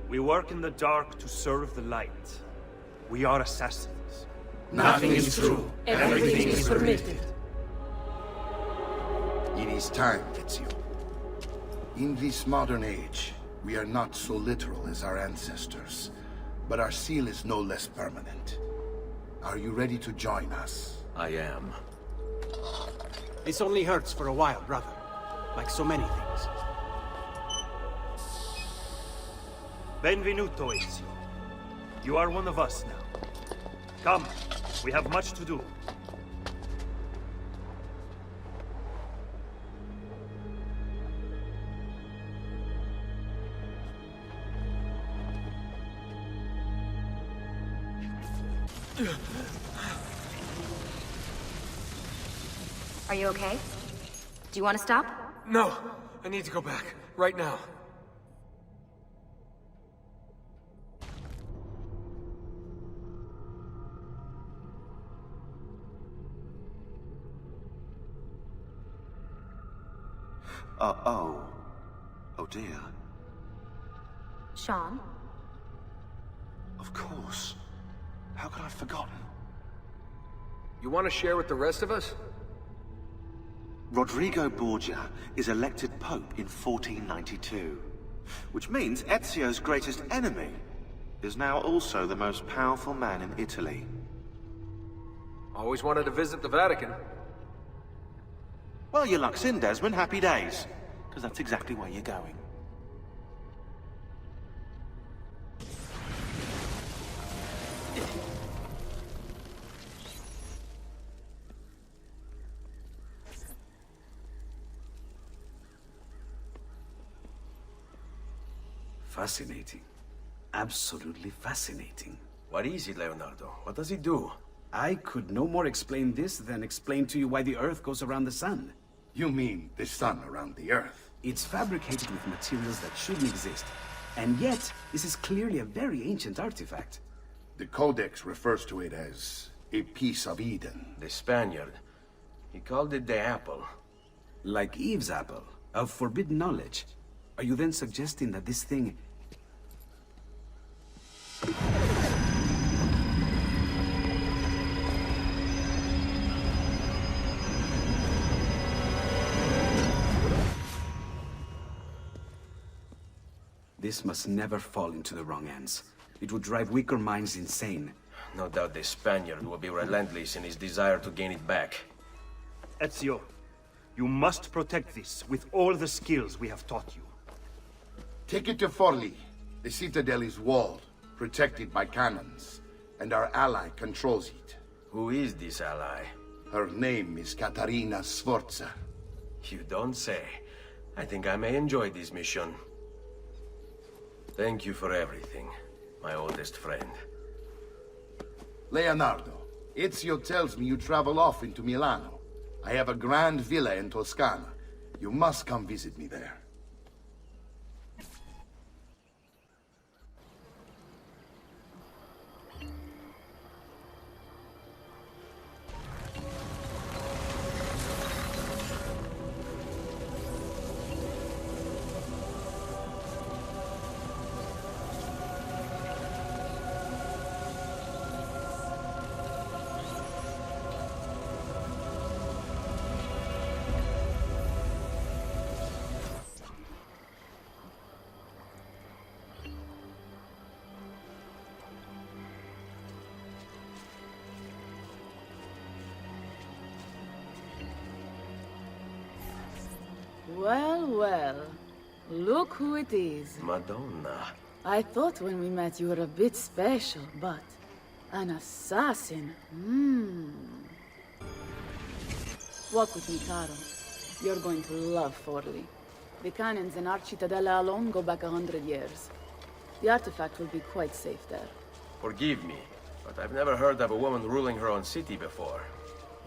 We work in the dark to serve the light. We are assassins. Nothing is true. Everything is permitted. It is time, Ezio. In this modern age, we are not so literal as our ancestors, but our seal is no less permanent. Are you ready to join us? I am. This only hurts for a while, brother. Like so many things. Benvenuto, Ezio. You are one of us now. Come, we have much to do. Are you okay? Do you want to stop? No, I need to go back. Right now. Oh. Oh dear. Sean? Of course. How could I have forgotten? You want to share with the rest of us? Rodrigo Borgia is elected Pope in 1492, which means Ezio's greatest enemy is now also the most powerful man in Italy. Always wanted to visit the Vatican. Well, your luck's in, Desmond. Happy days. Because that's exactly where you're going. Fascinating. Absolutely fascinating. What is it, Leonardo? What does it do? I could no more explain this than explain to you why the Earth goes around the Sun. You mean the sun around the Earth? It's fabricated with materials that shouldn't exist. And yet, this is clearly a very ancient artifact. The Codex refers to it as a piece of Eden. The Spaniard. He called it the apple. Like Eve's apple, of forbidden knowledge. Are you then suggesting that this thing... This must never fall into the wrong hands. It would drive weaker minds insane. No doubt the Spaniard will be relentless in his desire to gain it back. Ezio, you must protect this with all the skills we have taught you. Take it to Forli. The citadel is walled, protected by cannons, and our ally controls it. Who is this ally? Her name is Caterina Sforza. You don't say. I think I may enjoy this mission. Thank you for everything, my oldest friend. Leonardo, Ezio tells me you travel off into Milano. I have a grand villa in Toscana. You must come visit me there. Well, well. Look who it is. Madonna. I thought when we met you were a bit special, but... an assassin? Walk with me, Caro. You're going to love Forli. The cannons in our Cittadella alone go back 100 years. The artifact will be quite safe there. Forgive me, but I've never heard of a woman ruling her own city before.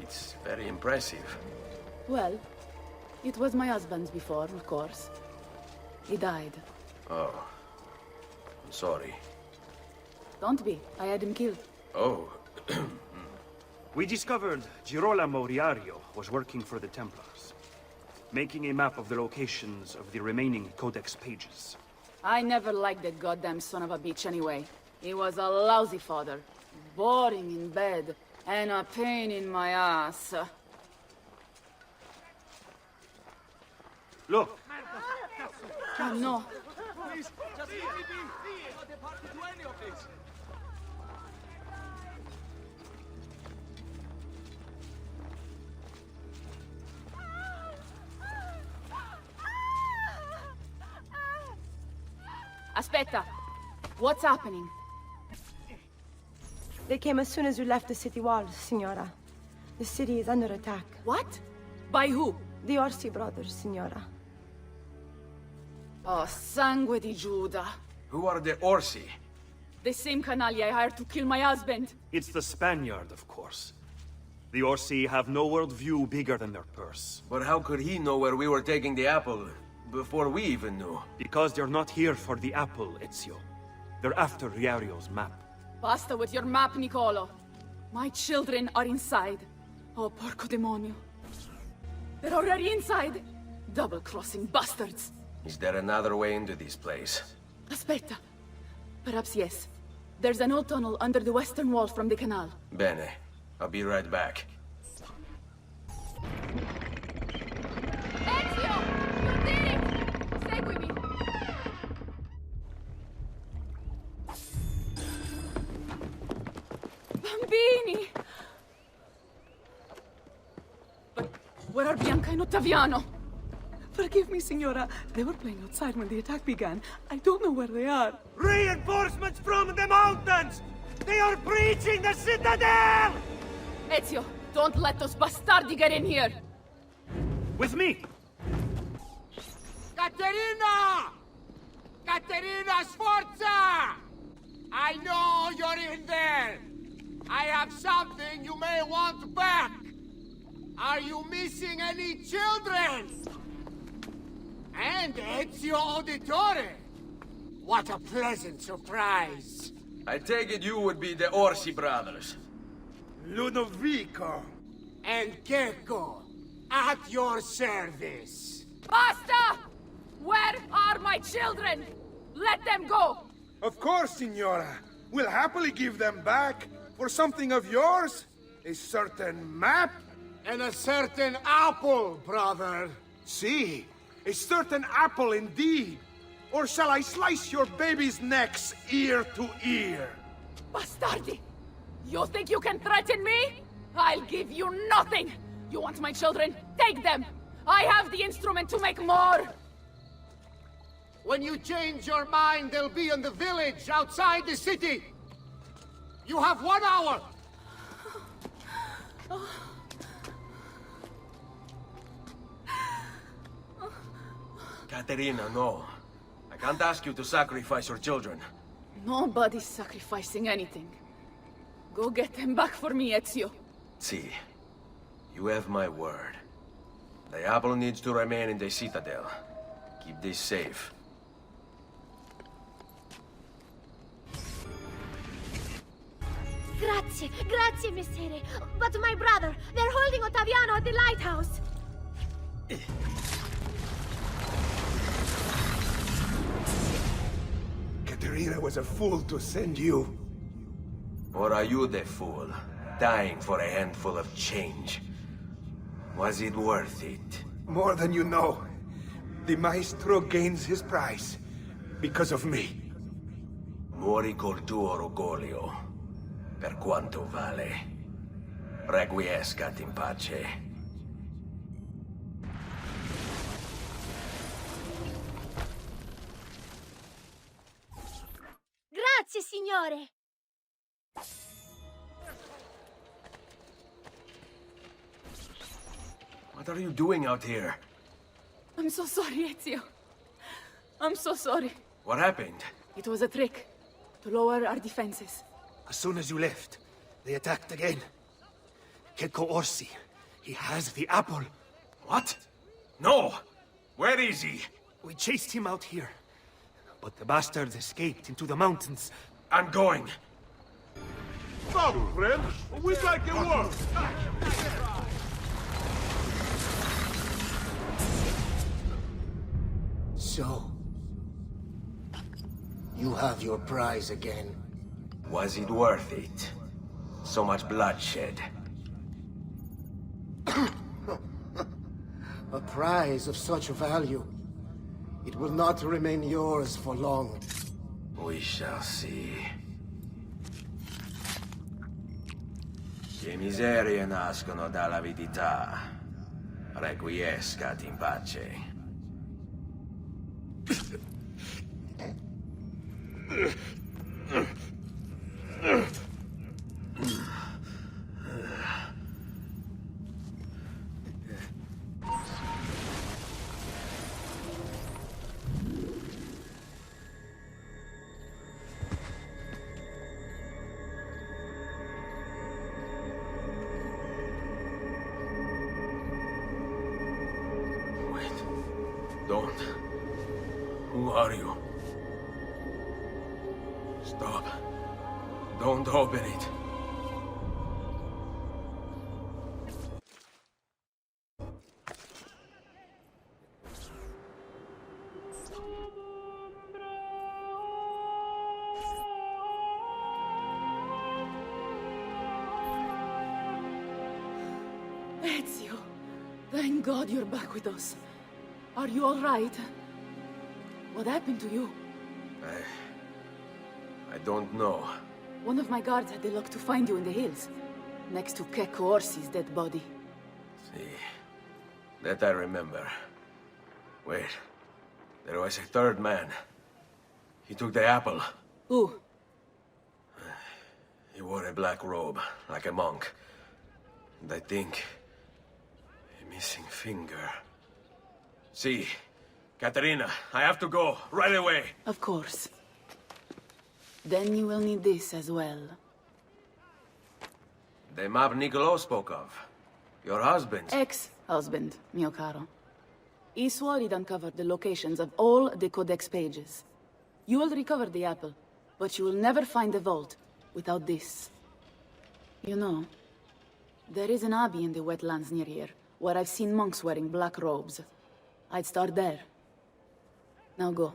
It's very impressive. Well, it was my husband's before, of course. He died. Oh. I'm sorry. Don't be. I had him killed. Oh. We discovered Girolamo Riario was working for the Templars, making a map of the locations of the remaining Codex pages. I never liked that goddamn son of a bitch anyway. He was a lousy father. Boring in bed. And a pain in my ass. Look! Oh, no. Please, just let me be. I'm not a party to any of this. Aspetta. What's happening? They came as soon as you left the city walls, Signora. The city is under attack. What? By who? The Orsi brothers, Signora. Oh, sangue di Giuda. Who are the Orsi? The same canaglia I hired to kill my husband. It's the Spaniard, of course. The Orsi have no worldview bigger than their purse. But how could he know where we were taking the apple before we even knew? Because they're not here for the apple, Ezio. They're after Riario's map. Basta with your map, Niccolo. My children are inside. Oh, porco demonio. They're already inside. Double-crossing bastards. Is there another way into this place? Aspetta. Perhaps yes. There's an old tunnel under the western wall from the canal. Bene. I'll be right back. Ezio! You did it! Seguimi! Bambini! But where are Bianca and Ottaviano? Forgive me, Signora. They were playing outside when the attack began. I don't know where they are. Reinforcements from the mountains! They are breaching the citadel! Ezio, don't let those bastardi get in here! With me! Caterina! Caterina Sforza! I know you're in there! I have something you may want back! Are you missing any children? And Ezio Auditore! What a pleasant surprise! I take it you would be the Orsi brothers. Ludovico and Gecko, at your service. Basta! Where are my children? Let them go! Of course, Signora. We'll happily give them back for something of yours. A certain map. And a certain apple, brother. See, a certain apple indeed. Or shall I slice your baby's necks ear to ear? Bastardi! You think you can threaten me? I'll give you nothing! You want my children? Take them! I have the instrument to make more! When you change your mind, they'll be in the village outside the city. You have 1 hour. Caterina, no. I can't ask you to sacrifice your children. Nobody's sacrificing anything. Go get them back for me, Ezio. See, you have my word. The apple needs to remain in the citadel. Keep this safe. Grazie, grazie, Messere. But my brother, they're holding Ottaviano at the lighthouse. Caterina was a fool to send you. Or are you the fool, dying for a handful of change? Was it worth it? More than you know. The Maestro gains his price. Because of me. Muori col tuo orgoglio. Per quanto vale. Requiescat in pace. Grazie, signore. What are you doing out here? I'm so sorry, Ezio. I'm so sorry. What happened? It was a trick. To lower our defenses. As soon as you left, they attacked again. Gecko Orsi. He has the apple. What? No! Where is he? We chased him out here. But the bastards escaped into the mountains. I'm going. Stop, friend! We'd like your work! So, you have your prize again. Was it worth it? So much bloodshed. A prize of such value. It will not remain yours for long. We shall see. Che miserie nascono dall'avidità. Requiescat in pace. Don't. Who are you? Stop. Don't open it. Ezio, thank God you're back with us. Are you all right? What happened to you? I don't know. One of my guards had the luck to find you in the hills, next to Keko Orsi's dead body. See, that I remember. Wait, there was a third man. He took the apple. Who? He wore a black robe, like a monk. And I think... a missing finger. See, Katerina, I have to go, right away. Of course. Then you will need this as well. The map Niccolo spoke of. Your husband's. Ex-husband, mio caro. He swore he'd uncovered the locations of all the Codex pages. You will recover the apple, but you will never find the vault without this. You know, there is an abbey in the wetlands near here, where I've seen monks wearing black robes. I'd start there. Now go.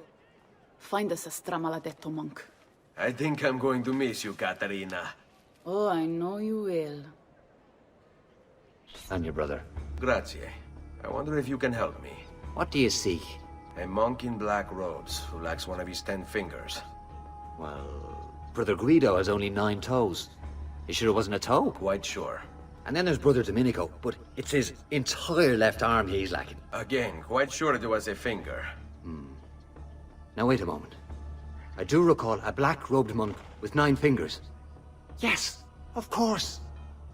Find us a Stramaladetto monk. I think I'm going to miss you, Katerina. Oh, I know you will. I'm your brother. Grazie. I wonder if you can help me. What do you seek? A monk in black robes who lacks one of his 10 fingers. Well, Brother Guido has only 9 toes. You sure it wasn't a toe? Quite sure. And then there's Brother Domenico, but it's his entire left arm he's lacking. Again, quite sure it was a finger. Now wait a moment. I do recall a black-robed monk with 9 fingers. Yes, of course.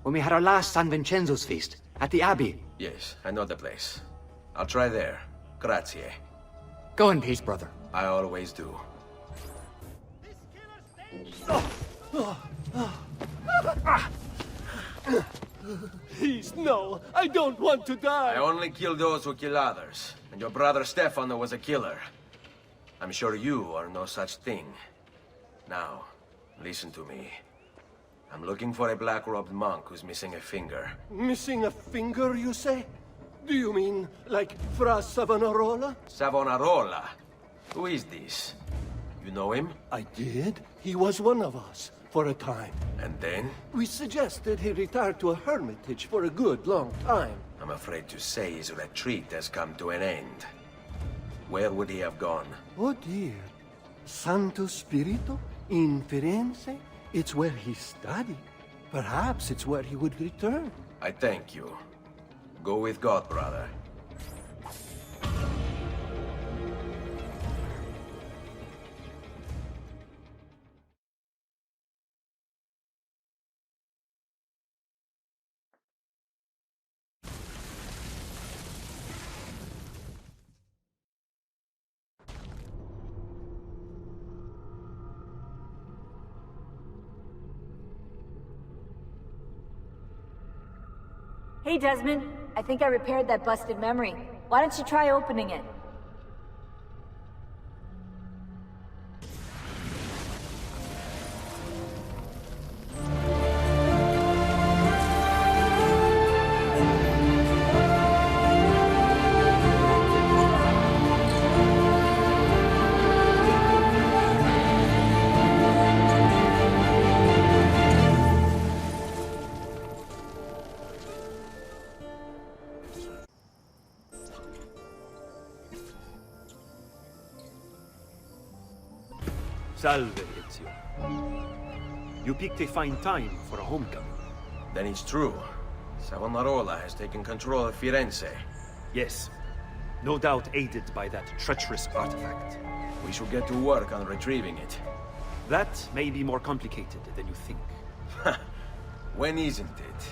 When we had our last San Vincenzo's feast, at the Abbey. Yes, I know the place. I'll try there. Grazie. Go in peace, brother. I always do. Please, no. I don't want to die. I only kill those who kill others. And your brother Stefano was a killer. I'm sure you are no such thing. Now, listen to me. I'm looking for a black-robed monk who's missing a finger. Missing a finger, you say? Do you mean, like, Fra Savonarola? Savonarola? Who is this? You know him? I did. He was one of us, for a time. And then? We suggested he retire to a hermitage for a good long time. I'm afraid to say his retreat has come to an end. Where would he have gone? Oh dear. Santo Spirito? In Firenze? It's where he studied. Perhaps it's where he would return. I thank you. Go with God, brother. Hey, Desmond. I think I repaired that busted memory. Why don't you try opening it? Salve, Ezio. You picked a fine time for a homecoming. Then it's true. Savonarola has taken control of Firenze. Yes. No doubt aided by that treacherous artifact. We should get to work on retrieving it. That may be more complicated than you think. When isn't it?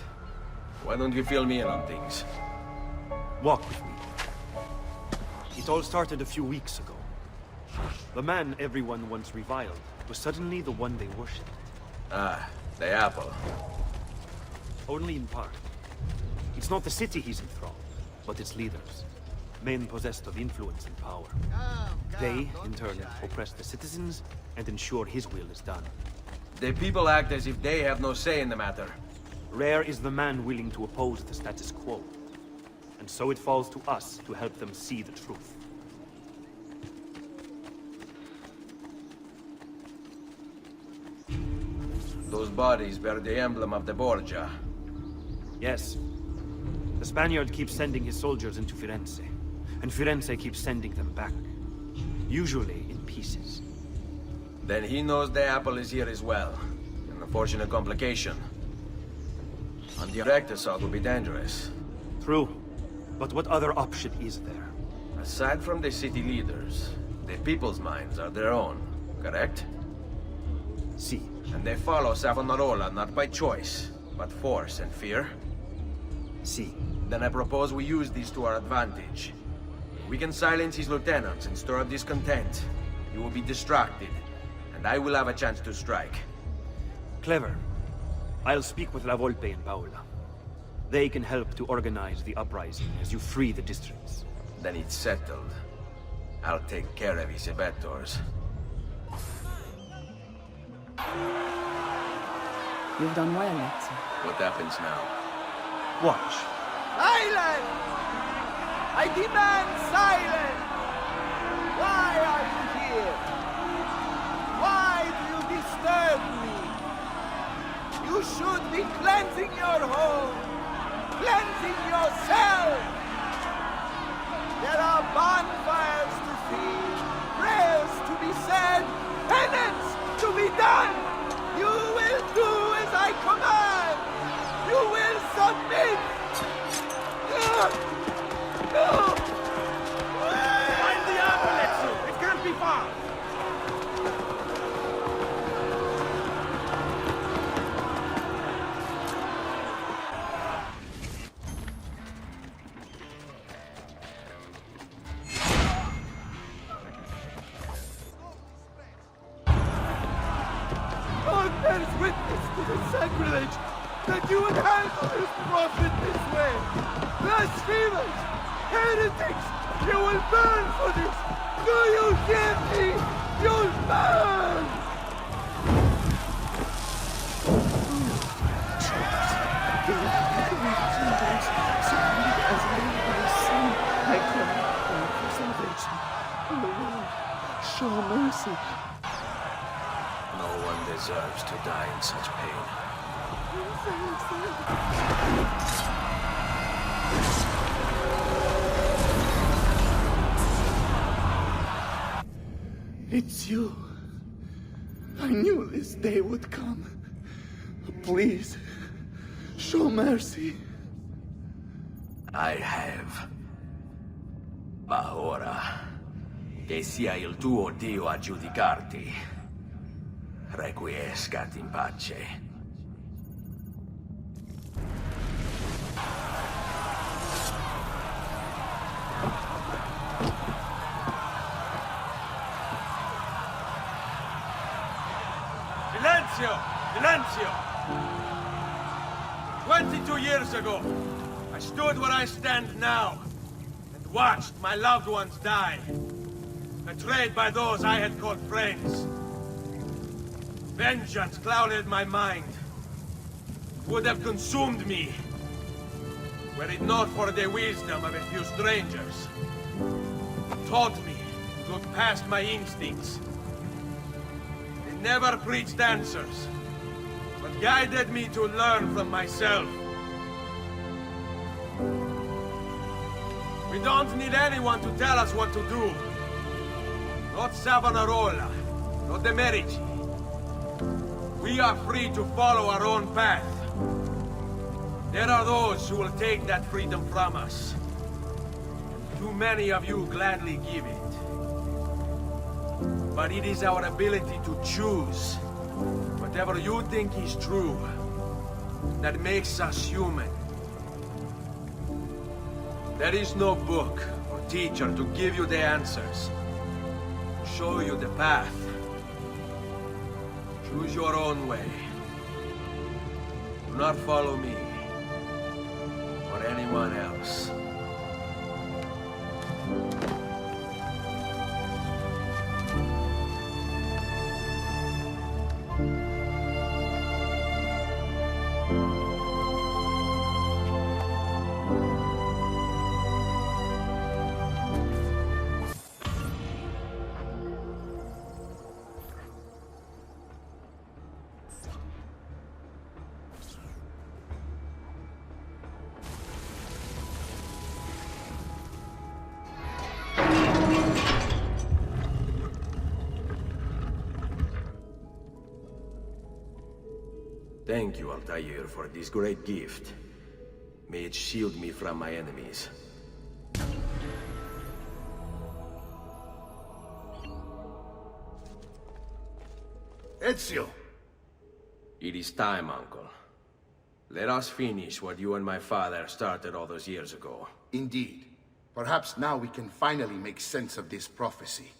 Why don't you fill me in on things? Walk with me. It all started a few weeks ago. The man everyone once reviled was suddenly the one they worshipped. Ah, the apple. Only in part. It's not the city he's enthralled, but its leaders. Men possessed of influence and power. They, in turn, oppress the citizens and ensure his will is done. The people act as if they have no say in the matter. Rare is the man willing to oppose the status quo. And so it falls to us to help them see the truth. Those bodies bear the emblem of the Borgia. Yes. The Spaniard keeps sending his soldiers into Firenze, and Firenze keeps sending them back. Usually in pieces. Then he knows the apple is here as well. An unfortunate complication. On direct assault would be dangerous. True. But what other option is there? Aside from the city leaders, the people's minds are their own, correct? Si. And they follow Savonarola not by choice, but force and fear? Si. Then I propose we use these to our advantage. We can silence his lieutenants and stir up discontent. You will be distracted, and I will have a chance to strike. Clever. I'll speak with La Volpe and Paola. They can help to organize the uprising as you free the districts. Then it's settled. I'll take care of his abettors. You've done well, Ezio. What happens now? Watch. Silence! I demand silence! Why are you here? Why do you disturb me? You should be cleansing your home, cleansing yourself. There are bonfires to see, prayers to be said, penance to be done. You will do as I command. You will submit. No! Find the apple, Ezio! It can't be far! God bears witness to the sacrilege that you would handle this prophet this way. Blasphemers! Heretics! You will burn for this! Do you hear me? You'll burn! Show mercy. No one deserves to die in such pain. It's you. I knew this day would come. Please, show mercy. I have. Ma ora, che sia il tuo Dio a giudicarti. Requiescat in pace. Silenzio! Silenzio! 22 years ago, I stood where I stand now, and watched my loved ones die, betrayed by those I had called friends. Vengeance clouded my mind, would have consumed me, were it not for the wisdom of a few strangers. Taught me to look past my instincts. They never preached answers, but guided me to learn from myself. We don't need anyone to tell us what to do. Not Savonarola, not the Medici. We are free to follow our own path. There are those who will take that freedom from us. Too many of you gladly give it. But it is our ability to choose whatever you think is true that makes us human. There is no book or teacher to give you the answers, to show you the path. Choose your own way. Do not follow me or anyone else. Thank you, Altair, for this great gift. May it shield me from my enemies. Ezio! It is time, Uncle. Let us finish what you and my father started all those years ago. Indeed. Perhaps now we can finally make sense of this prophecy,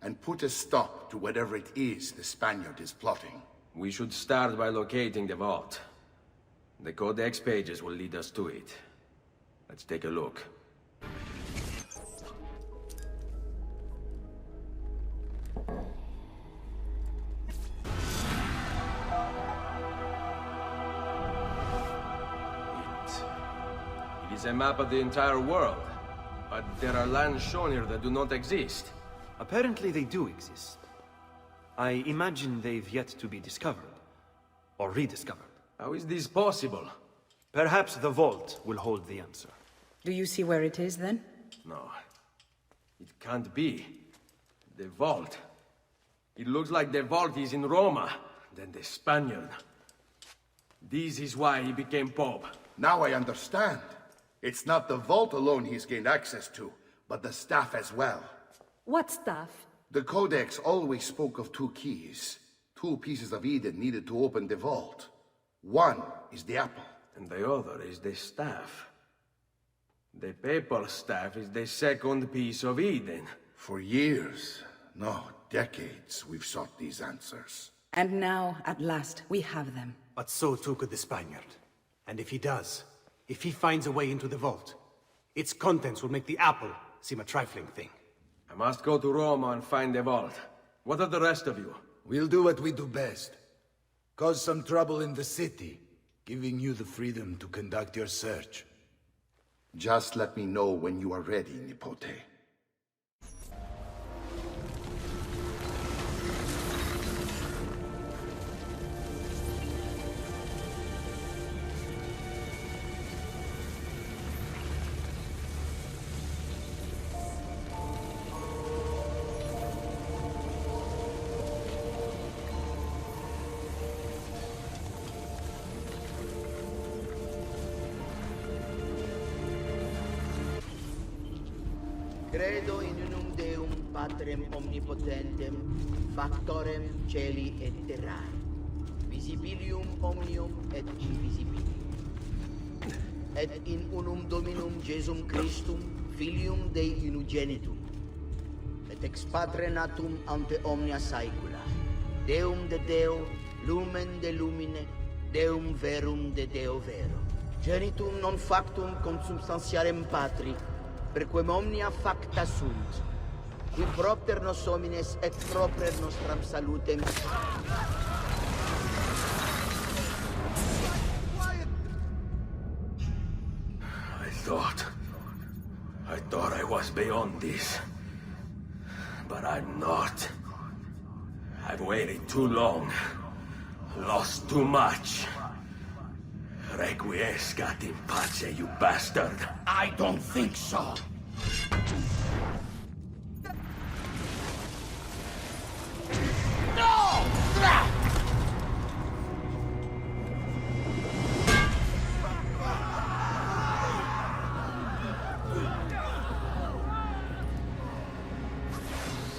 and put a stop to whatever it is the Spaniard is plotting. We should start by locating the vault. The Codex pages will lead us to it. Let's take a look. It is a map of the entire world, but there are lands shown here that do not exist. Apparently they do exist. I imagine they've yet to be discovered. Or rediscovered. How is this possible? Perhaps the vault will hold the answer. Do you see where it is, then? No. It can't be. The vault. It looks like the vault is in Roma, then the Spaniard. This is why he became Pope. Now I understand. It's not the vault alone he's gained access to, but the staff as well. What staff? The Codex always spoke of 2 keys. 2 pieces of Eden needed to open the vault. One is the apple. And the other is the staff. The papal staff is the second piece of Eden. For years, no, decades, we've sought these answers. And now, at last, we have them. But so too could the Spaniard. And if he does, if he finds a way into the vault, its contents will make the apple seem a trifling thing. I must go to Roma and find the vault. What of the rest of you? We'll do what we do best. Cause some trouble in the city, giving you the freedom to conduct your search. Just let me know when you are ready, Nipote. Credo in unum Deum, Patrem omnipotentem, factorem celi et terrae, visibilium omnium et invisibilium. Et in unum Dominum Jesum Christum, Filium Dei unigenitum, et ex Patre natum ante omnia saecula, Deum de Deo, lumen de lumine, Deum verum de Deo vero, genitum non factum consubstantiarem Patri, perquem omnia facta sunt, qui propter nos homines et proper nostram salutem. I thought I was beyond this. But I'm not. I've waited too long. Lost too much. Requiescat in pace, you bastard. I don't think so. No!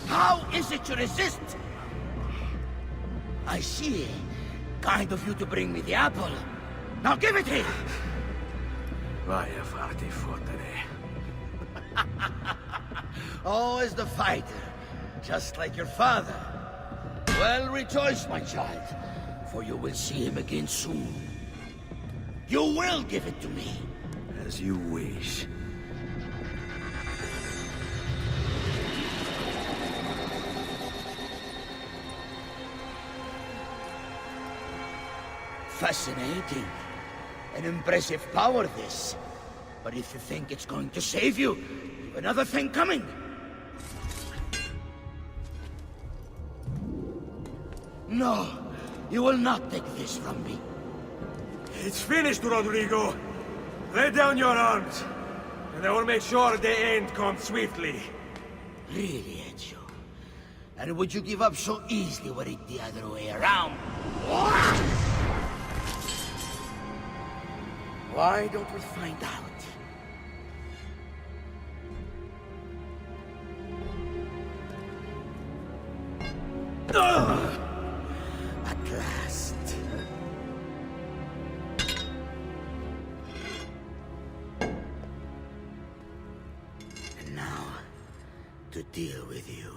How is it you resist? I see. Kind of you to bring me the apple. Now give it here! Vaya farti fottere. Always the fighter, just like your father. Well, rejoice, my child, for you will see him again soon. You will give it to me. As you wish. Fascinating. An impressive power, this. But if you think it's going to save you, you've another thing coming. No, you will not take this from me. It's finished, Rodrigo. Lay down your arms, and I will make sure the end comes swiftly. Really, Ezio? And would you give up so easily were it the other way around? Why don't we find out? At last. And now, to deal with you.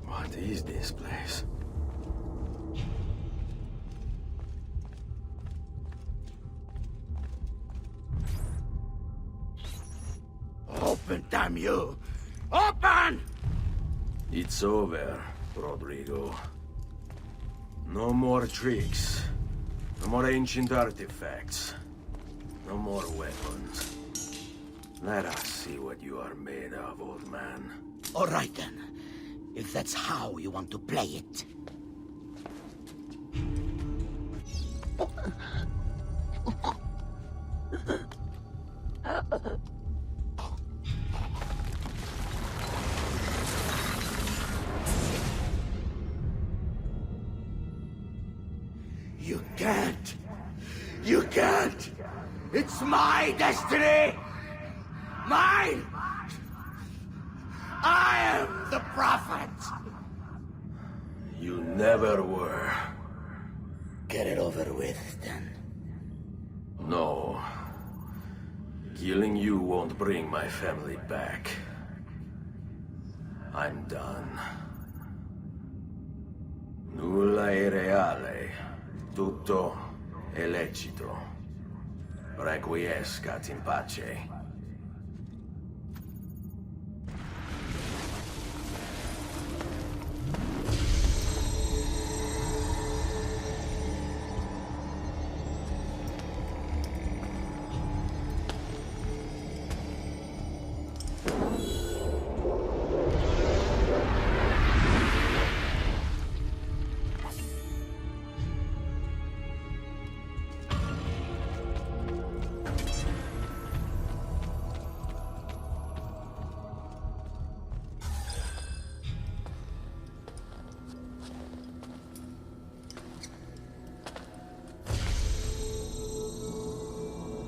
What is this place? Open, damn you! Open! It's over, Rodrigo. No more tricks. No more ancient artifacts. No more weapons. Let us see what you are made of, old man. All right then. If that's how you want to play it. You can't! You can't! It's my destiny! Mine! I am the prophet! You never were. Get it over with, then. No. Killing you won't bring my family back. I'm done. Nulla è reale. Tutto è lecito. Requiescat in pace.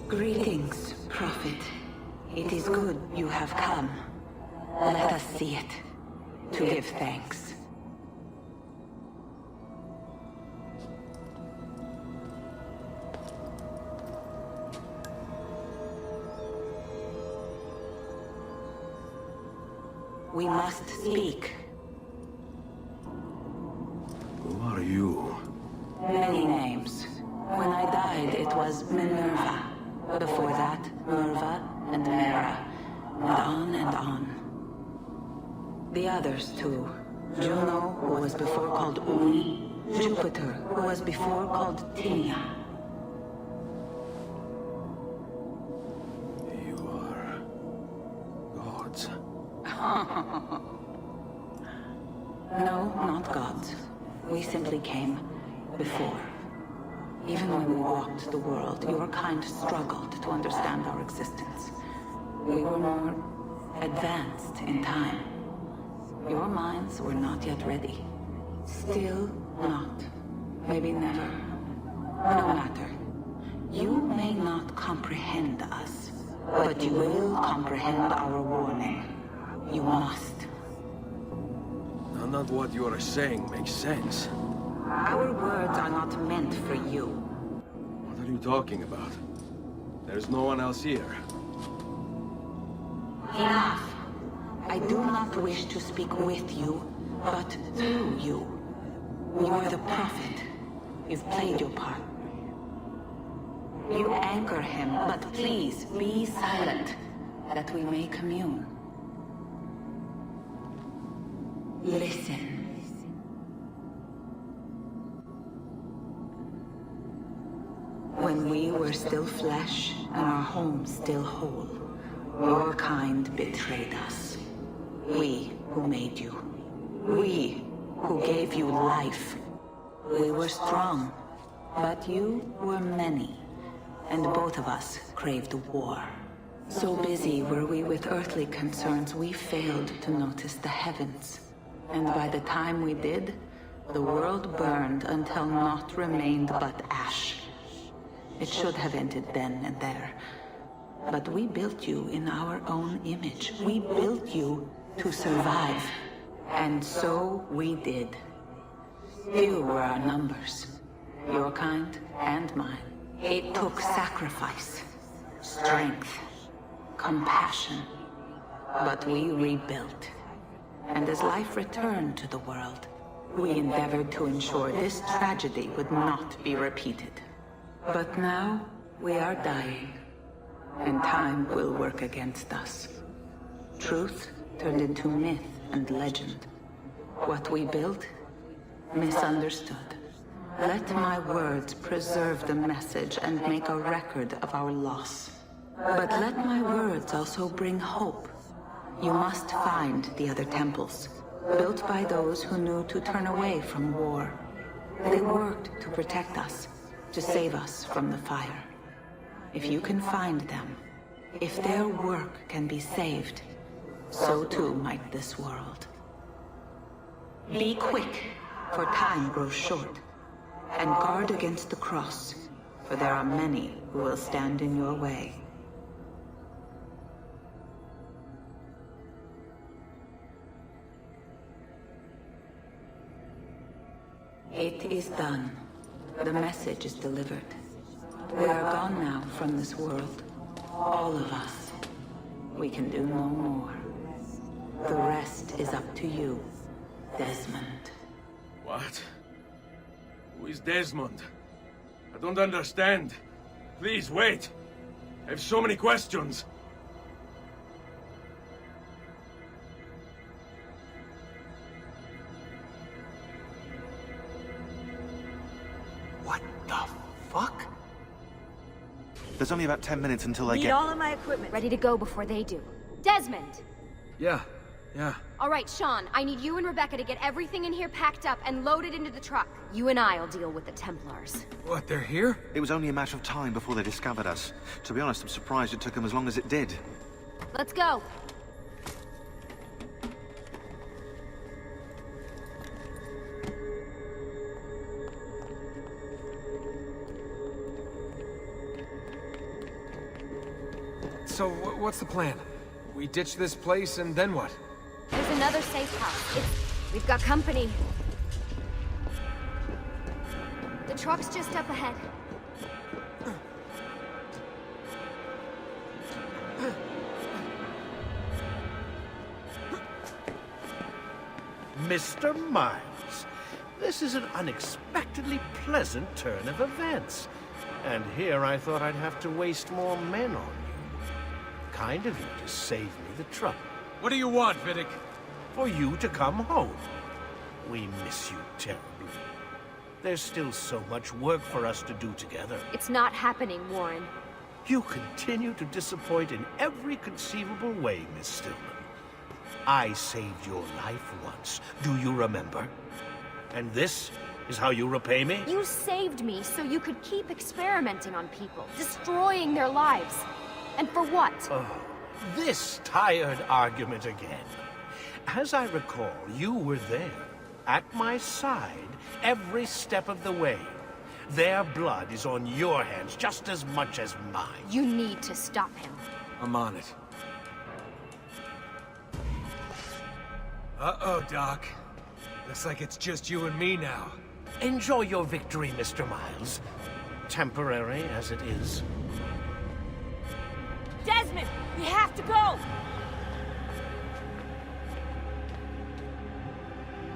Greetings, Prophet. It is good you have come. Let us see it, to give thanks. We must speak. Who are you? Many names. When I died, it was Minerva. Before that, Merva and Mera. And on and on. The others, too. Juno, who was before called Uni. Jupiter, who was before called Tinia. You are... gods. No, not gods. We simply came before. Even when we walked the world, your kind struggled to understand our existence. We were more advanced in time. Your minds were not yet ready. Still not. Maybe never. No matter. You may not comprehend us, but you will comprehend our warning. You must. None of what you are saying makes sense. Our words are not meant for you. What are you talking about? There's no one else here. Enough. I do not wish to speak with you, but through you. You are the prophet. You've played your part. You anchor him, but please be silent, that we may commune. Listen. When we were still flesh and our home still whole, your kind betrayed us. We who made you. We who gave you life. We were strong, but you were many, and both of us craved war. So busy were we with earthly concerns, we failed to notice the heavens. And by the time we did, the world burned until naught remained but ash. It should have ended then and there. But we built you in our own image. We built you to survive. And so we did. Few were our numbers, your kind and mine. It took sacrifice, strength, compassion. But we rebuilt. And as life returned to the world, we endeavored to ensure this tragedy would not be repeated. But now, we are dying, and time will work against us. Truth turned into myth and legend. What we built, misunderstood. Let my words preserve the message and make a record of our loss. But let my words also bring hope. You must find the other temples, built by those who knew to turn away from war. They worked to protect us, to save us from the fire. If you can find them, if their work can be saved, so too might this world. Be quick, for time grows short, and guard against the cross, for there are many who will stand in your way. It is done. The message is delivered. We are gone now from this world. All of us. We can do no more. The rest is up to you, Desmond. What? Who is Desmond? I don't understand. Please, wait. I have so many questions. What the fuck? There's only about 10 minutes until they Need get... all of my equipment ready to go before they do. Desmond! Yeah. All right, Sean, I need you and Rebecca to get everything in here packed up and loaded into the truck. You and I'll deal with the Templars. What, they're here? It was only a matter of time before they discovered us. To be honest, I'm surprised it took them as long as it did. Let's go. So, what's the plan? We ditch this place and then what? There's another safe house. We've got company. The truck's just up ahead. Mr. Miles, this is an unexpectedly pleasant turn of events. And here I thought I'd have to waste more men on you. Kind of you to save me the trouble. What do you want, Vidic? For you to come home. We miss you terribly. There's still so much work for us to do together. It's not happening, Warren. You continue to disappoint in every conceivable way, Miss Stillman. I saved your life once. Do you remember? And this is how you repay me? You saved me so you could keep experimenting on people, destroying their lives. And for what? Oh, this tired argument again. As I recall, you were there, at my side, every step of the way. Their blood is on your hands just as much as mine. You need to stop him. I'm on it. Uh-oh, Doc. Looks like it's just you and me now. Enjoy your victory, Mr. Miles. Temporary as it is. Desmond, we have to go!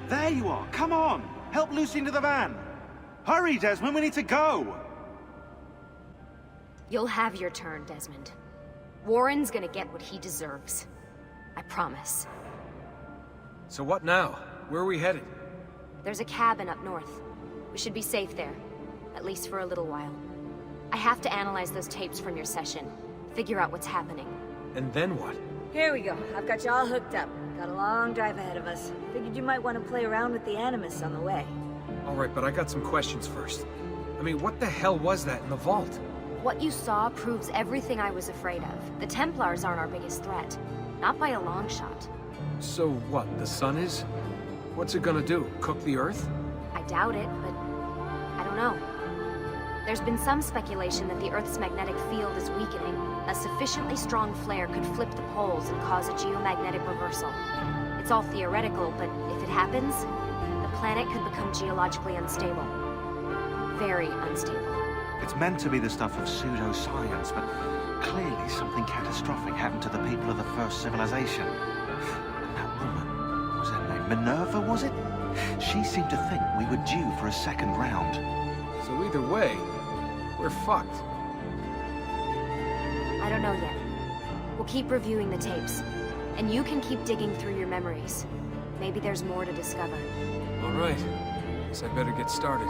There you are! Come on! Help Lucy into the van! Hurry, Desmond, we need to go! You'll have your turn, Desmond. Warren's gonna get what he deserves. I promise. So what now? Where are we headed? There's a cabin up north. We should be safe there. At least for a little while. I have to analyze those tapes from your session. Figure out what's happening. And then what? Here we go. I've got you all hooked up. Got a long drive ahead of us. Figured you might want to play around with the Animus on the way. Alright, but I got some questions first. I mean, what the hell was that in the vault? What you saw proves everything I was afraid of. The Templars aren't our biggest threat. Not by a long shot. So what, the sun is? What's it gonna do? Cook the Earth? I doubt it, but I don't know. There's been some speculation that the Earth's magnetic field is weakening. A sufficiently strong flare could flip the poles and cause a geomagnetic reversal. It's all theoretical, but if it happens, the planet could become geologically unstable. Very unstable. It's meant to be the stuff of pseudoscience, but clearly something catastrophic happened to the people of the first civilization. And that woman, what was her name? Minerva, was it? She seemed to think we were due for a second round. So either way, we're fucked. I don't know yet. We'll keep reviewing the tapes. And you can keep digging through your memories. Maybe there's more to discover. Alright. Guess I better get started.